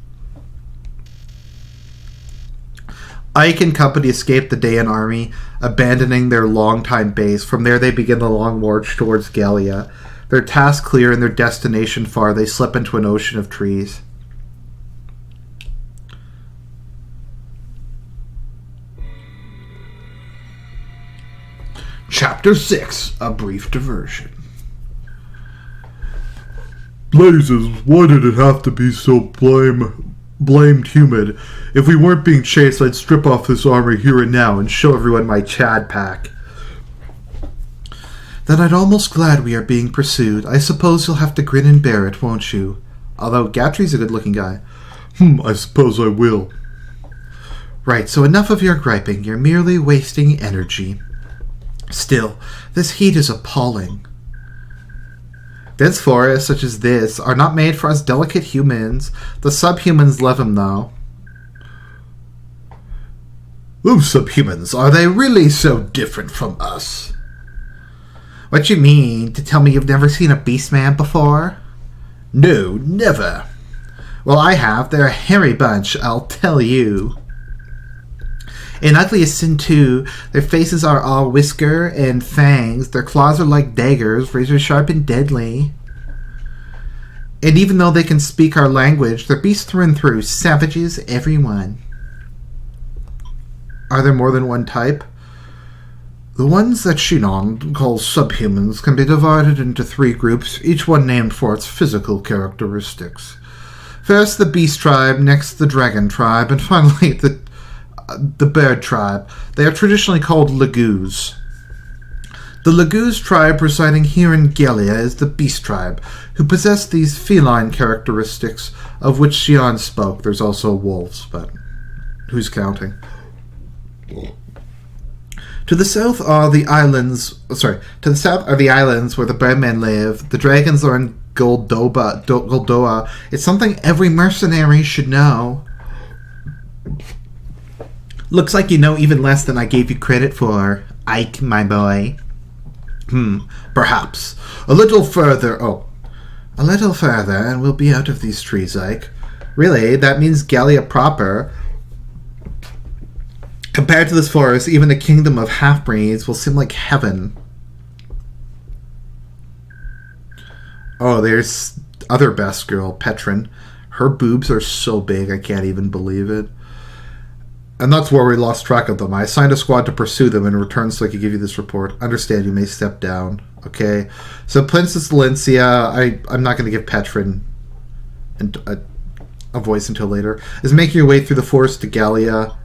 Ike and company escape the Dayan army, abandoning their longtime base. From there, they begin the long march towards Gallia. Their task clear and their destination far, they slip into an ocean of trees. Chapter 6, A Brief Diversion. Blazes, why did it have to be so blamed humid? If we weren't being chased, I'd strip off this armor here and now and show everyone my Chad pack. Then I'd almost glad we are being pursued. I suppose you'll have to grin and bear it, won't you? Although Gatry's a good-looking guy. I suppose I will. Right, so enough of your griping. You're merely wasting energy. Still, this heat is appalling. Dense forests such as this are not made for us delicate humans. The subhumans love them, though. Those subhumans, are they really so different from us? What you mean? To tell me you've never seen a beastman before? No, never. Well, I have. They're a hairy bunch, I'll tell you. And ugly as sin, too. Their faces are all whisker and fangs. Their claws are like daggers, razor sharp and deadly. And even though they can speak our language, they're beasts through and through. Savages, everyone. Are there more than one type? The ones that Shinon calls subhumans can be divided into 3 groups, each one named for its physical characteristics. First, the beast tribe, next the dragon tribe, and finally the bird tribe. They are traditionally called Laguz. The Laguz tribe residing here in Galia is the Beast tribe, who possess these feline characteristics of which Xion spoke. There's also wolves, but who's counting? To the south are the islands. To the south are the islands where the Birdmen live. The dragons are in Goldoa. It's something every mercenary should know. Looks like you know even less than I gave you credit for, Ike, my boy. Perhaps. A little further, and we'll be out of these trees, Ike. Really, that means Galia proper. Compared to this forest, even the kingdom of half-breeds will seem like heaven. Oh, there's other best girl, Petrin. Her boobs are so big, I can't even believe it. And that's where we lost track of them. I assigned a squad to pursue them in return so I could give you this report. Understand, you may step down. Okay? So Princess Valencia, I'm not going to give Petrin a voice until later, is making your way through the forest to Galia.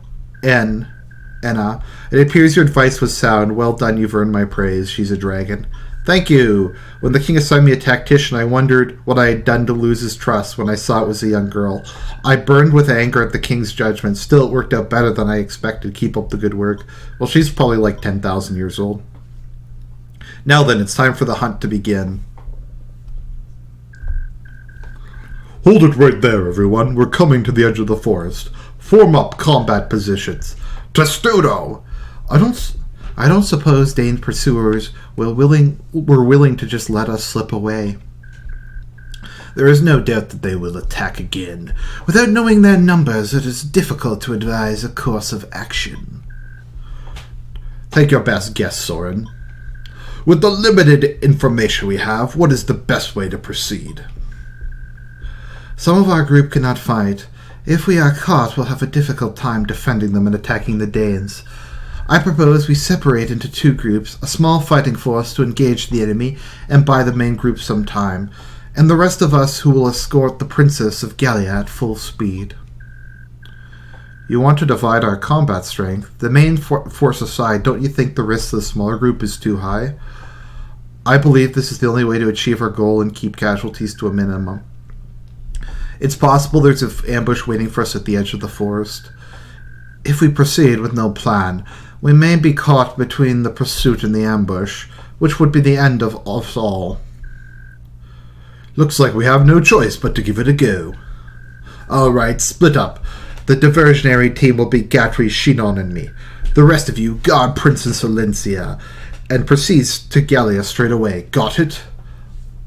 Enna. It appears your advice was sound. Well done, you've earned my praise. She's a dragon. Thank you. When the king assigned me a tactician, I wondered what I had done to lose his trust when I saw it was a young girl. I burned with anger at the king's judgment. Still, it worked out better than I expected. Keep up the good work. Well, she's probably like 10,000 years old. Now then, it's time for the hunt to begin. Hold it right there, everyone. We're coming to the edge of the forest. Form up combat positions. Testudo! I don't suppose Dane's pursuers were willing to just let us slip away. There is no doubt that they will attack again. Without knowing their numbers, it is difficult to advise a course of action. Take your best guess, Soren. With the limited information we have, what is the best way to proceed? Some of our group cannot fight. If we are caught, we'll have a difficult time defending them and attacking the Danes. I propose we separate into two groups, a small fighting force to engage the enemy and buy the main group some time, and the rest of us who will escort the Princess of Galia at full speed. You want to divide our combat strength? The main force aside, don't you think the risk of the smaller group is too high? I believe this is the only way to achieve our goal and keep casualties to a minimum. It's possible there's an ambush waiting for us at the edge of the forest. If we proceed with no plan, we may be caught between the pursuit and the ambush, which would be the end of us all. Looks like we have no choice but to give it a go. Alright, split up. The diversionary team will be Gatri, Shinon, and me. The rest of you guard Princess Valencia and proceed to Galia straight away. Got it?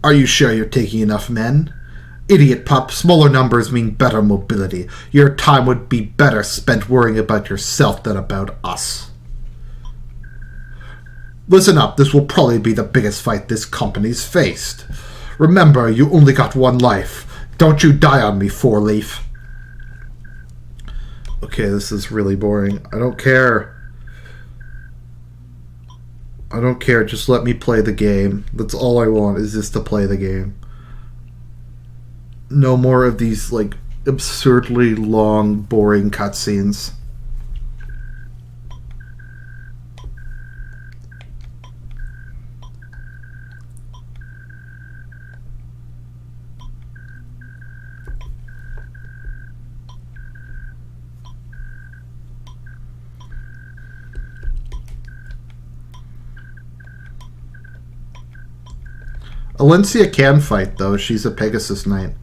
Are you sure you're taking enough men? Idiot pup, smaller numbers mean better mobility. Your time would be better spent worrying about yourself than about us. Listen up, this will probably be the biggest fight this company's faced. Remember, you only got one life. Don't you die on me, Four-Leaf. Okay, this is really boring. I don't care. Just let me play the game. That's all I want, is just to play the game. No more of these, like, absurdly long, boring cutscenes. Alencia can fight, though. She's a Pegasus Knight.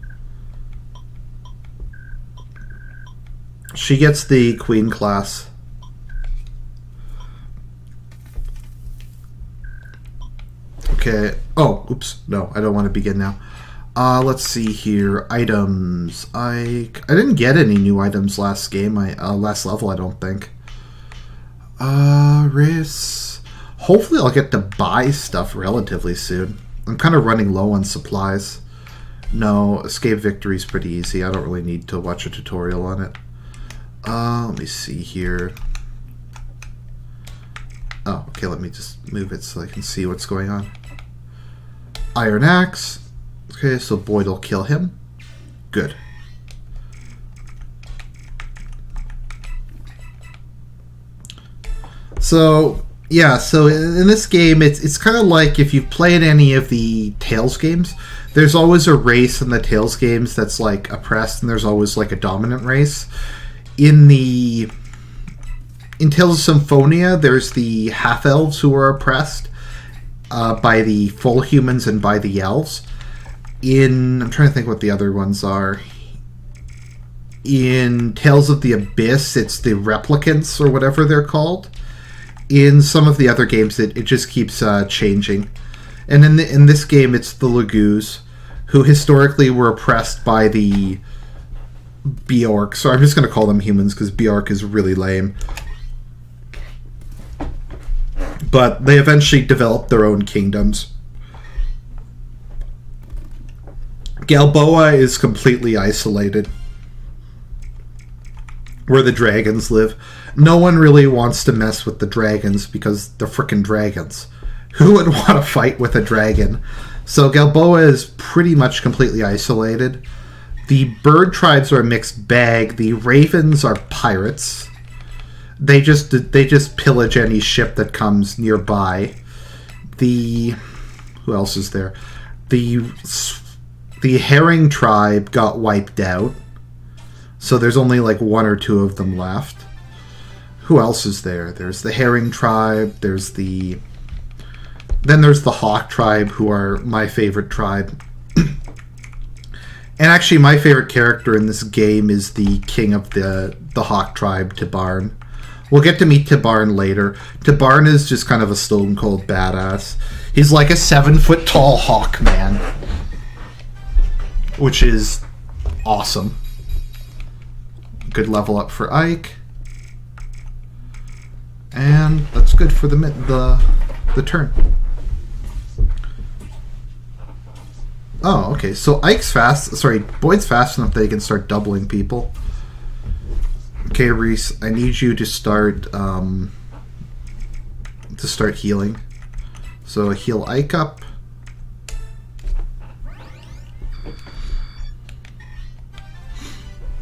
She gets the Queen class. Okay. Oh, oops. No, I don't want to begin now. Let's see here. Items. I didn't get any new items last game. Last level, I don't think. Hopefully I'll get to buy stuff relatively soon. I'm kind of running low on supplies. No, Escape Victory's pretty easy. I don't really need to watch a tutorial on it. Let me see here. Oh, okay, let me just move it so I can see what's going on. Iron Axe. Okay, so Boyd will kill him. Good. So, Yeah, so in this game, it's kind of like if you've played any of the Tales games, there's always a race in the Tales games that's like oppressed, and there's always like a dominant race. In the in Tales of Symphonia, there's the half elves who are oppressed by the full humans and by the elves. I'm trying to think what the other ones are. In Tales of the Abyss, it's the replicants or whatever they're called. In some of the other games, it just keeps changing. And in this game, it's the Lagoos, who historically were oppressed by the Bjork. So I'm just going to call them humans because Bjork is really lame. But they eventually developed their own kingdoms. Galboa is completely isolated, where the dragons live. No one really wants to mess with the dragons because they're frickin' dragons. Who would want to fight with a dragon? So Galboa is pretty much completely isolated. The bird tribes are a mixed bag. The ravens are pirates. They just pillage any ship that comes nearby. Who else is there? The herring tribe got wiped out. So there's only like one or two of them left. Who else is there? There's the herring tribe. Then there's the hawk tribe, who are my favorite tribe. And actually, my favorite character in this game is the king of the hawk tribe, Tibarn. We'll get to meet Tibarn later. Tibarn is just kind of a stone cold badass. He's like a 7-foot tall hawk man, which is awesome. Good level up for Ike. And that's good for the turn. Oh, okay. So Ike's fast. Sorry, Boyd's fast enough that he can start doubling people. Okay, Reese, I need you to start healing. So heal Ike up.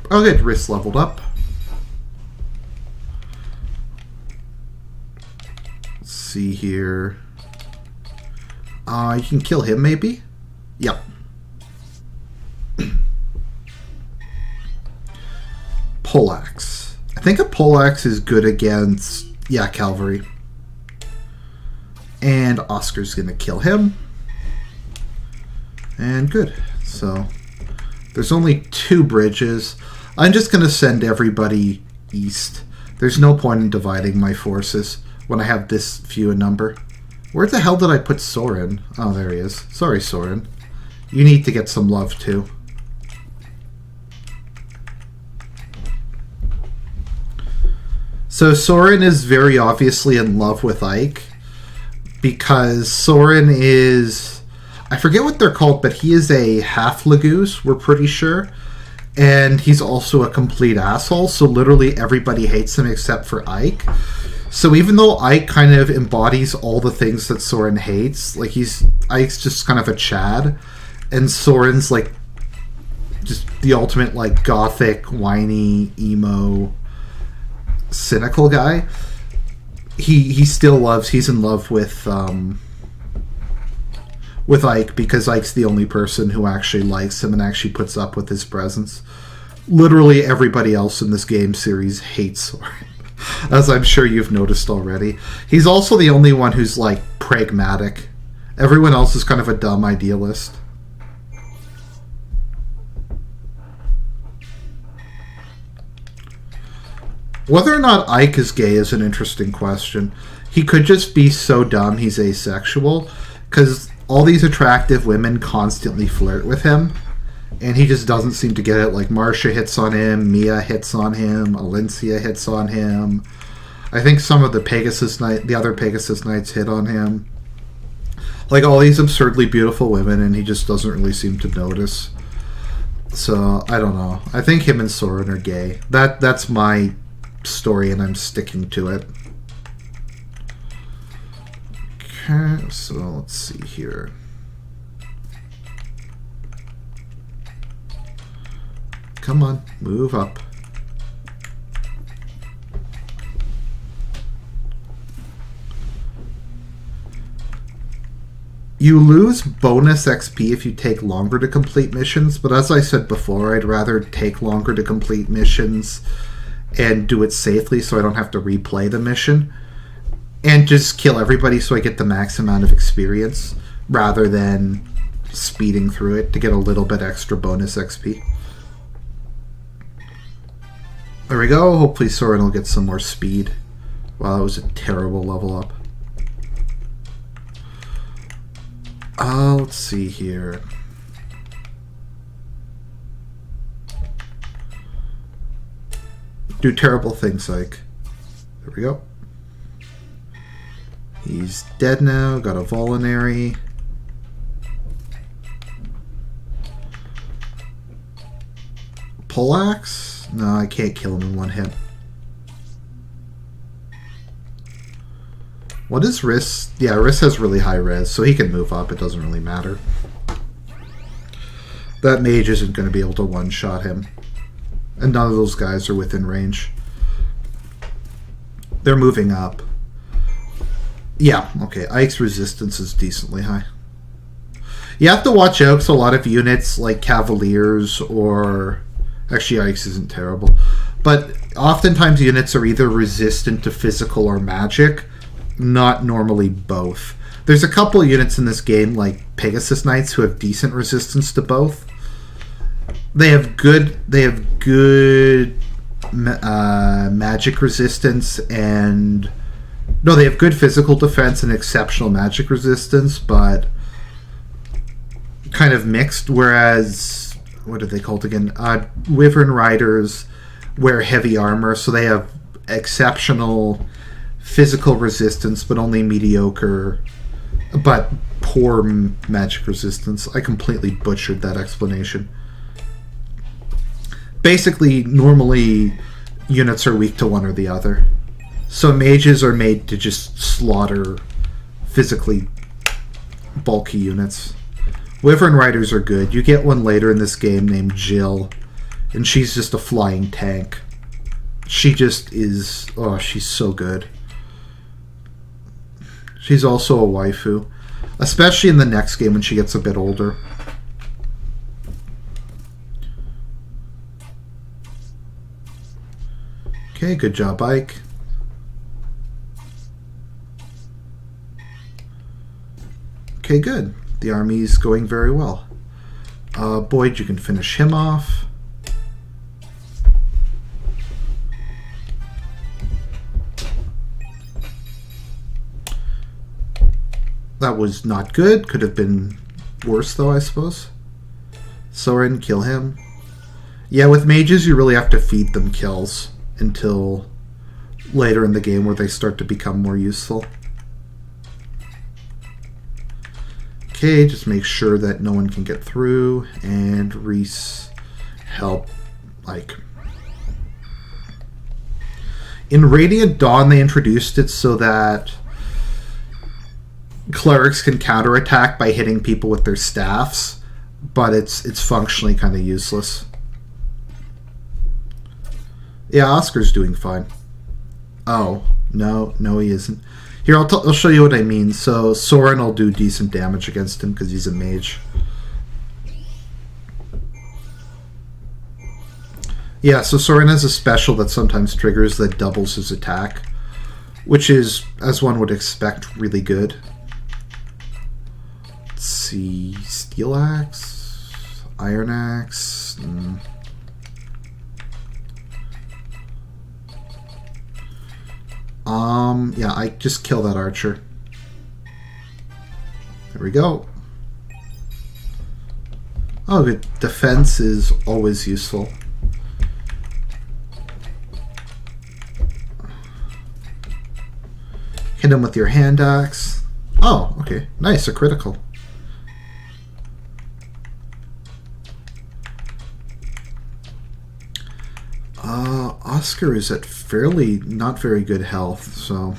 Oh, good. Wrist leveled up. Let's see here. You can kill him, maybe? Yep. Poleaxe. I think a poleaxe is good against, cavalry. And Oscar's gonna kill him. And good. So, there's only 2 bridges. I'm just going to send everybody east. There's no point in dividing my forces when I have this few in number. Where the hell did I put Soren? Oh, there he is. Sorry, Soren. You need to get some love, too. So Soren is very obviously in love with Ike, because Soren is... I forget what they're called, but he is a half-Lagoose, we're pretty sure. And he's also a complete asshole, so literally everybody hates him except for Ike. So even though Ike kind of embodies all the things that Soren hates, like Ike's just kind of a Chad, and Soren's like just the ultimate like gothic, whiny, emo, cynical guy. He's in love with Ike, because Ike's the only person who actually likes him and actually puts up with his presence. Literally everybody else in this game series hates Soren, as I'm sure you've noticed already. He's also the only one who's like pragmatic. Everyone else is kind of a dumb idealist. Whether or not Ike is gay is an interesting question. He could just be so dumb he's asexual, because all these attractive women constantly flirt with him, and he just doesn't seem to get it. Like, Marcia hits on him, Mia hits on him, Alencia hits on him. I think some of the other Pegasus Knights hit on him. Like, all these absurdly beautiful women, and he just doesn't really seem to notice. So, I don't know. I think him and Soren are gay. That's my story, and I'm sticking to it. Okay, so let's see here. Come on, move up. You lose bonus XP if you take longer to complete missions, but as I said before, I'd rather take longer to complete missions and do it safely so I don't have to replay the mission. And just kill everybody so I get the max amount of experience, rather than speeding through it to get a little bit extra bonus XP. There we go. Hopefully Soren will get some more speed. Wow, that was a terrible level up. Let's see here. Do terrible things like... There we go. He's dead now. Got a Volinary. Poleaxe? No, I can't kill him in one hit. What is Riss? Yeah, Riss has really high res, so he can move up. It doesn't really matter. That mage isn't going to be able to one-shot him. And none of those guys are within range. They're moving up. Yeah, okay. Ike's resistance is decently high. You have to watch out because a lot of units like Cavaliers or... Actually, Ike's isn't terrible. But oftentimes units are either resistant to physical or magic. Not normally both. There's a couple of units in this game, like Pegasus Knights, who have decent resistance to both. They have good magic resistance and... No, they have good physical defense and exceptional magic resistance, but kind of mixed, whereas... What are they called again? Wyvern Riders wear heavy armor, so they have exceptional... physical resistance, but only mediocre, but poor magic resistance. I completely butchered that explanation. Basically, normally units are weak to one or the other. So mages are made to just slaughter physically bulky units. Wyvern Riders are good. You get one later in this game named Jill, and she's just a flying tank. She just is... Oh, she's so good. She's also a waifu. Especially in the next game when she gets a bit older. Okay, good job, Ike. Okay, good. The army's going very well. Boyd, you can finish him off. That was not good. Could have been worse, though, I suppose. Soren, kill him. Yeah, with mages, you really have to feed them kills until later in the game where they start to become more useful. Okay, just make sure that no one can get through. And Reese, help, like... In Radiant Dawn, they introduced it so that clerics can counterattack by hitting people with their staffs, but it's functionally kind of useless. Yeah, Oscar's doing fine. Oh, no, he isn't. Here, I'll show you what I mean. So Soren will do decent damage against him because he's a mage. Yeah, so Soren has a special that sometimes triggers that doubles his attack, which is, as one would expect, really good. Let's see, Steel Axe, Iron Axe. Yeah, I just kill that archer. There we go. Oh, good. Defense is always useful. Hit him with your hand axe. Oh, okay. Nice, a critical. Oscar is at fairly not very good health, so...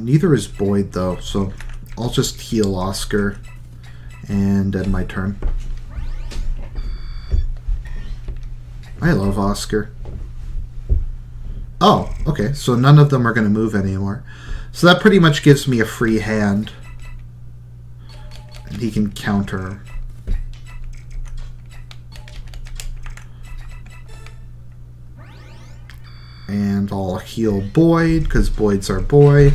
neither is Boyd, though, so I'll just heal Oscar and end my turn. I love Oscar. Oh, okay, so none of them are going to move anymore. So that pretty much gives me a free hand he can counter. And I'll heal Boyd, because Boyd's our boy.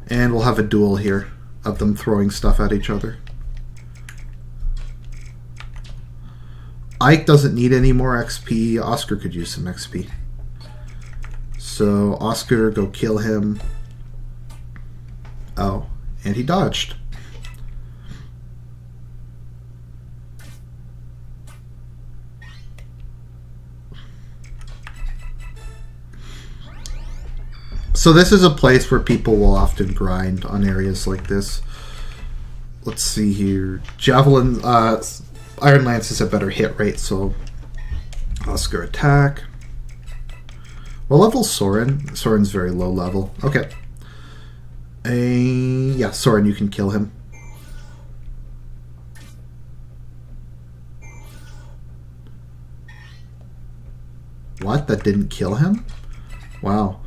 And we'll have a duel here of them throwing stuff at each other. Ike doesn't need any more XP. Oscar could use some XP. So Oscar, go kill him. Oh, and he dodged. So this is a place where people will often grind on areas like this. Let's see here. Javelin, Iron Lance is a better hit rate, so Oscar attack. What level's Soren? Soren's very low level. Okay. Yeah, Soren, you can kill him. What? That didn't kill him? Wow.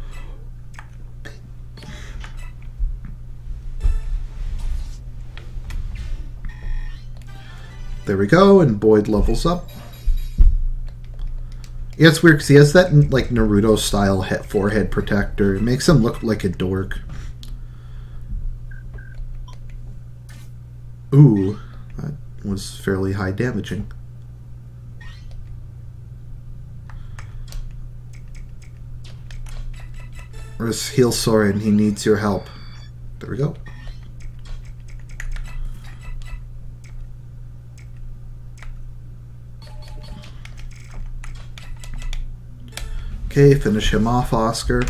There we go, and Boyd levels up. Yeah, it's weird because he has that like Naruto style forehead protector. It makes him look like a dork. Ooh, that was fairly high damaging. Where's heal Soren? He needs your help. There we go. Okay, finish him off, Oscar.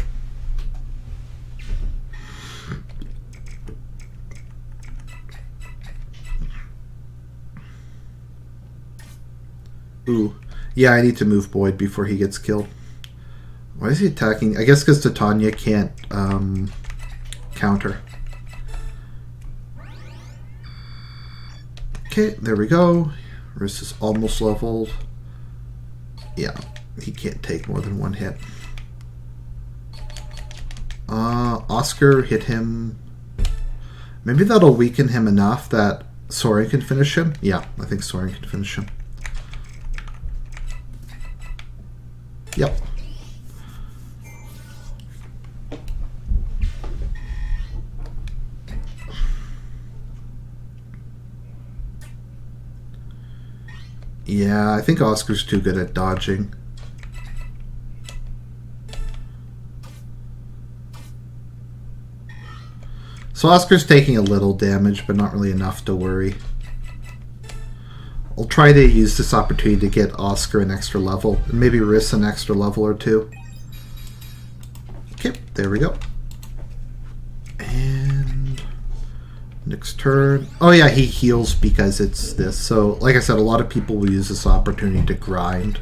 Ooh. Yeah, I need to move Boyd before he gets killed. Why is he attacking? I guess because Titania can't counter. Okay, there we go. Wrist is almost leveled. Yeah. He can't take more than one hit. Oscar hit him. Maybe that'll weaken him enough that Soren can finish him. Yeah, I think Soren can finish him. Yep. Yeah, I think Oscar's too good at dodging. So Oscar's taking a little damage, but not really enough to worry. I'll try to use this opportunity to get Oscar an extra level, and maybe Riss an extra level or two. Okay, there we go. And next turn. Oh yeah, he heals because it's this. So, like I said, a lot of people will use this opportunity to grind.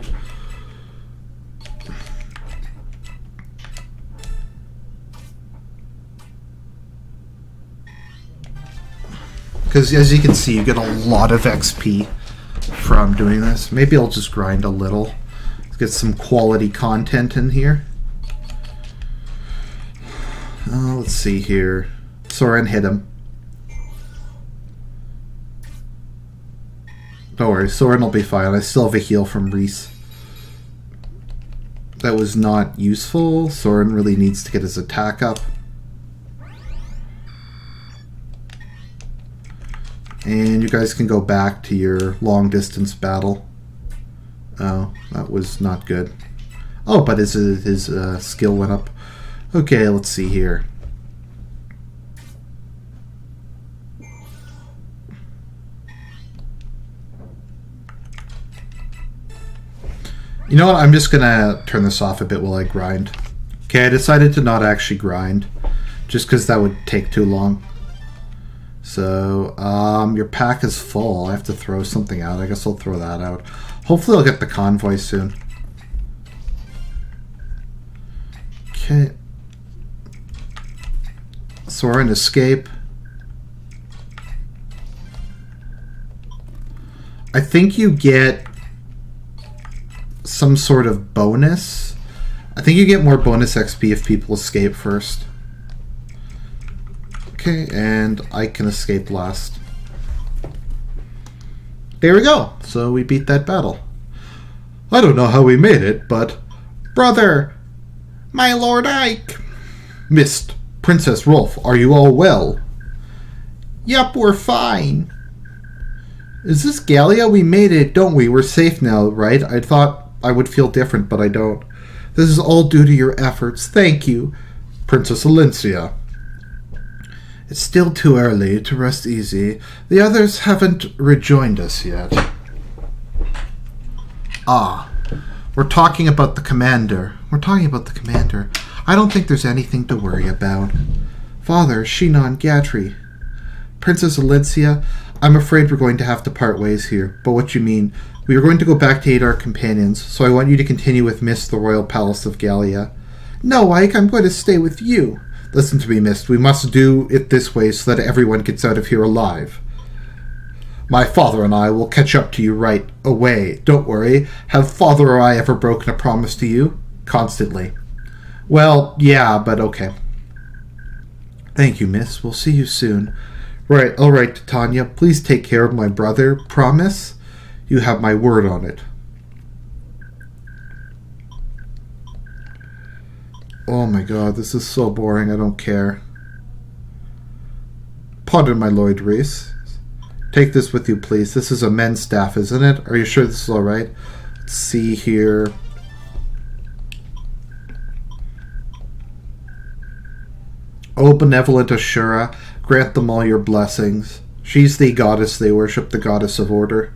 Because as you can see, you get a lot of XP from doing this. Maybe I'll just grind a little. Let's get some quality content in here. Let's see here. Soren hit him. Don't worry, Soren will be fine. I still have a heal from Reese. That was not useful. Soren really needs to get his attack up. And you guys can go back to your long distance battle. Oh, that was not good. Oh, but his skill went up. Okay, let's see here. You know what? I'm just gonna turn this off a bit while I grind. Okay, I decided to not actually grind, just because that would take too long. So, your pack is full. I have to throw something out. I guess I'll throw that out. Hopefully I'll get the convoy soon. Okay. Soren escape. I think you get some sort of bonus. I think you get more bonus XP if people escape first. Okay, and I can escape last. There we go. So we beat that battle. I don't know how we made it, but... Brother! My Lord Ike! Mist, Princess Rolf, are you all well? Yup, we're fine. Is this Gallia? We made it, don't we? We're safe now, right? I thought I would feel different, but I don't. This is all due to your efforts. Thank you. Princess Alencia. It's still too early to rest easy. The others haven't rejoined us yet. Ah, we're talking about the commander. I don't think there's anything to worry about. Father, Shinon, Gatri. Princess Alencia, I'm afraid we're going to have to part ways here. But what you mean? We are going to go back to aid our companions, so I want you to continue with Mist, the Royal Palace of Gallia. No, Ike, I'm going to stay with you. Listen to me, Mist. We must do it this way so that everyone gets out of here alive. My father and I will catch up to you right away. Don't worry. Have father or I ever broken a promise to you? Constantly. Well, yeah, but okay. Thank you, Miss. We'll see you soon. Right, all right, Titania. Please take care of my brother. Promise? You have my word on it. Oh my god, this is so boring. I don't care. Pardon, my Lord Reese. Take this with you, please. This is a men's staff, isn't it? Are you sure this is alright? Let's see here. O benevolent Ashura, grant them all your blessings. She's the goddess they worship, the goddess of order.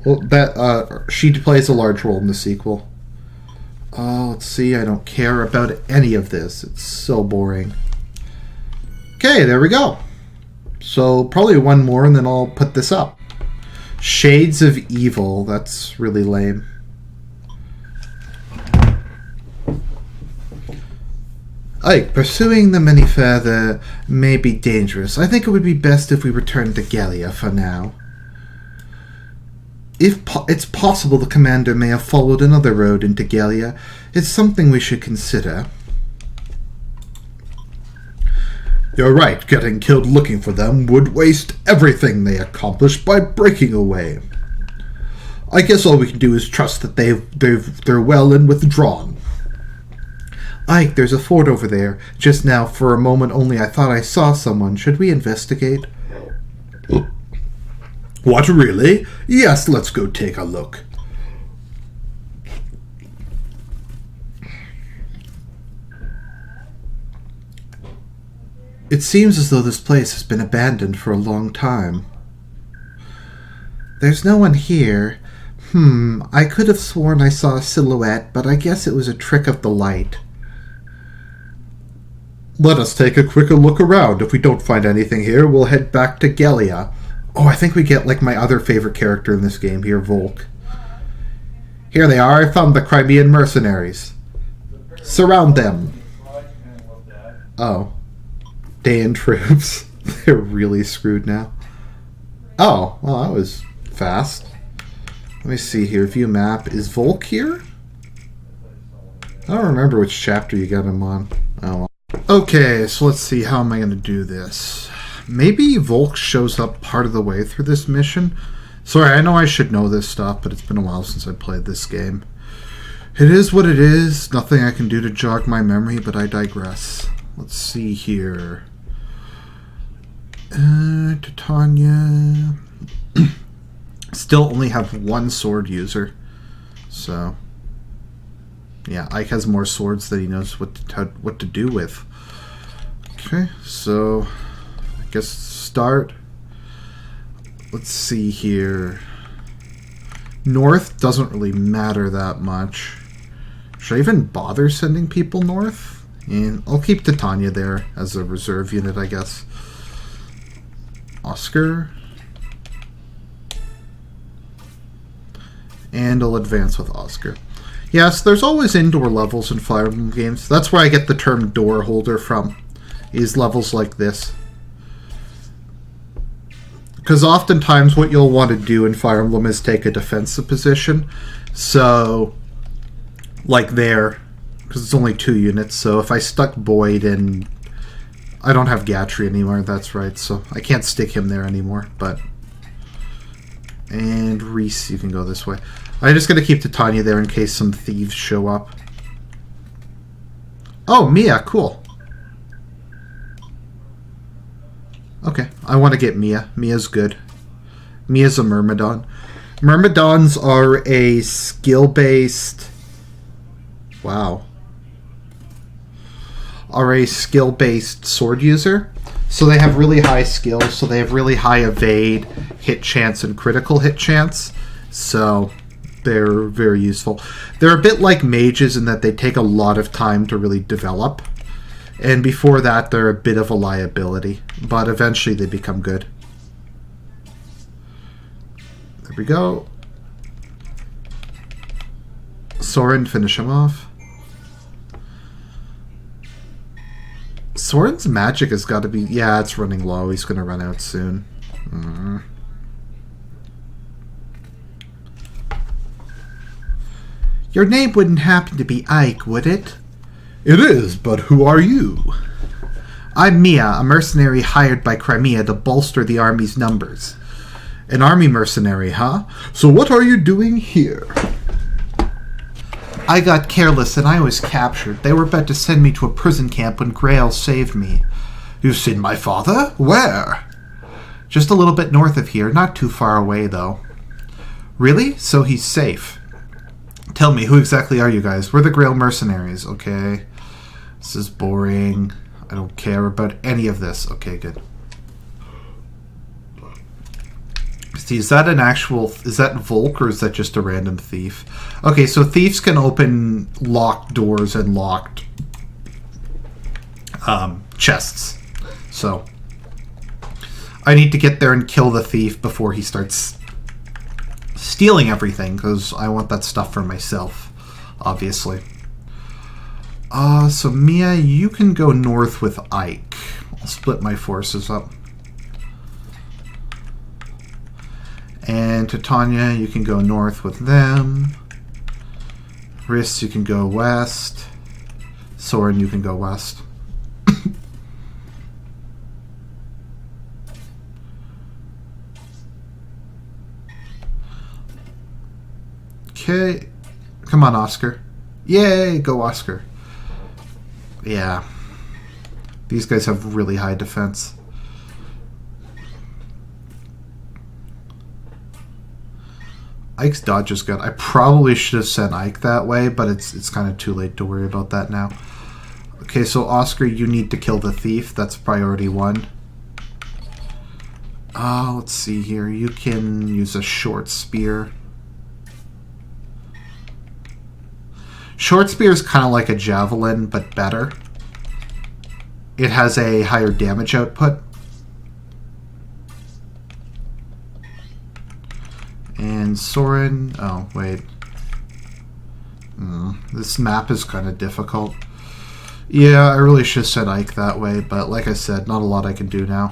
Well, she plays a large role in the sequel. Let's see, I don't care about any of this. It's so boring. Okay, there we go. So, probably one more and then I'll put this up. Shades of Evil. That's really lame. Ike, pursuing the many further may be dangerous. I think it would be best if we return to Gallia for now. It's possible the commander may have followed another road into Gallia. It's something we should consider. You're right. Getting killed looking for them would waste everything they accomplished by breaking away. I guess all we can do is trust that they're well and withdrawn. Ike, there's a fort over there. Just now, for a moment only, I thought I saw someone. Should we investigate? What, really? Yes, let's go take a look. It seems as though this place has been abandoned for a long time. There's no one here. I could have sworn I saw a silhouette, but I guess it was a trick of the light. Let us take a quicker look around. If we don't find anything here, we'll head back to Gallia. Oh, I think we get like my other favorite character in this game here, Volk. Here they are. I found the Crimean mercenaries. Surround them. Oh. Dayan troops. They're really screwed now. Oh, well, that was fast. Let me see here. View map. Is Volk here? I don't remember which chapter you got him on. Oh, well. Okay, so let's see. How am I going to do this? Maybe Volk shows up part of the way through this mission. Sorry, I know I should know this stuff, but it's been a while since I played this game. It is what it is. Nothing I can do to jog my memory, but I digress. Let's see here. Titania. Still only have one sword user. So, yeah, Ike has more swords that he knows what to do with. Okay, so I guess start. Let's see here. North doesn't really matter that much. Should I even bother sending people north? And I'll keep Titania there as a reserve unit, I guess. Oscar. And I'll advance with Oscar. Yes, there's always indoor levels in Fire Emblem games. That's where I get the term door holder from. Is levels like this. Because oftentimes what you'll want to do in Fire Emblem is take a defensive position. So, like there, because it's only 2 units. So if I stuck Boyd in I don't have Gatry anymore, that's right, so I can't stick him there anymore, but... And Reese, you can go this way. I'm just going to keep Titania there in case some thieves show up. Oh, Mia, cool. Okay, I want to get Mia. Mia's good. Mia's a Myrmidon. Myrmidons are a skill-based... Wow. Are a skill-based sword user. So they have really high skills, so they have really high evade, hit chance, and critical hit chance. So they're very useful. They're a bit like mages in that they take a lot of time to really develop. And before that, they're a bit of a liability. But eventually they become good. There we go. Soren, finish him off. Soren's magic has got to be... Yeah, it's running low. He's going to run out soon. Your name wouldn't happen to be Ike, would it? It is, but who are you? I'm Mia, a mercenary hired by Crimea to bolster the army's numbers. An army mercenary, huh? So what are you doing here? I got careless and I was captured. They were about to send me to a prison camp when Grail saved me. You've seen my father? Where? Just a little bit north of here, not too far away, though. Really? So he's safe. Tell me, who exactly are you guys? We're the Grail mercenaries, okay? This is boring. I don't care about any of this. Okay, good. See, is that an actual... Is that Volk or is that just a random thief? Okay, so thieves can open locked doors and locked chests. So I need to get there and kill the thief before he starts stealing everything, because I want that stuff for myself, obviously. So Mia, you can go north with Ike. I'll split my forces up. And Titania, you can go north with them. Riss, you can go west. Soren, you can go west. Okay. Come on, Oscar. Yay, go Oscar. Yeah. These guys have really high defense. Ike's dodge is good. I probably should have sent Ike that way, but it's kind of too late to worry about that now. Okay, so Oscar, you need to kill the thief. That's priority 1. Let's see here. You can use a short spear. Short spear is kind of like a javelin, but better. It has a higher damage output. And Soren... Oh, wait. This map is kind of difficult. Yeah, I really should have said Ike that way, but like I said, not a lot I can do now.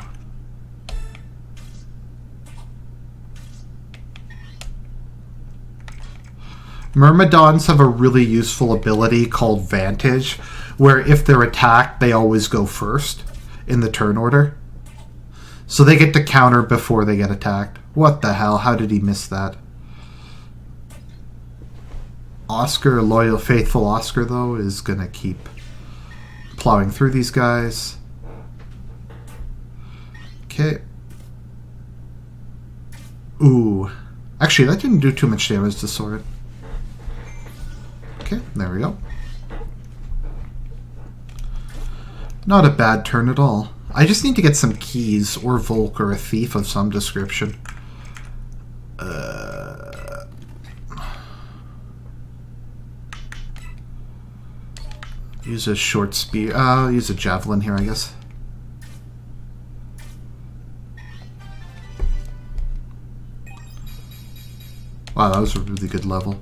Myrmidons have a really useful ability called Vantage, where if they're attacked, they always go first in the turn order. So they get to counter before they get attacked. What the hell? How did he miss that? Oscar, loyal, faithful Oscar, though, is going to keep plowing through these guys. Okay. Ooh. Actually, that didn't do too much damage to Soren. Okay, there we go. Not a bad turn at all. I just need to get some keys, or Volk, or a thief of some description. Use a short spear. I'll use a javelin here, I guess. Wow, that was a really good level.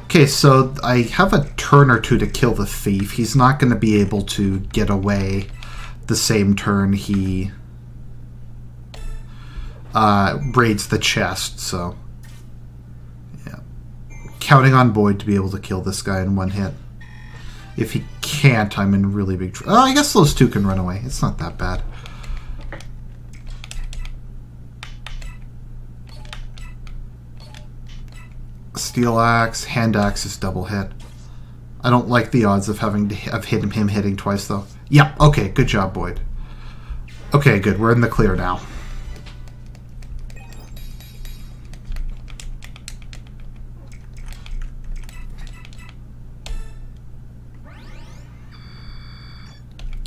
Okay, so I have a turn or two to kill the thief. He's not going to be able to get away the same turn he raids the chest, so yeah. Counting on Boyd to be able to kill this guy in one hit. If he can't, I'm in really big trouble. Oh, I guess those two can run away. It's not that bad. Steel axe, hand axe is double hit. I don't like the odds of him hitting twice though. Yeah, okay, good job, Boyd. Okay, good. We're in the clear now.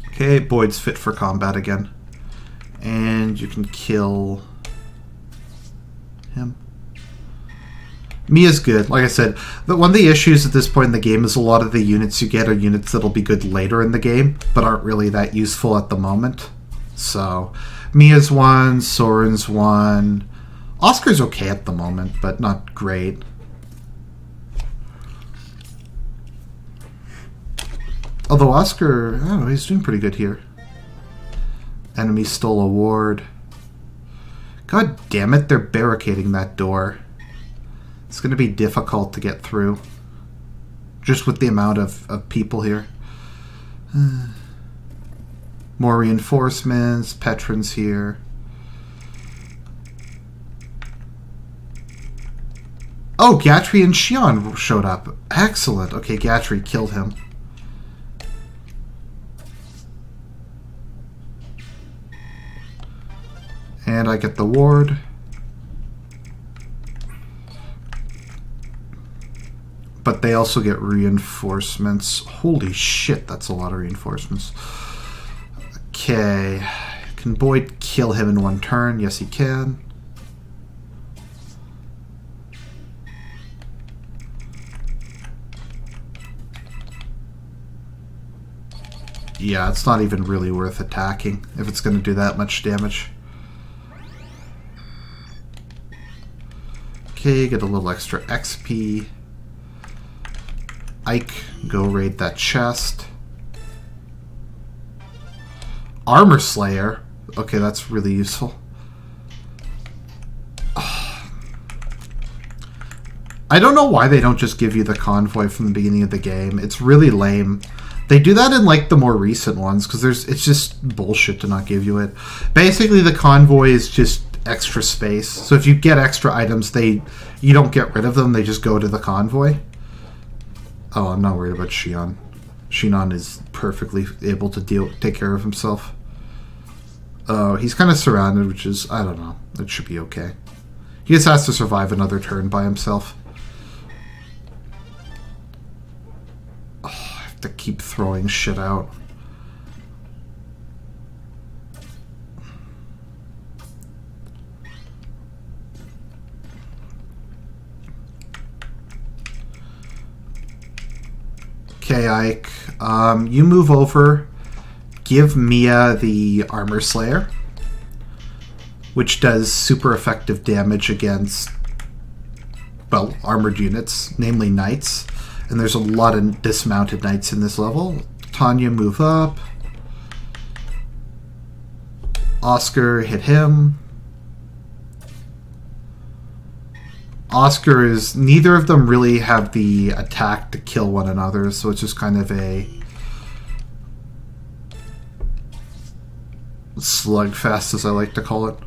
Okay, Boyd's fit for combat again. And you can kill him. Mia's good. Like I said, one of the issues at this point in the game is a lot of the units you get are units that'll be good later in the game, but aren't really that useful at the moment. So, Mia's one, Soren's one. Oscar's okay at the moment, but not great. Although Oscar, I don't know, he's doing pretty good here. Enemy stole a ward. God damn it, they're barricading that door. It's going to be difficult to get through. Just with the amount of people here. More reinforcements. Petron's here. Oh, Gatry and Xion showed up. Excellent. Okay, Gatry killed him. And I get the ward. But they also get reinforcements. Holy shit, that's a lot of reinforcements. Okay. Can Boyd kill him in one turn? Yes, he can. Yeah, it's not even really worth attacking if it's going to do that much damage. Okay, get a little extra XP. Ike, go raid that chest. Armor Slayer. Okay, that's really useful. I don't know why they don't just give you the convoy from the beginning of the game. It's really lame. They do that in like the more recent ones because it's just bullshit to not give you it. Basically, the convoy is just extra space. So if you get extra items, you don't get rid of them. They just go to the convoy. Oh, I'm not worried about Xion. Xion is perfectly able to take care of himself. Oh, he's kind of surrounded, which is, I don't know. It should be okay. He just has to survive another turn by himself. Oh, I have to keep throwing shit out. Okay, Ike. You move over. Give Mia the Armor Slayer, which does super effective damage against, well, armored units, namely knights. And there's a lot of dismounted knights in this level. Tanya, move up. Oscar, hit him. Oscar is... Neither of them really have the attack to kill one another, so it's just kind of a slugfest, as I like to call it.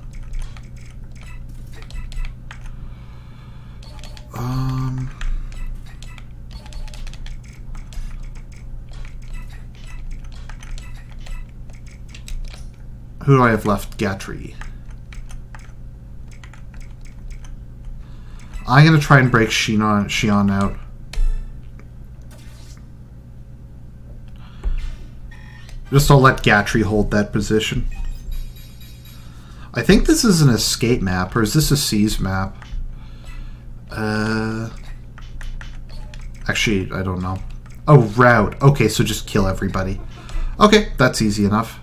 Who do I have left? Gatry. I'm going to try and break Xion out. Just I'll let Gatry hold that position. I think this is an escape map, or is this a seize map? Actually, I don't know. Oh, route. Okay, so just kill everybody. Okay, that's easy enough.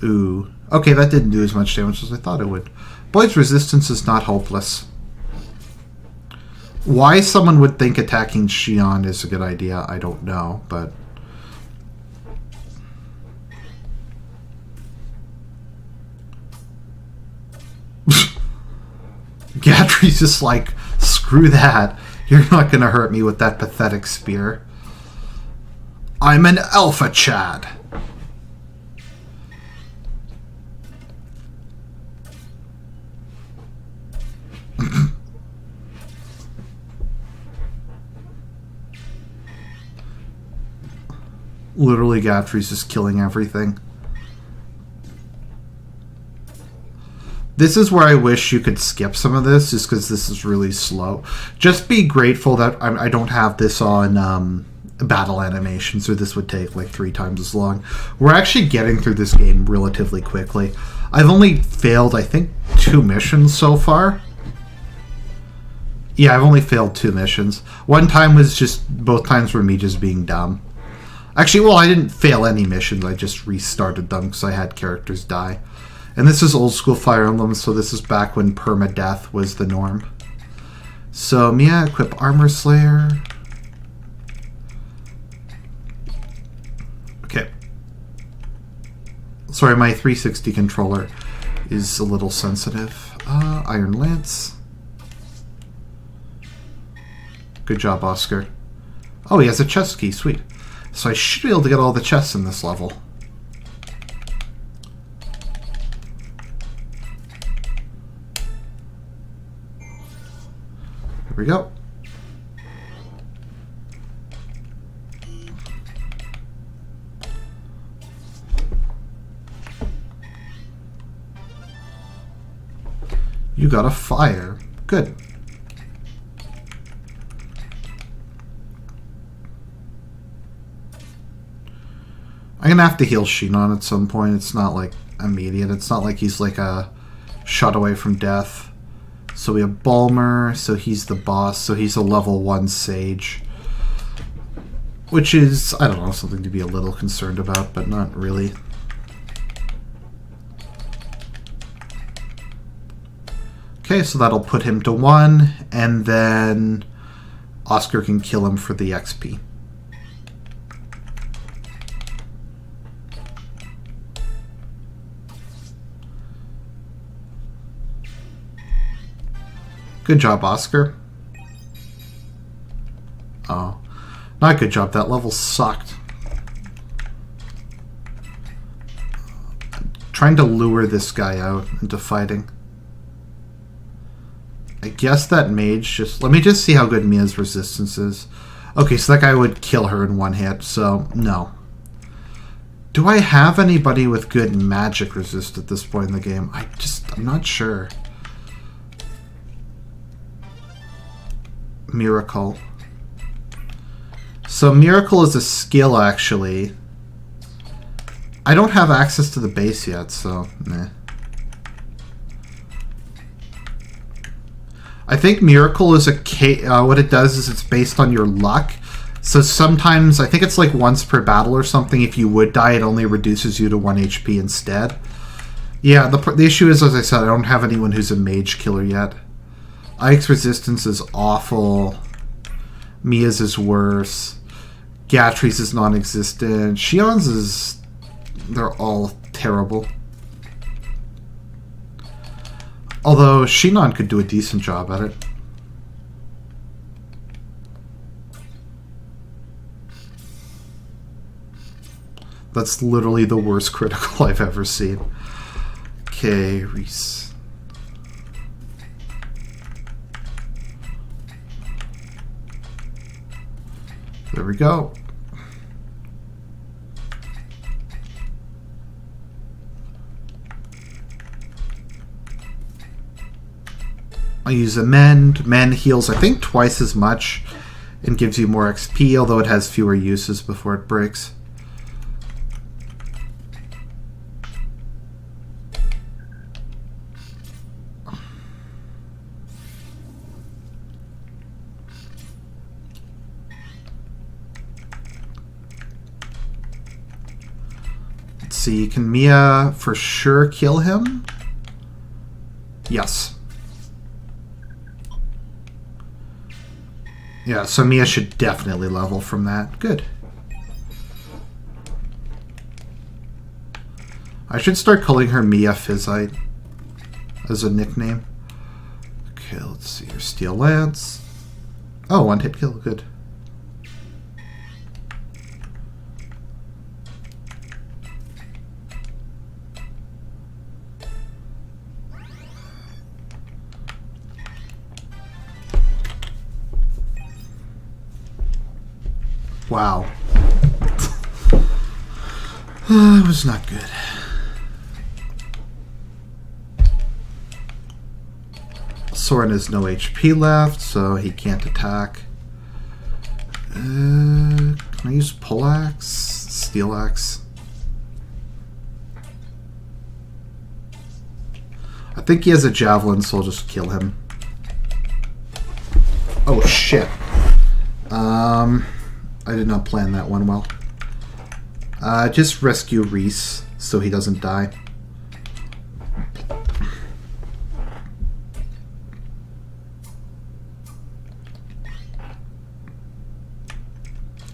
Ooh. Okay, that didn't do as much damage as I thought it would. Boyd's resistance is not hopeless. Why someone would think attacking Xion is a good idea, I don't know, but... Gatry's just like, screw that. You're not gonna hurt me with that pathetic spear. I'm an alpha Chad. Literally, Godfrey's just killing everything. This is where I wish you could skip some of this, just because this is really slow. Just be grateful that I don't have this on battle animations, or this would take like 3 times as long. We're actually getting through this game relatively quickly. I've only failed, I think, 2 missions so far. Yeah, I've only failed 2 missions. One time was just, both times were me just being dumb. Actually, well, I didn't fail any missions, I just restarted them because I had characters die. And this is old school Fire Emblem, so this is back when permadeath was the norm. So, Mia, equip Armor Slayer. Okay. Sorry, my 360 controller is a little sensitive. Iron Lance. Good job, Oscar. Oh, he has a chest key, sweet. So I should be able to get all the chests in this level. Here we go. You got a fire. Good. I'm gonna have to heal Shinon at some point. It's not like immediate. It's not like he's like a shot away from death. So we have Balmer, so he's the boss, so he's a level 1 sage. Which is, I don't know, something to be a little concerned about, but not really. Okay, so that'll put him to 1, and then Oscar can kill him for the XP. Good job, Oscar. Oh. Not good job. That level sucked. I'm trying to lure this guy out into fighting. I guess that mage just... Let me just see how good Mia's resistance is. Okay, so that guy would kill her in 1 hit, so no. Do I have anybody with good magic resist at this point in the game? I'm not sure. Miracle. So Miracle is a skill, actually. I don't have access to the base yet, so meh. I think Miracle is what it does is it's based on your luck. So sometimes, I think it's like once per battle or something, if you would die, it only reduces you to 1 HP instead. Yeah, the issue is, as I said, I don't have anyone who's a mage killer yet. Ike's resistance is awful. Mia's is worse. Gatry's is non-existent. Shion's is... They're all terrible. Although Shinon could do a decent job at it. That's literally the worst critical I've ever seen. Okay, Reese. There we go. I use a Mend. Mend heals, I think, twice as much and gives you more XP, although it has fewer uses before it breaks. Let's see, can Mia for sure kill him? Yes. Yeah, so Mia should definitely level from that. Good. I should start calling her Mia Fizzite as a nickname. Okay, let's see here. Steel Lance. Oh, one hit kill. Good. Wow. It was not good. Soren has no HP left, so he can't attack. Can I use Pole Axe? Steel Axe? I think he has a Javelin, so I'll just kill him. Oh shit. I did not plan that one well. Just rescue Reese so he doesn't die.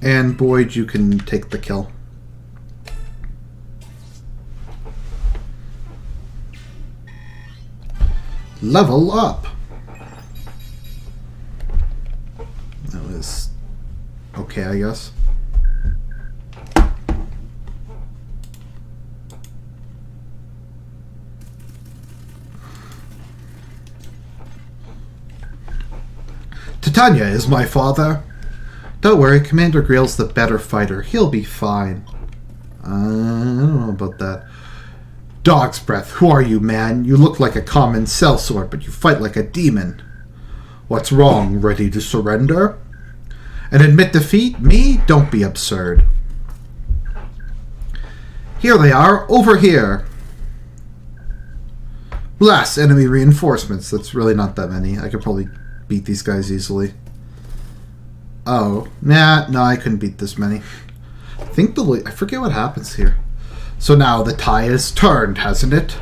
And Boyd, you can take the kill. Level up! That was okay, I guess. Titania is my father. Don't worry, Commander Grail's the better fighter. He'll be fine. I don't know about that. Dog's breath, who are you, man? You look like a common sellsword, but you fight like a demon. What's wrong? Ready to surrender? And admit defeat? Me? Don't be absurd. Here they are, over here. Blast enemy reinforcements. That's really not that many. I could probably beat these guys easily. Oh, no, I couldn't beat this many. I forget what happens here. So now the tide has turned, hasn't it?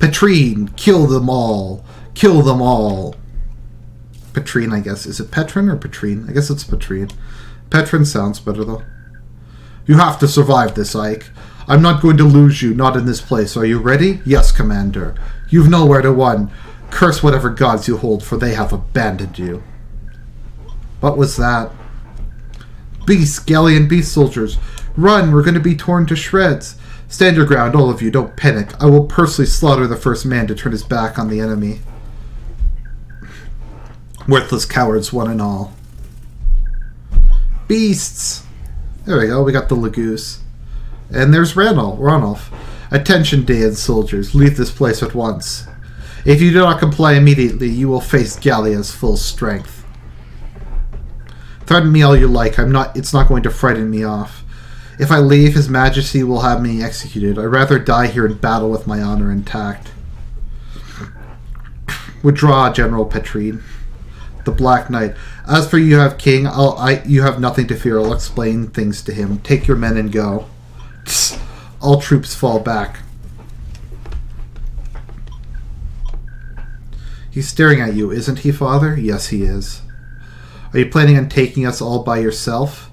Petrine, kill them all. Kill them all. Petrine, I guess. Is it Petrin or Petrine? I guess it's Petrine. Petrin sounds better, though. You have to survive this, Ike. I'm not going to lose you, not in this place. Are you ready? Yes, Commander. You've nowhere to run. Curse whatever gods you hold, for they have abandoned you. What was that? Beasts, Galleon beast soldiers. Run, we're going to be torn to shreds. Stand your ground, all of you, don't panic. I will personally slaughter the first man to turn his back on the enemy. Worthless cowards, one and all. Beasts! There we go, we got the Lagoose. And there's Ranulf. Attention, Daean soldiers, leave this place at once. If you do not comply immediately, you will face Gallia's full strength. Threaten me all you like, it's not going to frighten me off. If I leave, His Majesty will have me executed. I'd rather die here in battle with my honor intact. Withdraw, General Petrine. The Black Knight. As for you have King, you have nothing to fear. I'll explain things to him. Take your men and go. All troops fall back. He's staring at you, isn't he, Father? Yes, he is. Are you planning on taking us all by yourself?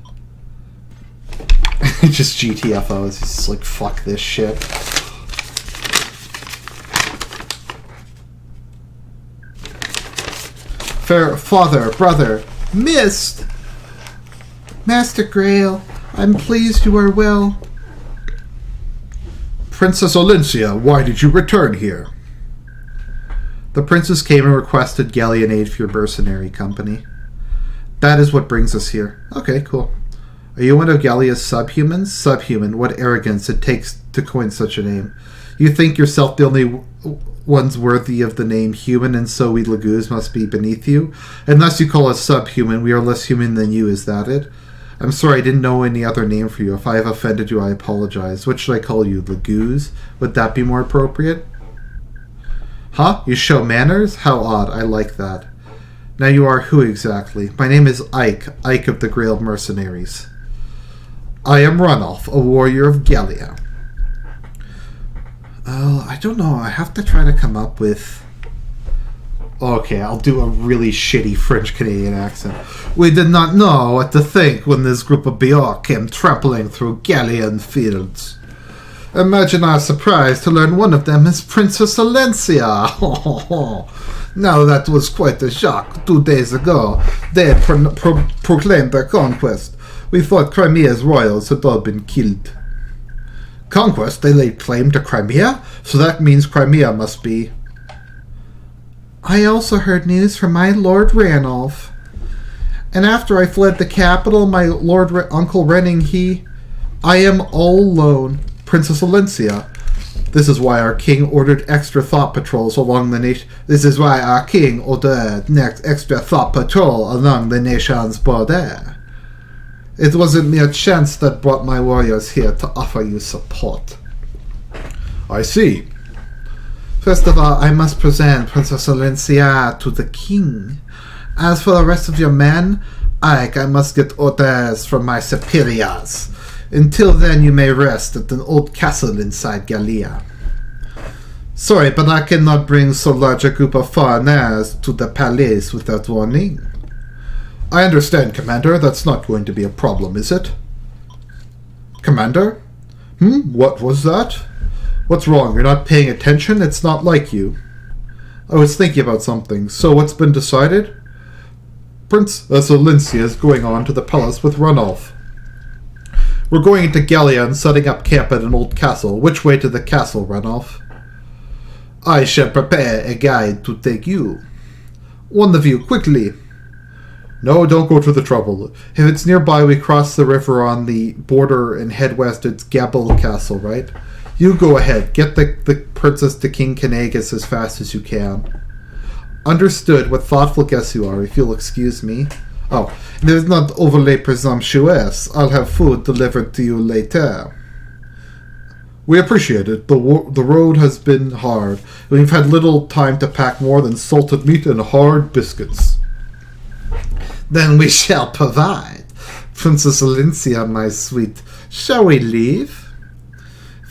Just GTFOs. He's just like, fuck this shit. Fair father, brother, missed! Master Grail, I'm pleased you are well. Princess Olencia, why did you return here? The princess came and requested galleon aid for your mercenary company. That is what brings us here. Okay, cool. Are you one of Gallia's subhumans? Subhuman, what arrogance it takes to coin such a name. You think yourself the only ones worthy of the name human, and so we Lagoos must be beneath you? Unless you call us subhuman, we are less human than you, is that it? I'm sorry, I didn't know any other name for you. If I have offended you, I apologize. What should I call you, Lagoos? Would that be more appropriate? Huh? You show manners? How odd, I like that. Now you are who exactly? My name is Ike, Ike of the Grail Mercenaries. I am Ranulf, a warrior of Gallia. I don't know. I have to try to come up with... Okay, I'll do a really shitty French-Canadian accent. We did not know what to think when this group of Bior came trampling through Gallian fields. Imagine our surprise to learn one of them is Princess Alencia. Now that was quite a shock. 2 days ago, they had proclaimed their conquest. We thought Crimea's royals had all been killed. Conquest? They laid claim to Crimea? So that means Crimea must be... I also heard news from my Lord Ranulph. And after I fled the capital, my Uncle Renning, I am all alone. Princess Alencia. This is why our king ordered extra thought patrols along the nation. This is why our king ordered extra thought patrol along the nation's border. It wasn't mere chance that brought my warriors here to offer you support. I see. First of all, I must present Princess Alencia to the king. As for the rest of your men, I must get orders from my superiors. Until then, you may rest at an old castle inside Gallia. Sorry, but I cannot bring so large a group of foreigners to the palace without warning. I understand, Commander. That's not going to be a problem, is it? Commander? What was that? What's wrong? You're not paying attention? It's not like you. I was thinking about something. So what's been decided? Princess Alencia is going on to the palace with Ranulph. We're going into Gallia and setting up camp at an old castle. Which way to the castle, Ranulph? I shall prepare a guide to take you. One of you, quickly. No, don't go to the trouble. If it's nearby, we cross the river on the border and head west. It's Gabel Castle, right? You go ahead. Get the princess to King Kanagas as fast as you can. Understood. What thoughtful guests you are, if you'll excuse me. Oh, it is not overly presumptuous. I'll have food delivered to you later. We appreciate it. The road has been hard. We've had little time to pack more than salted meat and hard biscuits. Then we shall provide. Princess Alencia, my sweet. Shall we leave?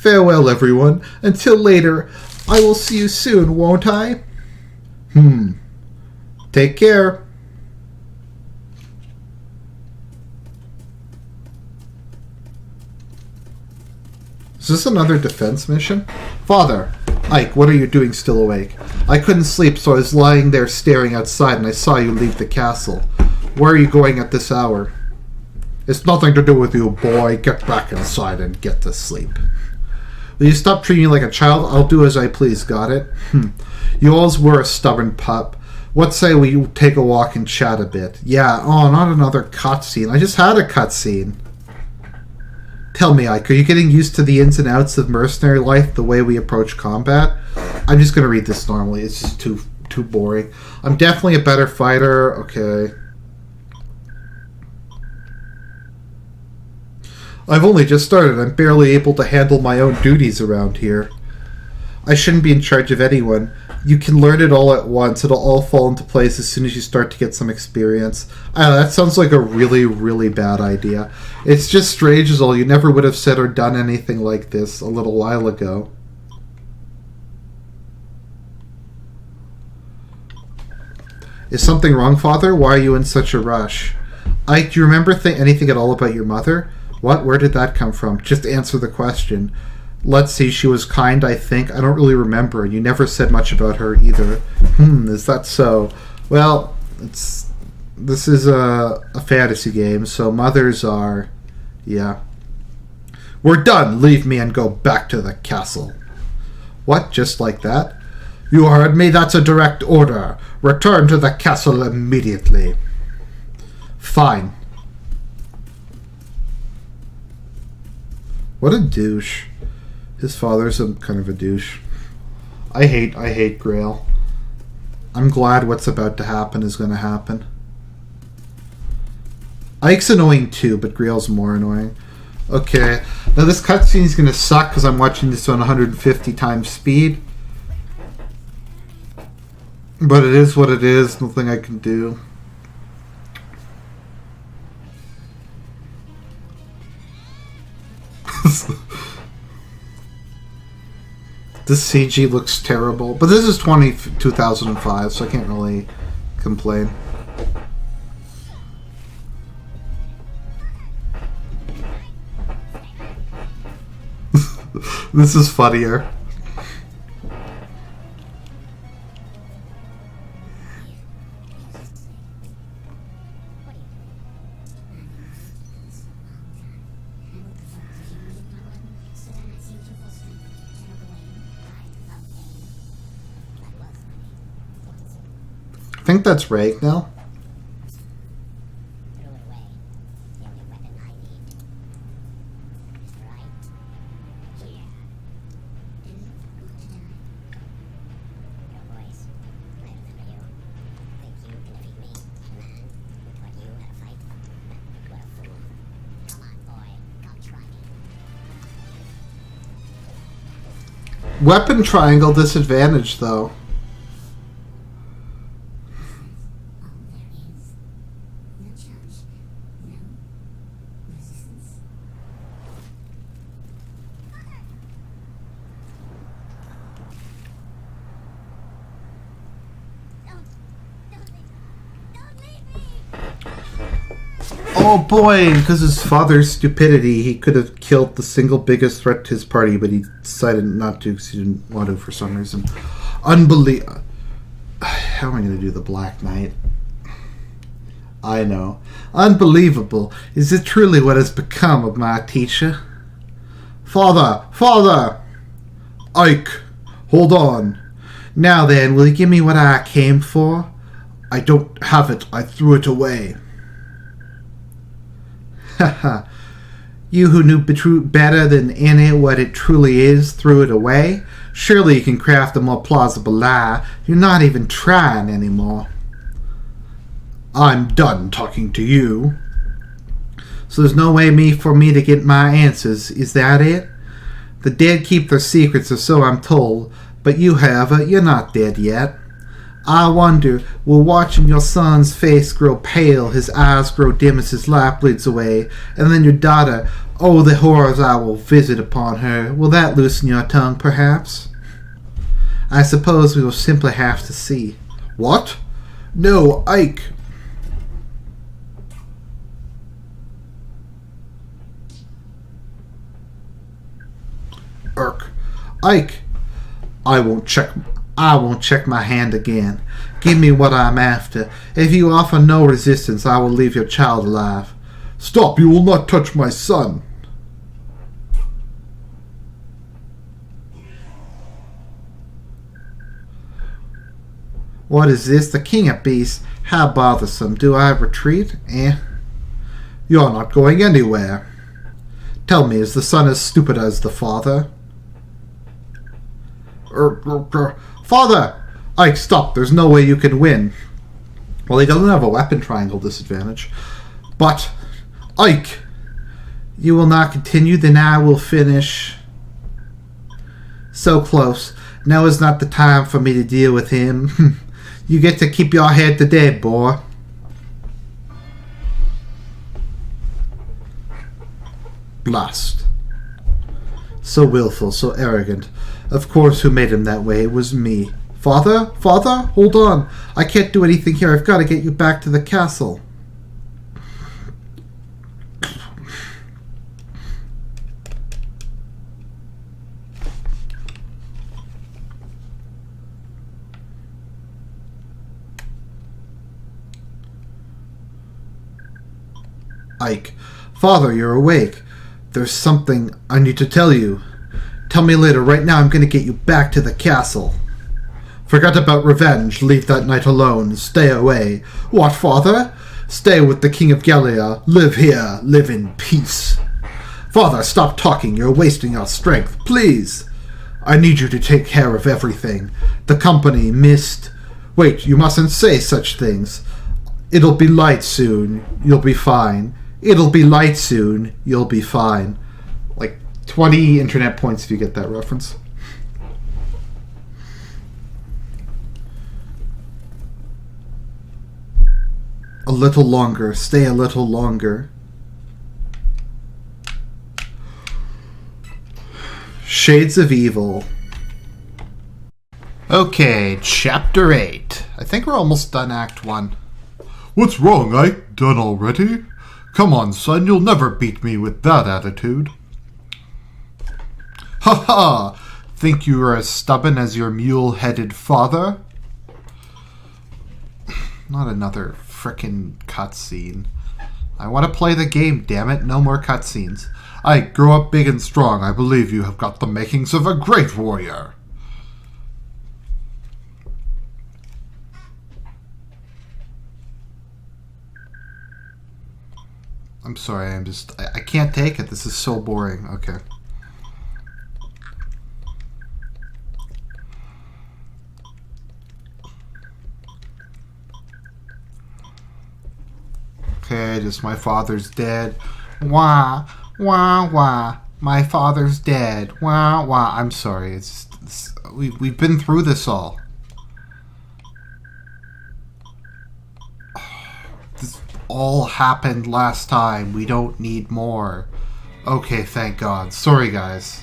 Farewell, everyone. Until later. I will see you soon, won't I? Take care. Is this another defense mission? Father! Ike, what are you doing still awake? I couldn't sleep, so I was lying there staring outside, and I saw you leave the castle. Where are you going at this hour? It's nothing to do with you, boy. Get back inside and get to sleep. Will you stop treating me like a child? I'll do as I please, got it? You always were a stubborn pup. What say we take a walk and chat a bit? Yeah, oh, not another cutscene. I just had a cutscene. Tell me, Ike, are you getting used to the ins and outs of mercenary life, the way we approach combat? I'm just going to read this normally. It's just too boring. I'm definitely a better fighter. Okay. I've only just started. I'm barely able to handle my own duties around here. I shouldn't be in charge of anyone. You can learn it all at once. It'll all fall into place as soon as you start to get some experience. I don't know, that sounds like a really, really bad idea. It's just strange as all. You never would have said or done anything like this a little while ago. Is something wrong, Father? Why are you in such a rush? Ike, do you remember anything at all about your mother? What? Where did that come from? Just answer the question. Let's see, she was kind, I think. I don't really remember. You never said much about her either. Is that so? Well, this is a fantasy game, so mothers are... Yeah. We're done! Leave me and go back to the castle. What? Just like that? You heard me? That's a direct order. Return to the castle immediately. Fine. What a douche. His father's kind of a douche. I hate Grail. I'm glad what's about to happen is going to happen. Ike's annoying too, but Grail's more annoying. Okay, now this cutscene is going to suck because I'm watching this on 150 times speed. But it is what it is. Nothing I can do. This CG looks terrible, but this is 2005, so I can't really complain. This is funnier. I think that's Ragnell. Weapon triangle disadvantage, though. Oh boy, because his father's stupidity, he could have killed the single biggest threat to his party, but he decided not to because he didn't want to for some reason. Unbelievable. How am I going to do the Black Knight? I know. Unbelievable. Is it truly what has become of my teacher? Father! Father! Ike! Hold on. Now then, will you give me what I came for? I don't have it. I threw it away. Haha. You who knew Bitchute better than any what it truly is threw it away? Surely you can craft a more plausible lie. You're not even trying anymore. I'm done talking to you. So there's no way for me to get my answers, is that it? The dead keep their secrets, or so I'm told, but you, however, you're not dead yet. I wonder, will watching your son's face grow pale, his eyes grow dim as his life bleeds away, and then your daughter, oh, the horrors I will visit upon her, will that loosen your tongue, perhaps? I suppose we will simply have to see. What? No, Ike. Ike, I won't check my hand again. Give me what I'm after. If you offer no resistance, I will leave your child alive. Stop! You will not touch my son! What is this? The king of beasts? How bothersome. Do I retreat? You're not going anywhere. Tell me, is the son as stupid as the father? Father! Ike, stop. There's no way you can win. Well, he doesn't have a weapon triangle disadvantage. But, Ike! You will not continue, then I will finish. So close. Now is not the time for me to deal with him. You get to keep your head today, boy. Blast. So willful, so arrogant. Of course, who made him that way? It was me. Father? Father? Hold on. I can't do anything here. I've got to get you back to the castle. Ike. Father, you're awake. There's something I need to tell you. Tell me later. Right now I'm going to get you back to the castle. Forget about revenge. Leave that night alone. Stay away. What, Father? Stay with the King of Gallia. Live here. Live in peace. Father, stop talking. You're wasting your strength. Please. I need you to take care of everything. The company missed... Wait, you mustn't say such things. It'll be light soon. You'll be fine. It'll be light soon. You'll be fine. Like 20 internet points if you get that reference. A little longer. Stay a little longer. Shades of Evil. Okay, Chapter 8. I think we're almost done Act 1. What's wrong, Ike? Done already? Come on, son, you'll never beat me with that attitude. Ha ha! Think you are as stubborn as your mule-headed father? Not another frickin' cutscene. I want to play the game, damn it. No more cutscenes. Ike, grow up big and strong. I believe you have got the makings of a great warrior. I'm sorry, I can't take it. This is so boring. Okay. Okay, just my father's dead. Wah, wah, wah. My father's dead. Wah, wah. I'm sorry. We've been through this all. This all happened last time. We don't need more. Okay, thank God. Sorry, guys.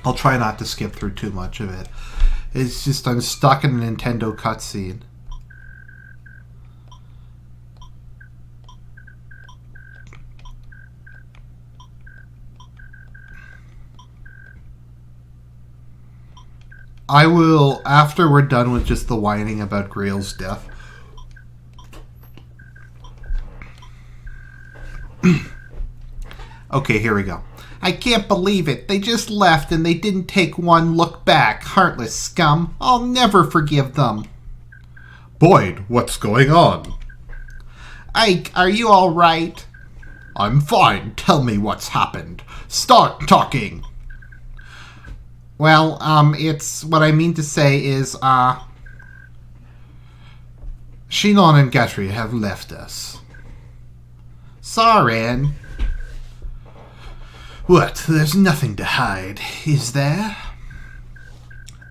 I'll try not to skip through too much of it. It's just I'm stuck in a Nintendo cutscene. I will, after we're done with just the whining about Grail's death. Okay, here we go. I can't believe it. They just left and they didn't take one look back. Heartless scum. I'll never forgive them. Boyd, what's going on? Ike, are you all right? I'm fine. Tell me what's happened. Start talking. Well, it's what I mean to say is, Shinon and Gatry have left us. Soren. What? There's nothing to hide, is there?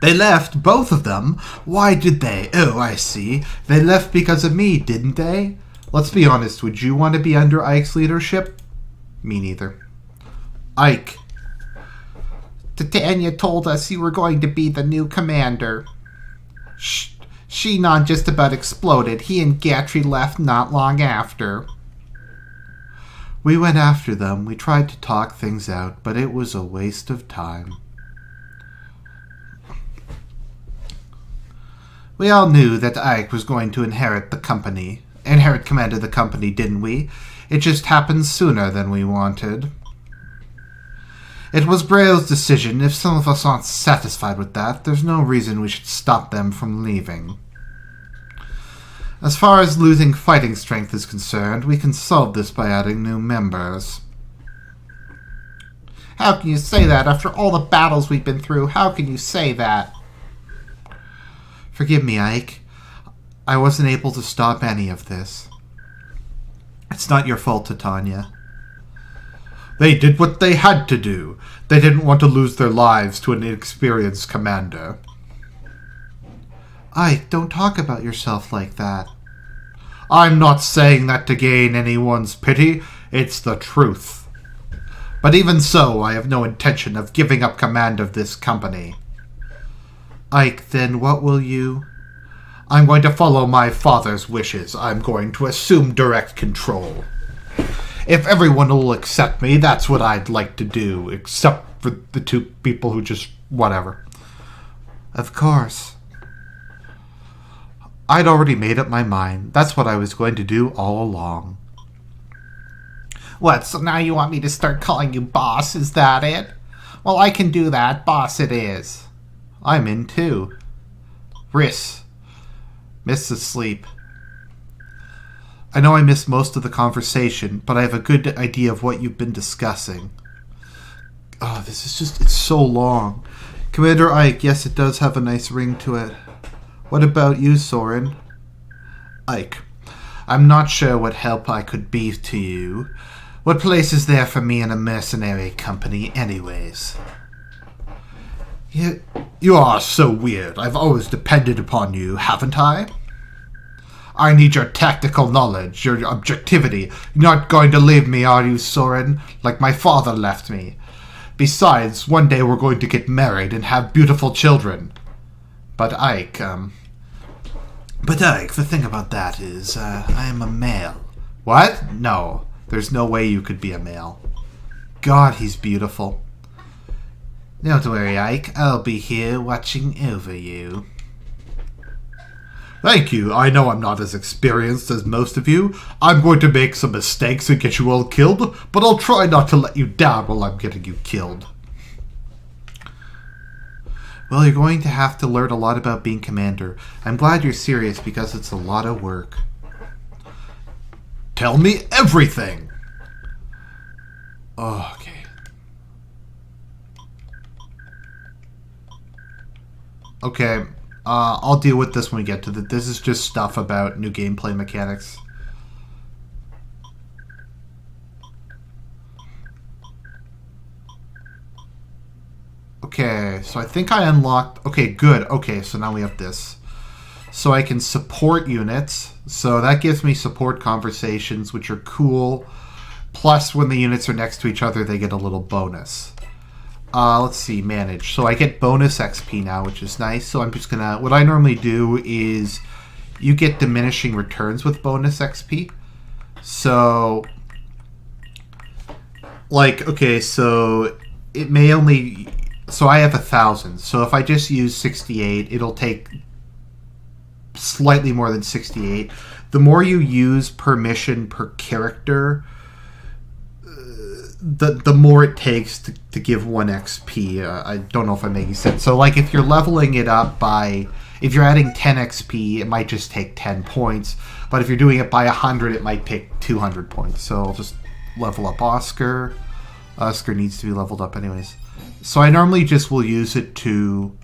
They left, both of them. Why did they? Oh, I see. They left because of me, didn't they? Let's be honest, would you want to be under Ike's leadership? Me neither. Ike. Titania told us you were going to be the new commander. Shinon just about exploded. He and Gatry left not long after. We went after them. We tried to talk things out, but it was a waste of time. We all knew that Ike was going to inherit command of the company, didn't we? It just happened sooner than we wanted. It was Grail's decision. If some of us aren't satisfied with that, there's no reason we should stop them from leaving. As far as losing fighting strength is concerned, we can solve this by adding new members. How can you say that after all the battles we've been through? How can you say that? Forgive me, Ike. I wasn't able to stop any of this. It's not your fault, Titania. They did what they had to do. They didn't want to lose their lives to an inexperienced commander. Ike, don't talk about yourself like that. I'm not saying that to gain anyone's pity. It's the truth. But even so, I have no intention of giving up command of this company. Ike, then what will you... I'm going to follow my father's wishes. I'm going to assume direct control. If everyone will accept me, that's what I'd like to do, except for the two people who just... whatever. Of course. I'd already made up my mind. That's what I was going to do all along. What, so now you want me to start calling you boss, is that it? Well, I can do that. Boss it is. I'm in too. Riss. Miss sleep. I know I missed most of the conversation, but I have a good idea of what you've been discussing. Oh, this is just... it's so long. Commander Ike, yes, it does have a nice ring to it. What about you, Soren? Ike, I'm not sure what help I could be to you. What place is there for me in a mercenary company, anyways? You are so weird. I've always depended upon you, haven't I? I need your tactical knowledge, your objectivity. You're not going to leave me, are you, Soren? Like my father left me. Besides, one day we're going to get married and have beautiful children. But Ike, the thing about that is, I am a male. What? No, there's no way you could be a male. God, he's beautiful. Don't worry, Ike. I'll be here watching over you. Thank you. I know I'm not as experienced as most of you. I'm going to make some mistakes and get you all killed, but I'll try not to let you down while I'm getting you killed. Well, you're going to have to learn a lot about being commander. I'm glad you're serious because it's a lot of work. Tell me everything! Oh, okay. Okay, I'll deal with this when we get to it. This is just stuff about new gameplay mechanics. Okay, so I think I unlocked... Okay, good. Okay, so now we have this. So I can support units. So that gives me support conversations, which are cool. Plus, when the units are next to each other, they get a little bonus. Let's see, manage. So I get bonus XP now, which is nice. So I'm just gonna... What I normally do is you get diminishing returns with bonus XP. So... Like, okay, so it may only... So I have 1,000. So if I just use 68, it'll take slightly more than 68. The more you use per mission per character, the more it takes to give 1 XP. I don't know if I'm making sense. So like if you're leveling it up by... If you're adding 10 XP, it might just take 10 points. But if you're doing it by 100, it might take 200 points. So I'll just level up Oscar. Oscar needs to be leveled up anyways. So I normally just will use it to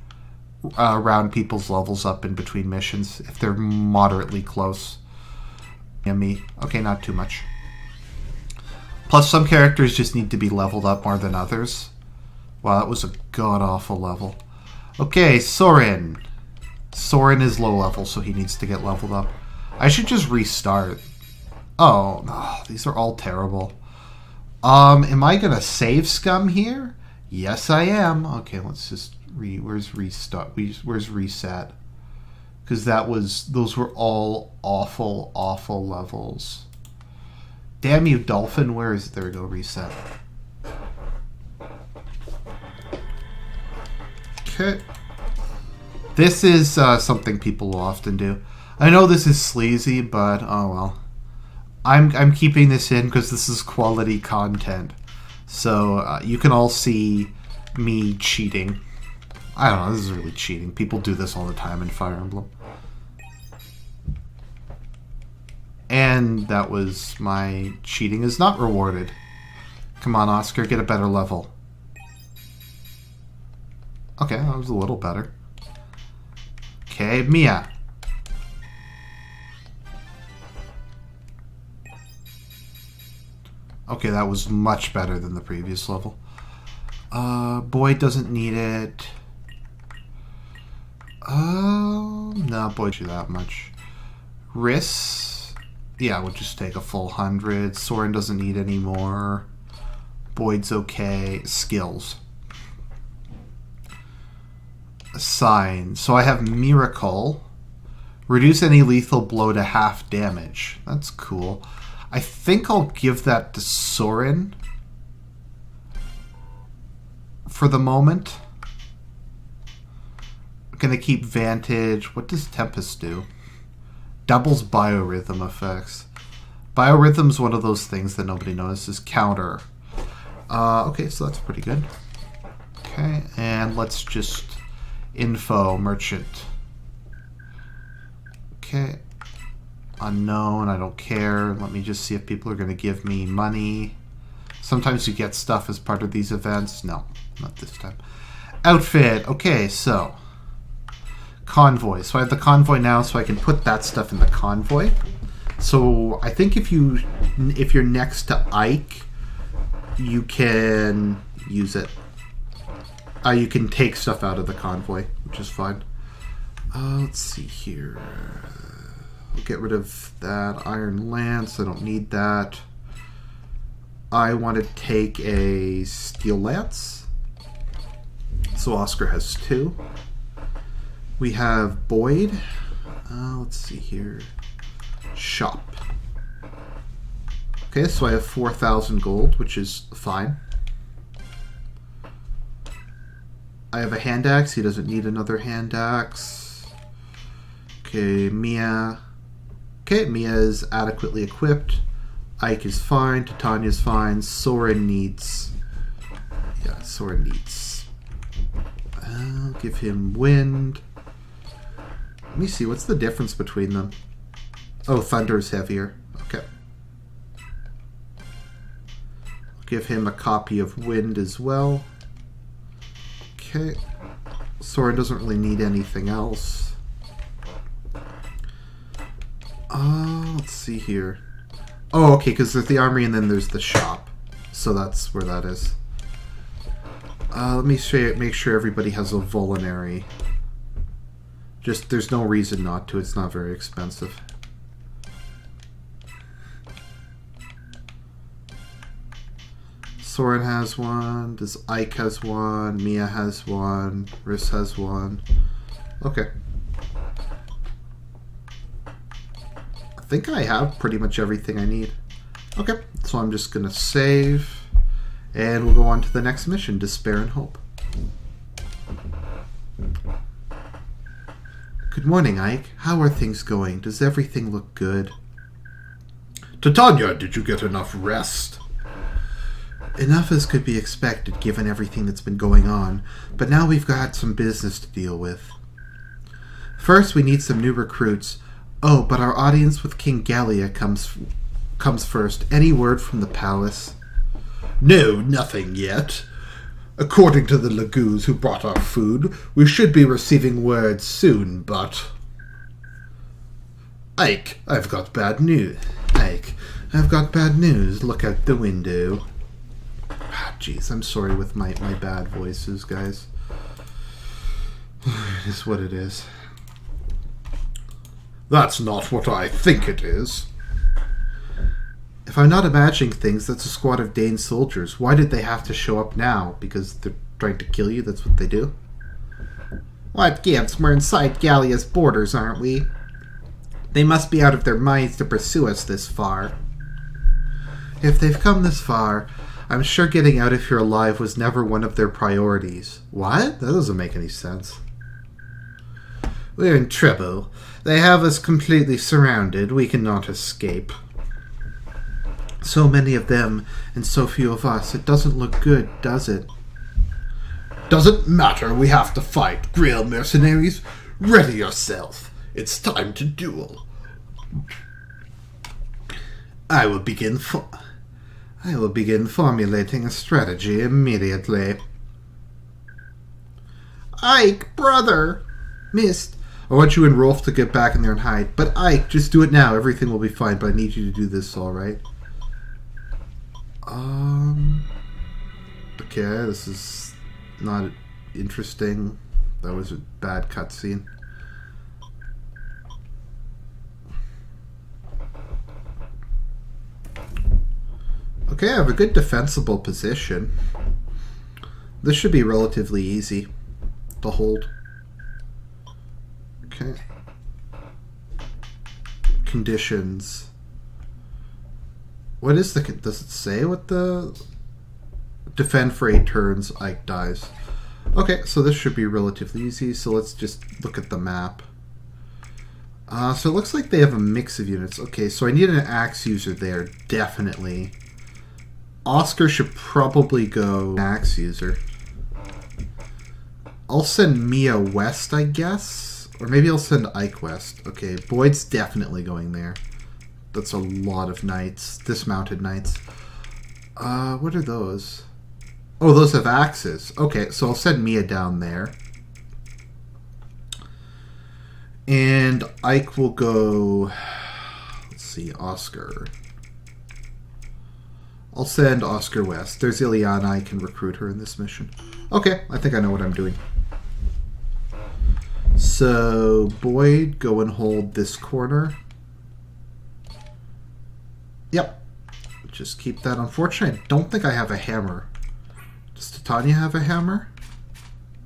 round people's levels up in between missions if they're moderately close. Yeah, me. Okay, not too much. Plus, some characters just need to be leveled up more than others. Wow, that was a god-awful level. Okay, Soren. Soren is low level, so he needs to get leveled up. I should just restart. Oh, no, these are all terrible. Am I gonna save scum here? Yes, I am. Okay, let's just where's restart? Where's reset? Because those were all awful, awful levels. Damn you, Dolphin. Where is it? There we go, reset. Okay. This is something people will often do. I know this is sleazy, but oh well. I'm keeping this in because this is quality content. So you can all see me cheating. I don't know, this is really cheating. People do this all the time in Fire Emblem. And that was my cheating is not rewarded. Come on, Oscar, get a better level. Okay, that was a little better. Okay, Mia. Okay, that was much better than the previous level. Boyd doesn't need it. No, Boyd do that much. Riss. Yeah, we'll just take a full 100. Soren doesn't need any more. Boyd's okay. Skills. Sign. So I have Miracle. Reduce any lethal blow to half damage. That's cool. I think I'll give that to Soren for the moment. I'm gonna keep Vantage. What does Tempest do? Doubles biorhythm effects. Biorhythm's one of those things that nobody notices. Counter. Okay, so that's pretty good. Okay, and let's just info merchant. Okay. Unknown, I don't care. Let me just see if people are going to give me money. Sometimes you get stuff as part of these events. No, not this time. Outfit. Okay, so convoy. So I have the convoy now, so I can put that stuff in the convoy. So I think if you're next to Ike, you can use it. You can take stuff out of the convoy, which is fine. Let's see here. I'll get rid of that Iron Lance. I don't need that. I want to take a Steel Lance. So Oscar has 2. We have Boyd. Let's see here. Shop. Okay, so I have 4,000 gold, which is fine. I have a hand axe. He doesn't need another hand axe. Okay, Mia. Okay, Mia is adequately equipped. Ike is fine. Titania's fine. Soren needs... Yeah, Soren needs... I'll give him wind. Let me see, what's the difference between them? Oh, Thunder's heavier. Okay. I'll give him a copy of wind as well. Okay. Soren doesn't really need anything else. Let's see here. Oh, okay, because there's the armory and then there's the shop. So that's where that is. Let me make sure everybody has a Volinary. Just, there's no reason not to. It's not very expensive. Soren has one. This Ike has one. Mia has one. Riss has one. Okay. I think I have pretty much everything I need. Okay, so I'm just going to save. And we'll go on to the next mission, Despair and Hope. Good morning, Ike. How are things going? Does everything look good? Titania, did you get enough rest? Enough as could be expected given everything that's been going on, but now we've got some business to deal with. First, we need some new recruits. Oh, but our audience with King Gallia comes first. Any word from the palace? No, nothing yet. According to the Lagoos who brought our food, we should be receiving word soon, but... Ike, I've got bad news. Ike, I've got bad news. Look out the window. Jeez, I'm sorry with my bad voices, guys. It is what it is. That's not what I think it is. If I'm not imagining things, that's a squad of Dane soldiers. Why did they have to show up now? Because they're trying to kill you? That's what they do? What gives? We're inside Gallia's borders, aren't we? They must be out of their minds to pursue us this far. If they've come this far, I'm sure getting out of here alive was never one of their priorities. What? That doesn't make any sense. We're in trouble. They have us completely surrounded. We cannot escape. So many of them, and so few of us. It doesn't look good, does it? Doesn't matter. We have to fight. Grail mercenaries, ready yourself. It's time to duel. I will begin formulating a strategy immediately. Ike, brother! Missed. I want you and Rolf to get back in there and hide. But Ike, just do it now. Everything will be fine, but I need you to do this, alright? Okay, this is not interesting. That was a bad cutscene. Okay, I have a good defensible position. This should be relatively easy to hold. Okay. Conditions. What is the... Does it say what the... Defend for 8 turns, Ike dies. Okay, so this should be relatively easy. So let's just look at the map. So it looks like they have a mix of units. Okay, so I need an axe user there, definitely. Oscar should probably go axe user. I'll send Mia west, I guess. Or maybe I'll send Ike west. Okay, Boyd's definitely going there. That's a lot of knights. Dismounted knights. What are those? Oh, those have axes. Okay, so I'll send Mia down there. And Ike will go... Let's see, Oscar. I'll send Oscar west. There's Ileana. I can recruit her in this mission. Okay, I think I know what I'm doing. So, Boyd, go and hold this corner. Yep. Just keep that. Unfortunately, I don't think I have a hammer. Does Titania have a hammer?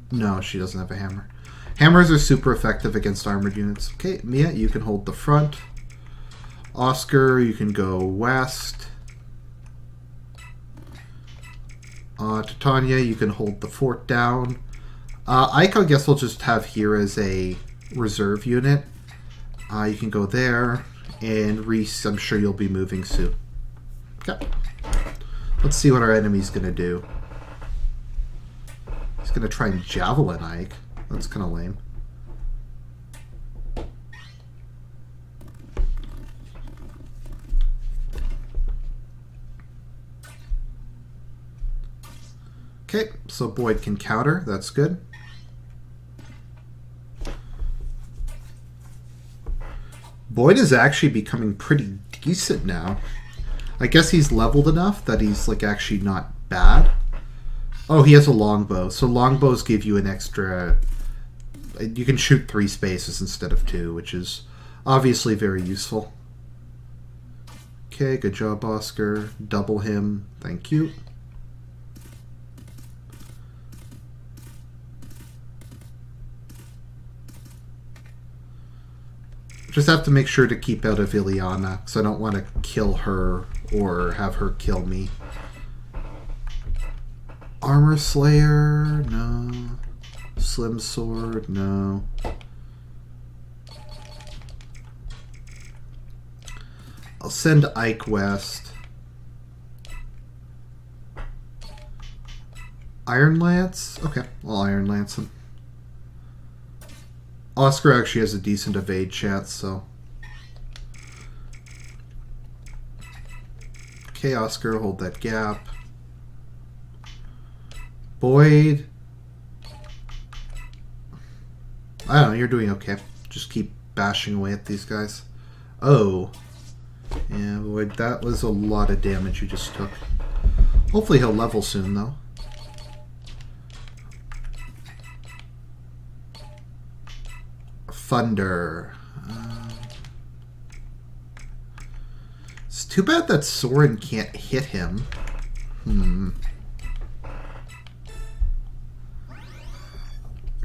No, she doesn't have a hammer. Hammers are super effective against armored units. Okay, Mia, you can hold the front. Oscar, you can go west. Titania, you can hold the fort down. Ike, I guess we'll just have here as a reserve unit. You can go there, and Reese, I'm sure you'll be moving soon. Okay. Let's see what our enemy's going to do. He's going to try and javelin Ike. That's kind of lame. Okay, so Boyd can counter. That's good. Boyd is actually becoming pretty decent now. I guess he's leveled enough that he's like actually not bad. Oh, he has a longbow. So longbows give you an extra... You can shoot 3 spaces instead of 2, which is obviously very useful. Okay, good job, Oscar. Double him. Thank you. Just have to make sure to keep out of Ileana, because I don't want to kill her or have her kill me. Armor Slayer? No. Slim Sword? No. I'll send Ike west. Iron Lance? Okay, I'll Iron Lance him. Oscar actually has a decent evade chance, so... Okay, Oscar, hold that gap. Boyd... I don't know, you're doing okay. Just keep bashing away at these guys. Oh. Yeah, Boyd, that was a lot of damage you just took. Hopefully he'll level soon, though. Thunder. It's too bad that Soren can't hit him.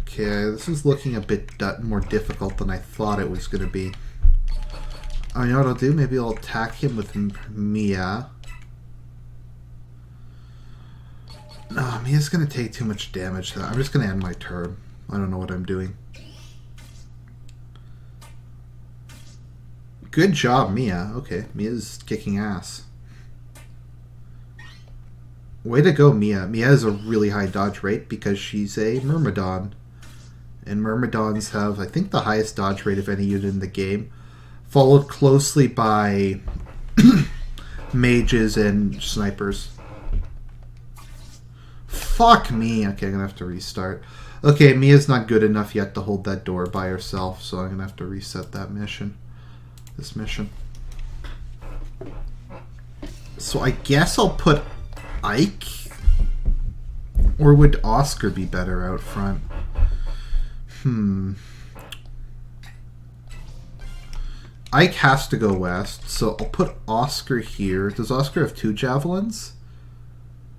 Okay, this is looking a bit more difficult than I thought it was going to be. Oh, you know what I'll do? Maybe I'll attack him with Mia. No, Mia's going to take too much damage. I'm just going to end my turn. I don't know what I'm doing. Good job, Mia. Okay, Mia's kicking ass. Way to go, Mia. Mia has a really high dodge rate because she's a Myrmidon. And Myrmidons have, I think, the highest dodge rate of any unit in the game. Followed closely by mages and snipers. Fuck me. Okay, I'm going to have to restart. Okay, Mia's not good enough yet to hold that door by herself, so I'm going to have to reset that mission. This mission. So I guess I'll put Ike, or would Oscar be better out front? Ike has to go west, so I'll put Oscar here. Does Oscar have 2 javelins?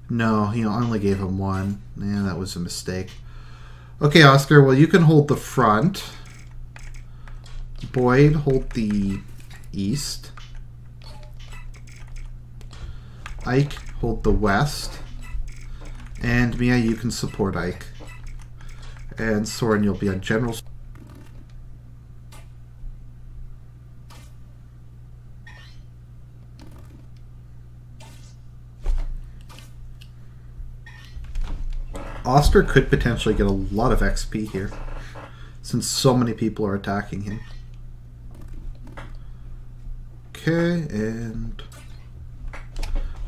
No, I only gave him 1. Yeah, that was a mistake. Okay, Oscar, well, you can hold the front. Boyd, hold the east. Ike, hold the west. And Mia, you can support Ike. And Soren, you'll be on general. Oscar could potentially get a lot of XP here, since so many people are attacking him. Okay, and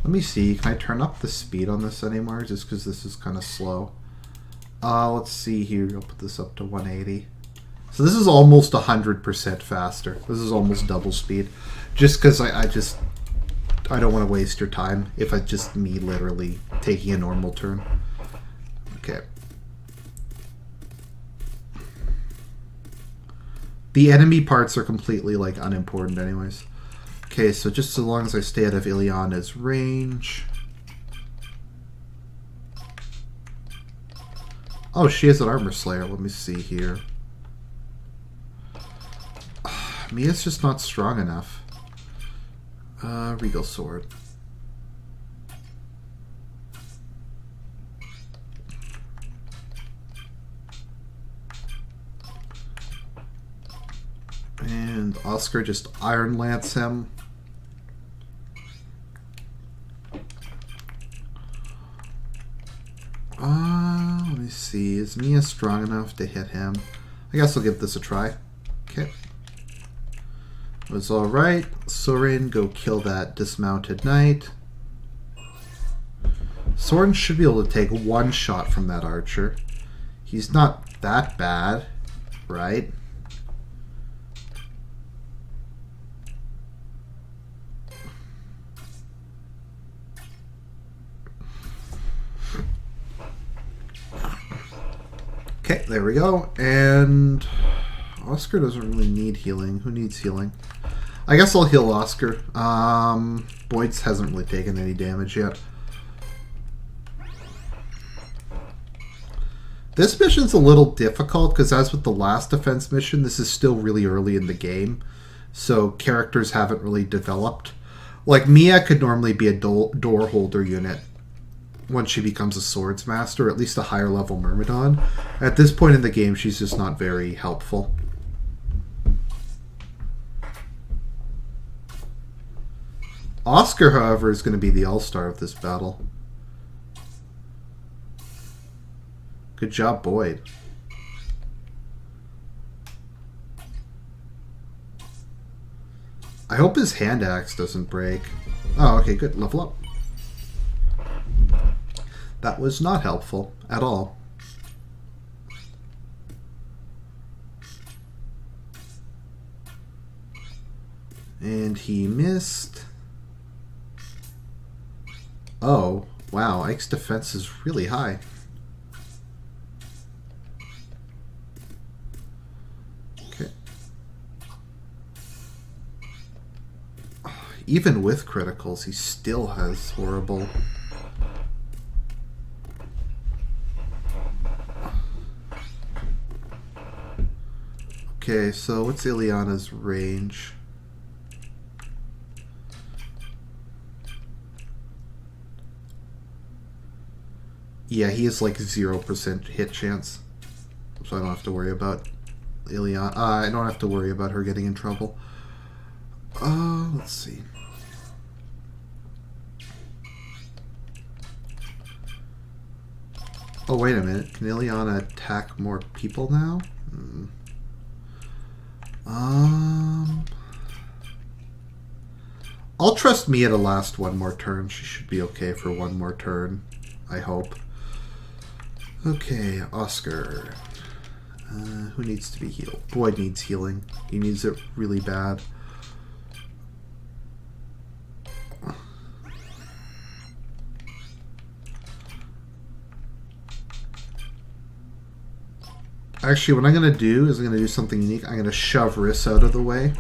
let me see. Can I turn up the speed on this anymore? Just because this is kind of slow. Let's see here. I'll put this up to 180. So this is almost 100% faster. This is almost double speed. Just because I don't want to waste your time if it's just me literally taking a normal turn. Okay. The enemy parts are completely like unimportant anyways. Okay, so just so long as I stay out of Ileana's range. Oh, she has an armor slayer. Let me see here. Mia's just not strong enough. Regal sword. Oscar just Iron Lance him. Let me see. Is Mia strong enough to hit him? I guess I'll give this a try. Okay. It was alright. Soren, go kill that dismounted knight. Soren should be able to take one shot from that archer. He's not that bad, right? Okay, there we go. And Oscar doesn't really need healing. Who needs healing? I guess I'll heal Oscar. Boyd's hasn't really taken any damage yet. This mission's a little difficult because as with the last defense mission, this is still really early in the game. So characters haven't really developed. Like Mia could normally be a door holder unit once she becomes a swords master, at least a higher level Myrmidon. At this point in the game, she's just not very helpful. Oscar, however, is going to be the all-star of this battle. Good job, Boyd. I hope his hand axe doesn't break. Oh, okay, good. Level up. That was not helpful at all. And he missed. Oh, wow. Ike's defense is really high. Okay. Even with criticals, he still has horrible... Okay, so what's Ileana's range? Yeah, he has like 0% hit chance. So I don't have to worry about Ileana. I don't have to worry about her getting in trouble. Let's see. Oh, wait a minute. Can Ileana attack more people now? I'll trust Mia to last one more turn. She should be okay for one more turn, I hope. Okay, Oscar. Who needs to be healed? Boyd needs healing. He needs it really bad. Actually, what I'm going to do is I'm going to do something unique. I'm going to shove Riss out of the way.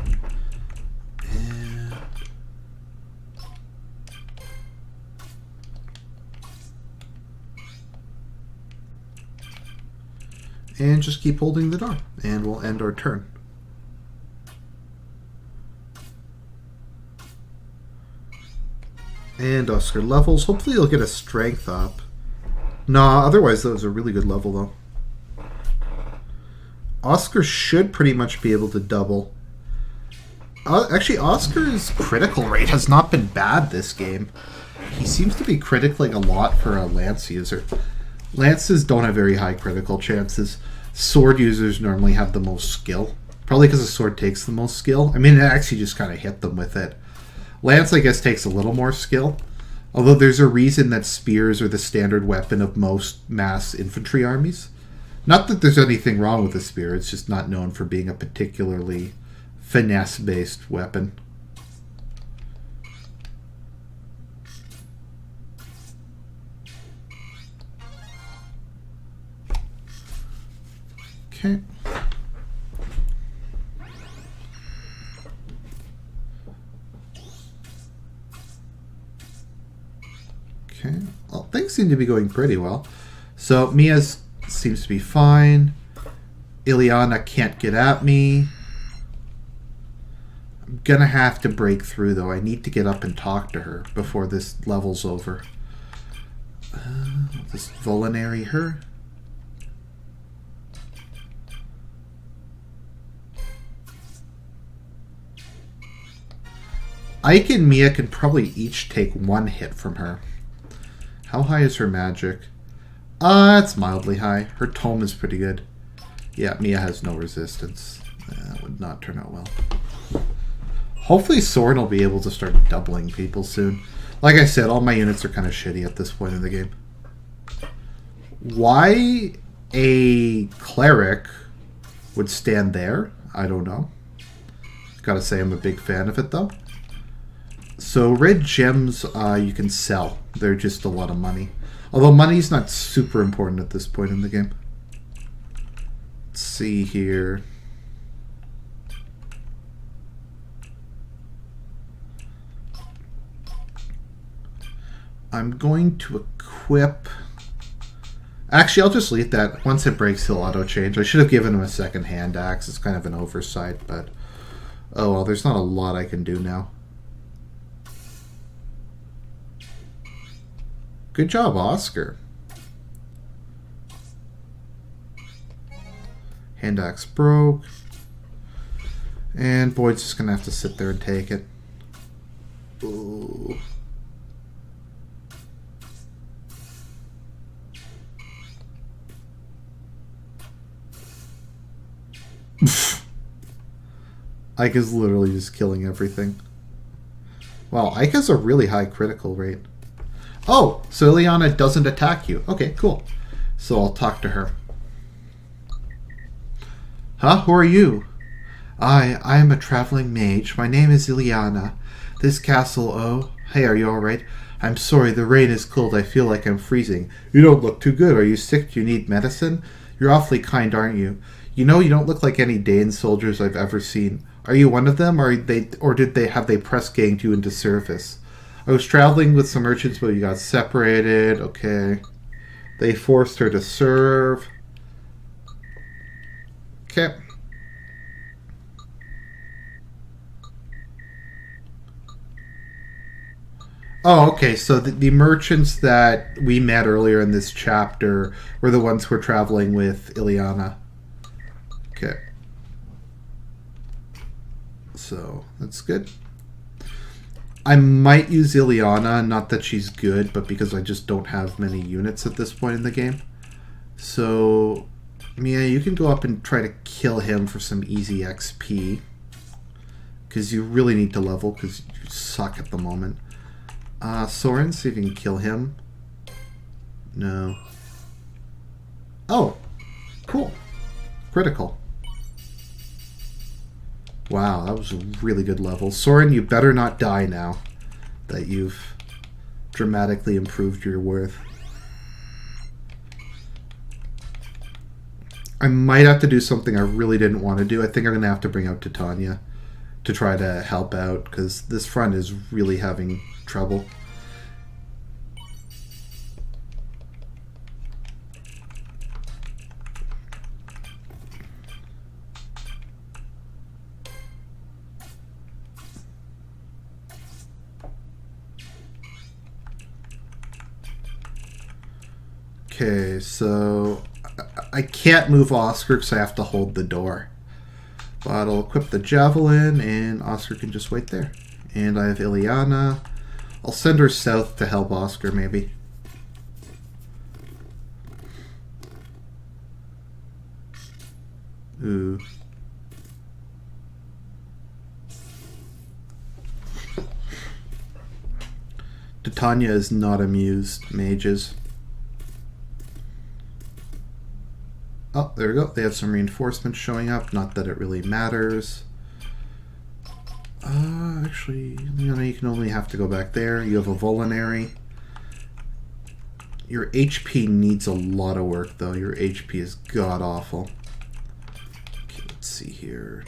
And just keep holding the door. And we'll end our turn. And Oscar levels. Hopefully he'll get a strength up. Nah, otherwise that was a really good level though. Oscar should pretty much be able to double. Actually, Oscar's critical rate has not been bad this game. He seems to be criticling a lot for a Lance user. Lances don't have very high critical chances. Sword users normally have the most skill. Probably because the sword takes the most skill. I mean, it actually just kind of hit them with it. Lance, I guess, takes a little more skill. Although there's a reason that spears are the standard weapon of most mass infantry armies. Not that there's anything wrong with a spear, it's just not known for being a particularly finesse-based weapon. Okay. Okay. Well, things seem to be going pretty well. So Mia's seems to be fine. Ileana can't get at me. I'm gonna have to break through though. I need to get up and talk to her before this level's over. Just Volinary her. Ike and Mia can probably each take one hit from her. How high is her magic? It's mildly high. Her tome is pretty good. Yeah, Mia has no resistance. That would not turn out well. Hopefully Soren will be able to start doubling people soon. Like I said, all my units are kind of shitty at this point in the game. Why a cleric would stand there, I don't know. Gotta say I'm a big fan of it though. So red gems you can sell. They're just a lot of money. Although money's not super important at this point in the game. Let's see here. I'm going to equip... Actually, I'll just leave that. Once it breaks, he'll auto-change. I should have given him a second hand axe. It's kind of an oversight, but... Oh, well, there's not a lot I can do now. Good job, Oscar. Hand axe broke. And Boyd's just going to have to sit there and take it. Ooh. Ike is literally just killing everything. Wow, Ike has a really high critical rate. Oh, so Ileana doesn't attack you. Okay, cool. So I'll talk to her. Huh? Who are you? I am a traveling mage. My name is Ileana. This castle, oh... Hey, are you alright? I'm sorry, the rain is cold. I feel like I'm freezing. You don't look too good. Are you sick? Do you need medicine? You're awfully kind, aren't you? You know, you don't look like any Dane soldiers I've ever seen. Are you one of them, or did they press ganged you into service? I was traveling with some merchants, but you got separated. Okay. They forced her to serve. Okay. Oh, okay. So the merchants that we met earlier in this chapter were the ones who were traveling with Ileana. Okay. So, that's good. I might use Ileana, not that she's good, but because I just don't have many units at this point in the game. So, Mia, you can go up and try to kill him for some easy XP. Because you really need to level, because you suck at the moment. Soren, see if you can kill him. No. Oh, cool. Critical. Wow, that was a really good level. Soren, you better not die now that you've dramatically improved your worth. I might have to do something I really didn't want to do. I think I'm going to have to bring out Titania to try to help out, because this front is really having trouble. Okay, so I can't move Oscar because I have to hold the door. But I'll equip the javelin and Oscar can just wait there. And I have Ileana. I'll send her south to help Oscar, maybe. Ooh. Titania is not amused, mages. Oh, there we go. They have some reinforcements showing up. Not that it really matters. Actually, you can only have to go back there. You have a Volinary. Your HP needs a lot of work, though. Your HP is god-awful. Okay, let's see here.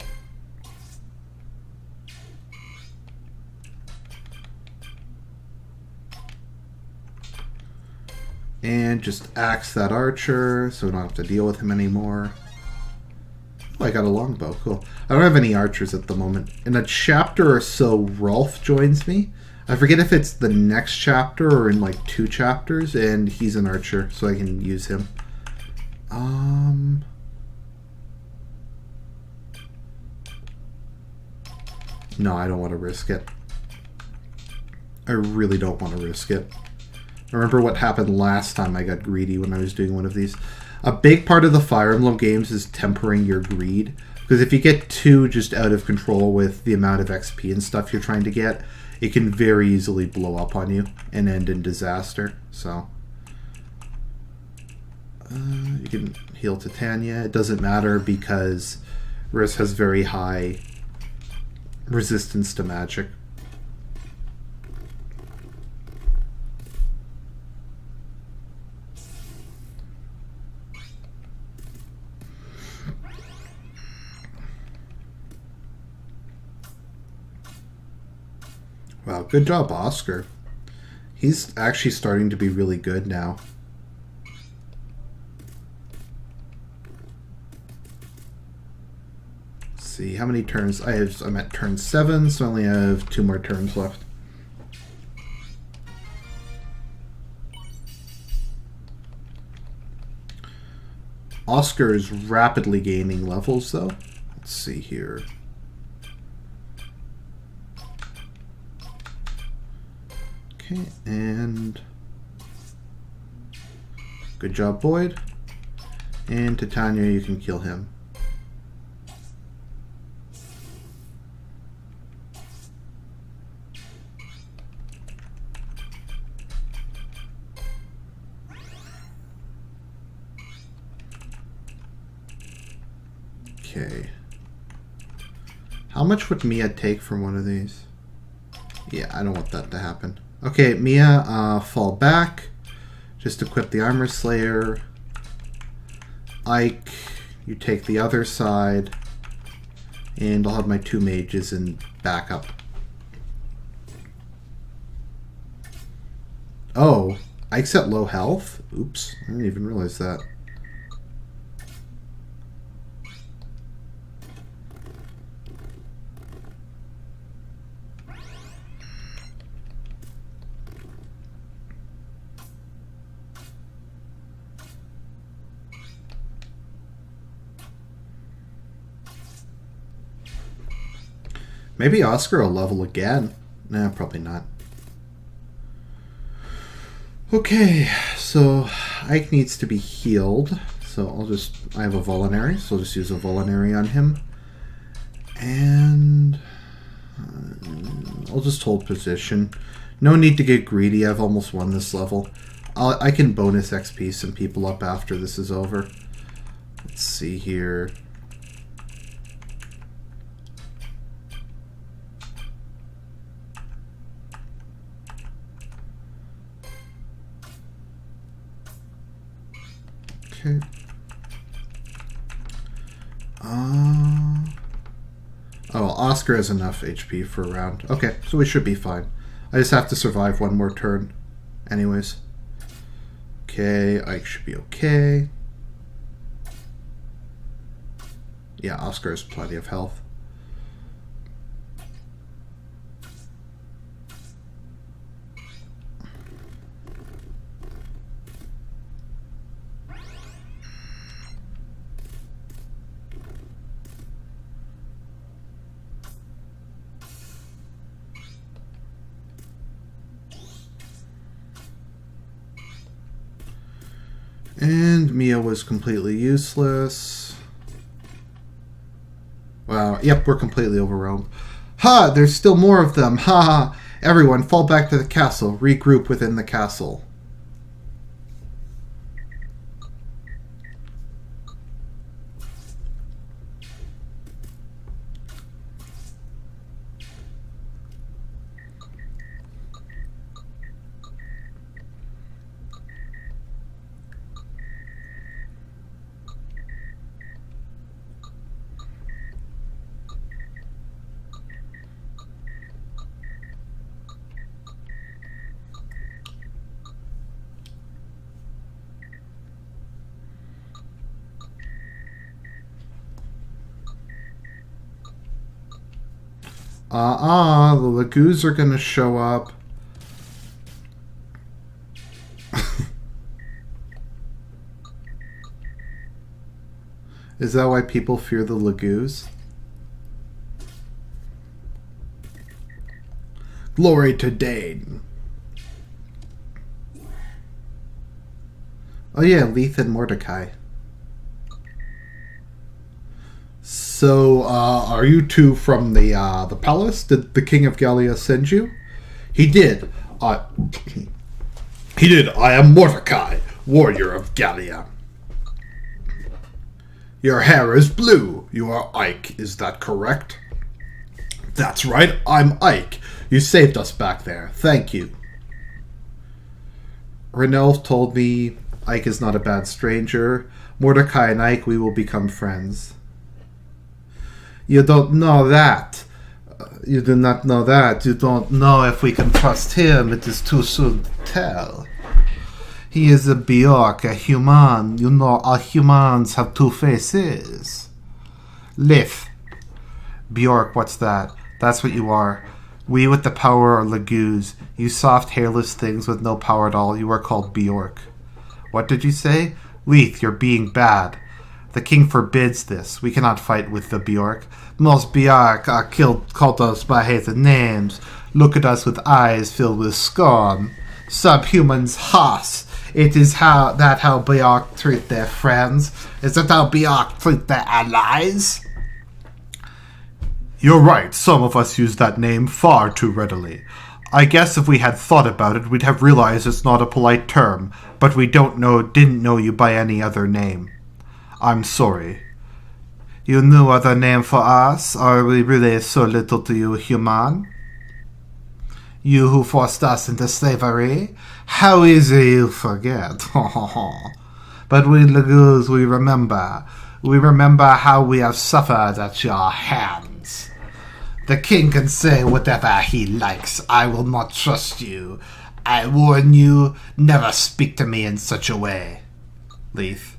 And just axe that archer, so we don't have to deal with him anymore. Oh, I got a longbow. Cool. I don't have any archers at the moment. In a chapter or so, Rolf joins me. I forget if it's the next chapter or in like 2 chapters, and he's an archer, so I can use him. No, I don't want to risk it. I really don't want to risk it. Remember what happened last time I got greedy when I was doing one of these. A big part of the Fire Emblem games is tempering your greed. Because if you get too just out of control with the amount of XP and stuff you're trying to get, it can very easily blow up on you and end in disaster. So, you can heal Titania. It doesn't matter because Riss has very high resistance to magic. Wow, good job, Oscar. He's actually starting to be really good now. Let's see, how many turns? I'm at turn 7, so I only have 2 more turns left. Oscar is rapidly gaining levels, though. Let's see here. Okay, and good job, Boyd. And Titania, you can kill him. Okay. How much would Mia take from one of these? Yeah, I don't want that to happen. Okay, Mia, fall back. Just equip the Armor Slayer. Ike, you take the other side. And I'll have my 2 mages in backup. Oh, Ike's at low health? Oops, I didn't even realize that. Maybe Oscar will level again. Nah, probably not. Okay, so Ike needs to be healed. So I have a Vulnerary, so I'll just use a Vulnerary on him. And I'll just hold position. No need to get greedy, I've almost won this level. I can bonus XP some people up after this is over. Let's see here. Okay. Oh, Oscar has enough HP for a round. Okay, so we should be fine. I just have to survive one more turn. Anyways. Okay, Ike should be okay. Yeah, Oscar has plenty of health. And Mia was completely useless. Wow, yep, we're completely overwhelmed. Ha! There's still more of them! Ha ha! Everyone, fall back to the castle. Regroup within the castle. The Lagoos are gonna show up. Is that why people fear the Lagoos? Glory to Dane. Oh yeah, Leith and Mordecai. So, are you two from the palace? Did the King of Gallia send you? He did. He did. I am Mordecai, warrior of Gallia. Your hair is blue. You are Ike, is that correct? That's right, I'm Ike. You saved us back there. Thank you. Renelf told me Ike is not a bad stranger. Mordecai and Ike, we will become friends. You don't know that. You do not know that. You don't know if we can trust him. It is too soon to tell. He is a Bjork, a human. You know, all humans have two faces. Lith. Bjork, what's that? That's what you are. We with the power are Lagoos. You soft, hairless things with no power at all. You are called Bjork. What did you say? Leith, you're being bad. The king forbids this. We cannot fight with the Bjork. Most Bjork are called us by hated names. Look at us with eyes filled with scorn. Subhumans, Haas. It is how Bjork treat their friends. Is that how Bjork treat their allies? You're right, some of us use that name far too readily. I guess if we had thought about it, we'd have realized it's not a polite term, but we didn't know you by any other name. I'm sorry. You knew other name for us? Are we really so little to you, human? You who forced us into slavery? How easy you forget. But we Lagoos, we remember. We remember how we have suffered at your hands. The king can say whatever he likes. I will not trust you. I warn you, never speak to me in such a way. Leith.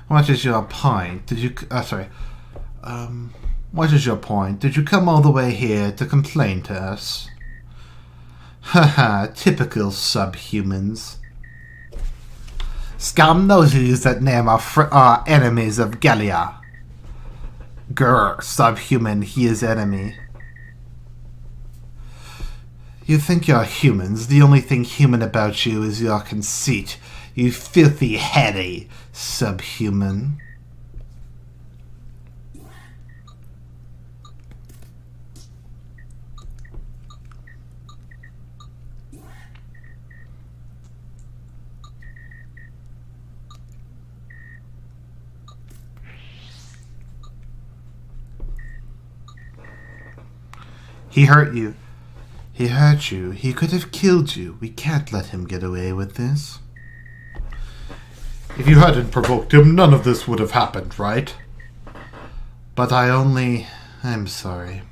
What is your point? What is your point? Did you come all the way here to complain to us? Haha, typical subhumans. Scum, those who use that name are enemies of Gallia. Grr, subhuman, he is enemy. You think you're humans. The only thing human about you is your conceit. You filthy, heady subhuman. He hurt you. He hurt you. He could have killed you. We can't let him get away with this. If you hadn't provoked him, none of this would have happened, right? But I'm sorry.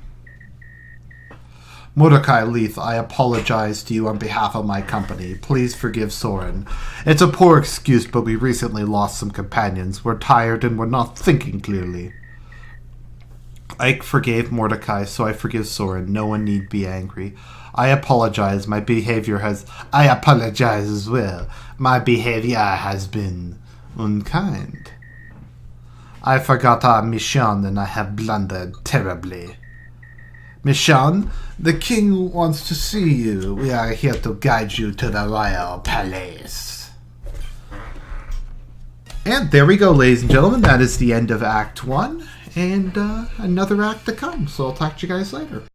Mordecai Leith, I apologize to you on behalf of my company. Please forgive Soren. It's a poor excuse, but we recently lost some companions. We're tired and we're not thinking clearly. Ike forgave Mordecai, so I forgive Soren. No one need be angry. I apologize. My behavior has... I apologize as well. My behavior has been unkind. I forgot our mission and I have blundered terribly. Mission, the king wants to see you. We are here to guide you to the royal palace. And there we go, ladies and gentlemen. That is the end of Act 1. And another act to come. So I'll talk to you guys later.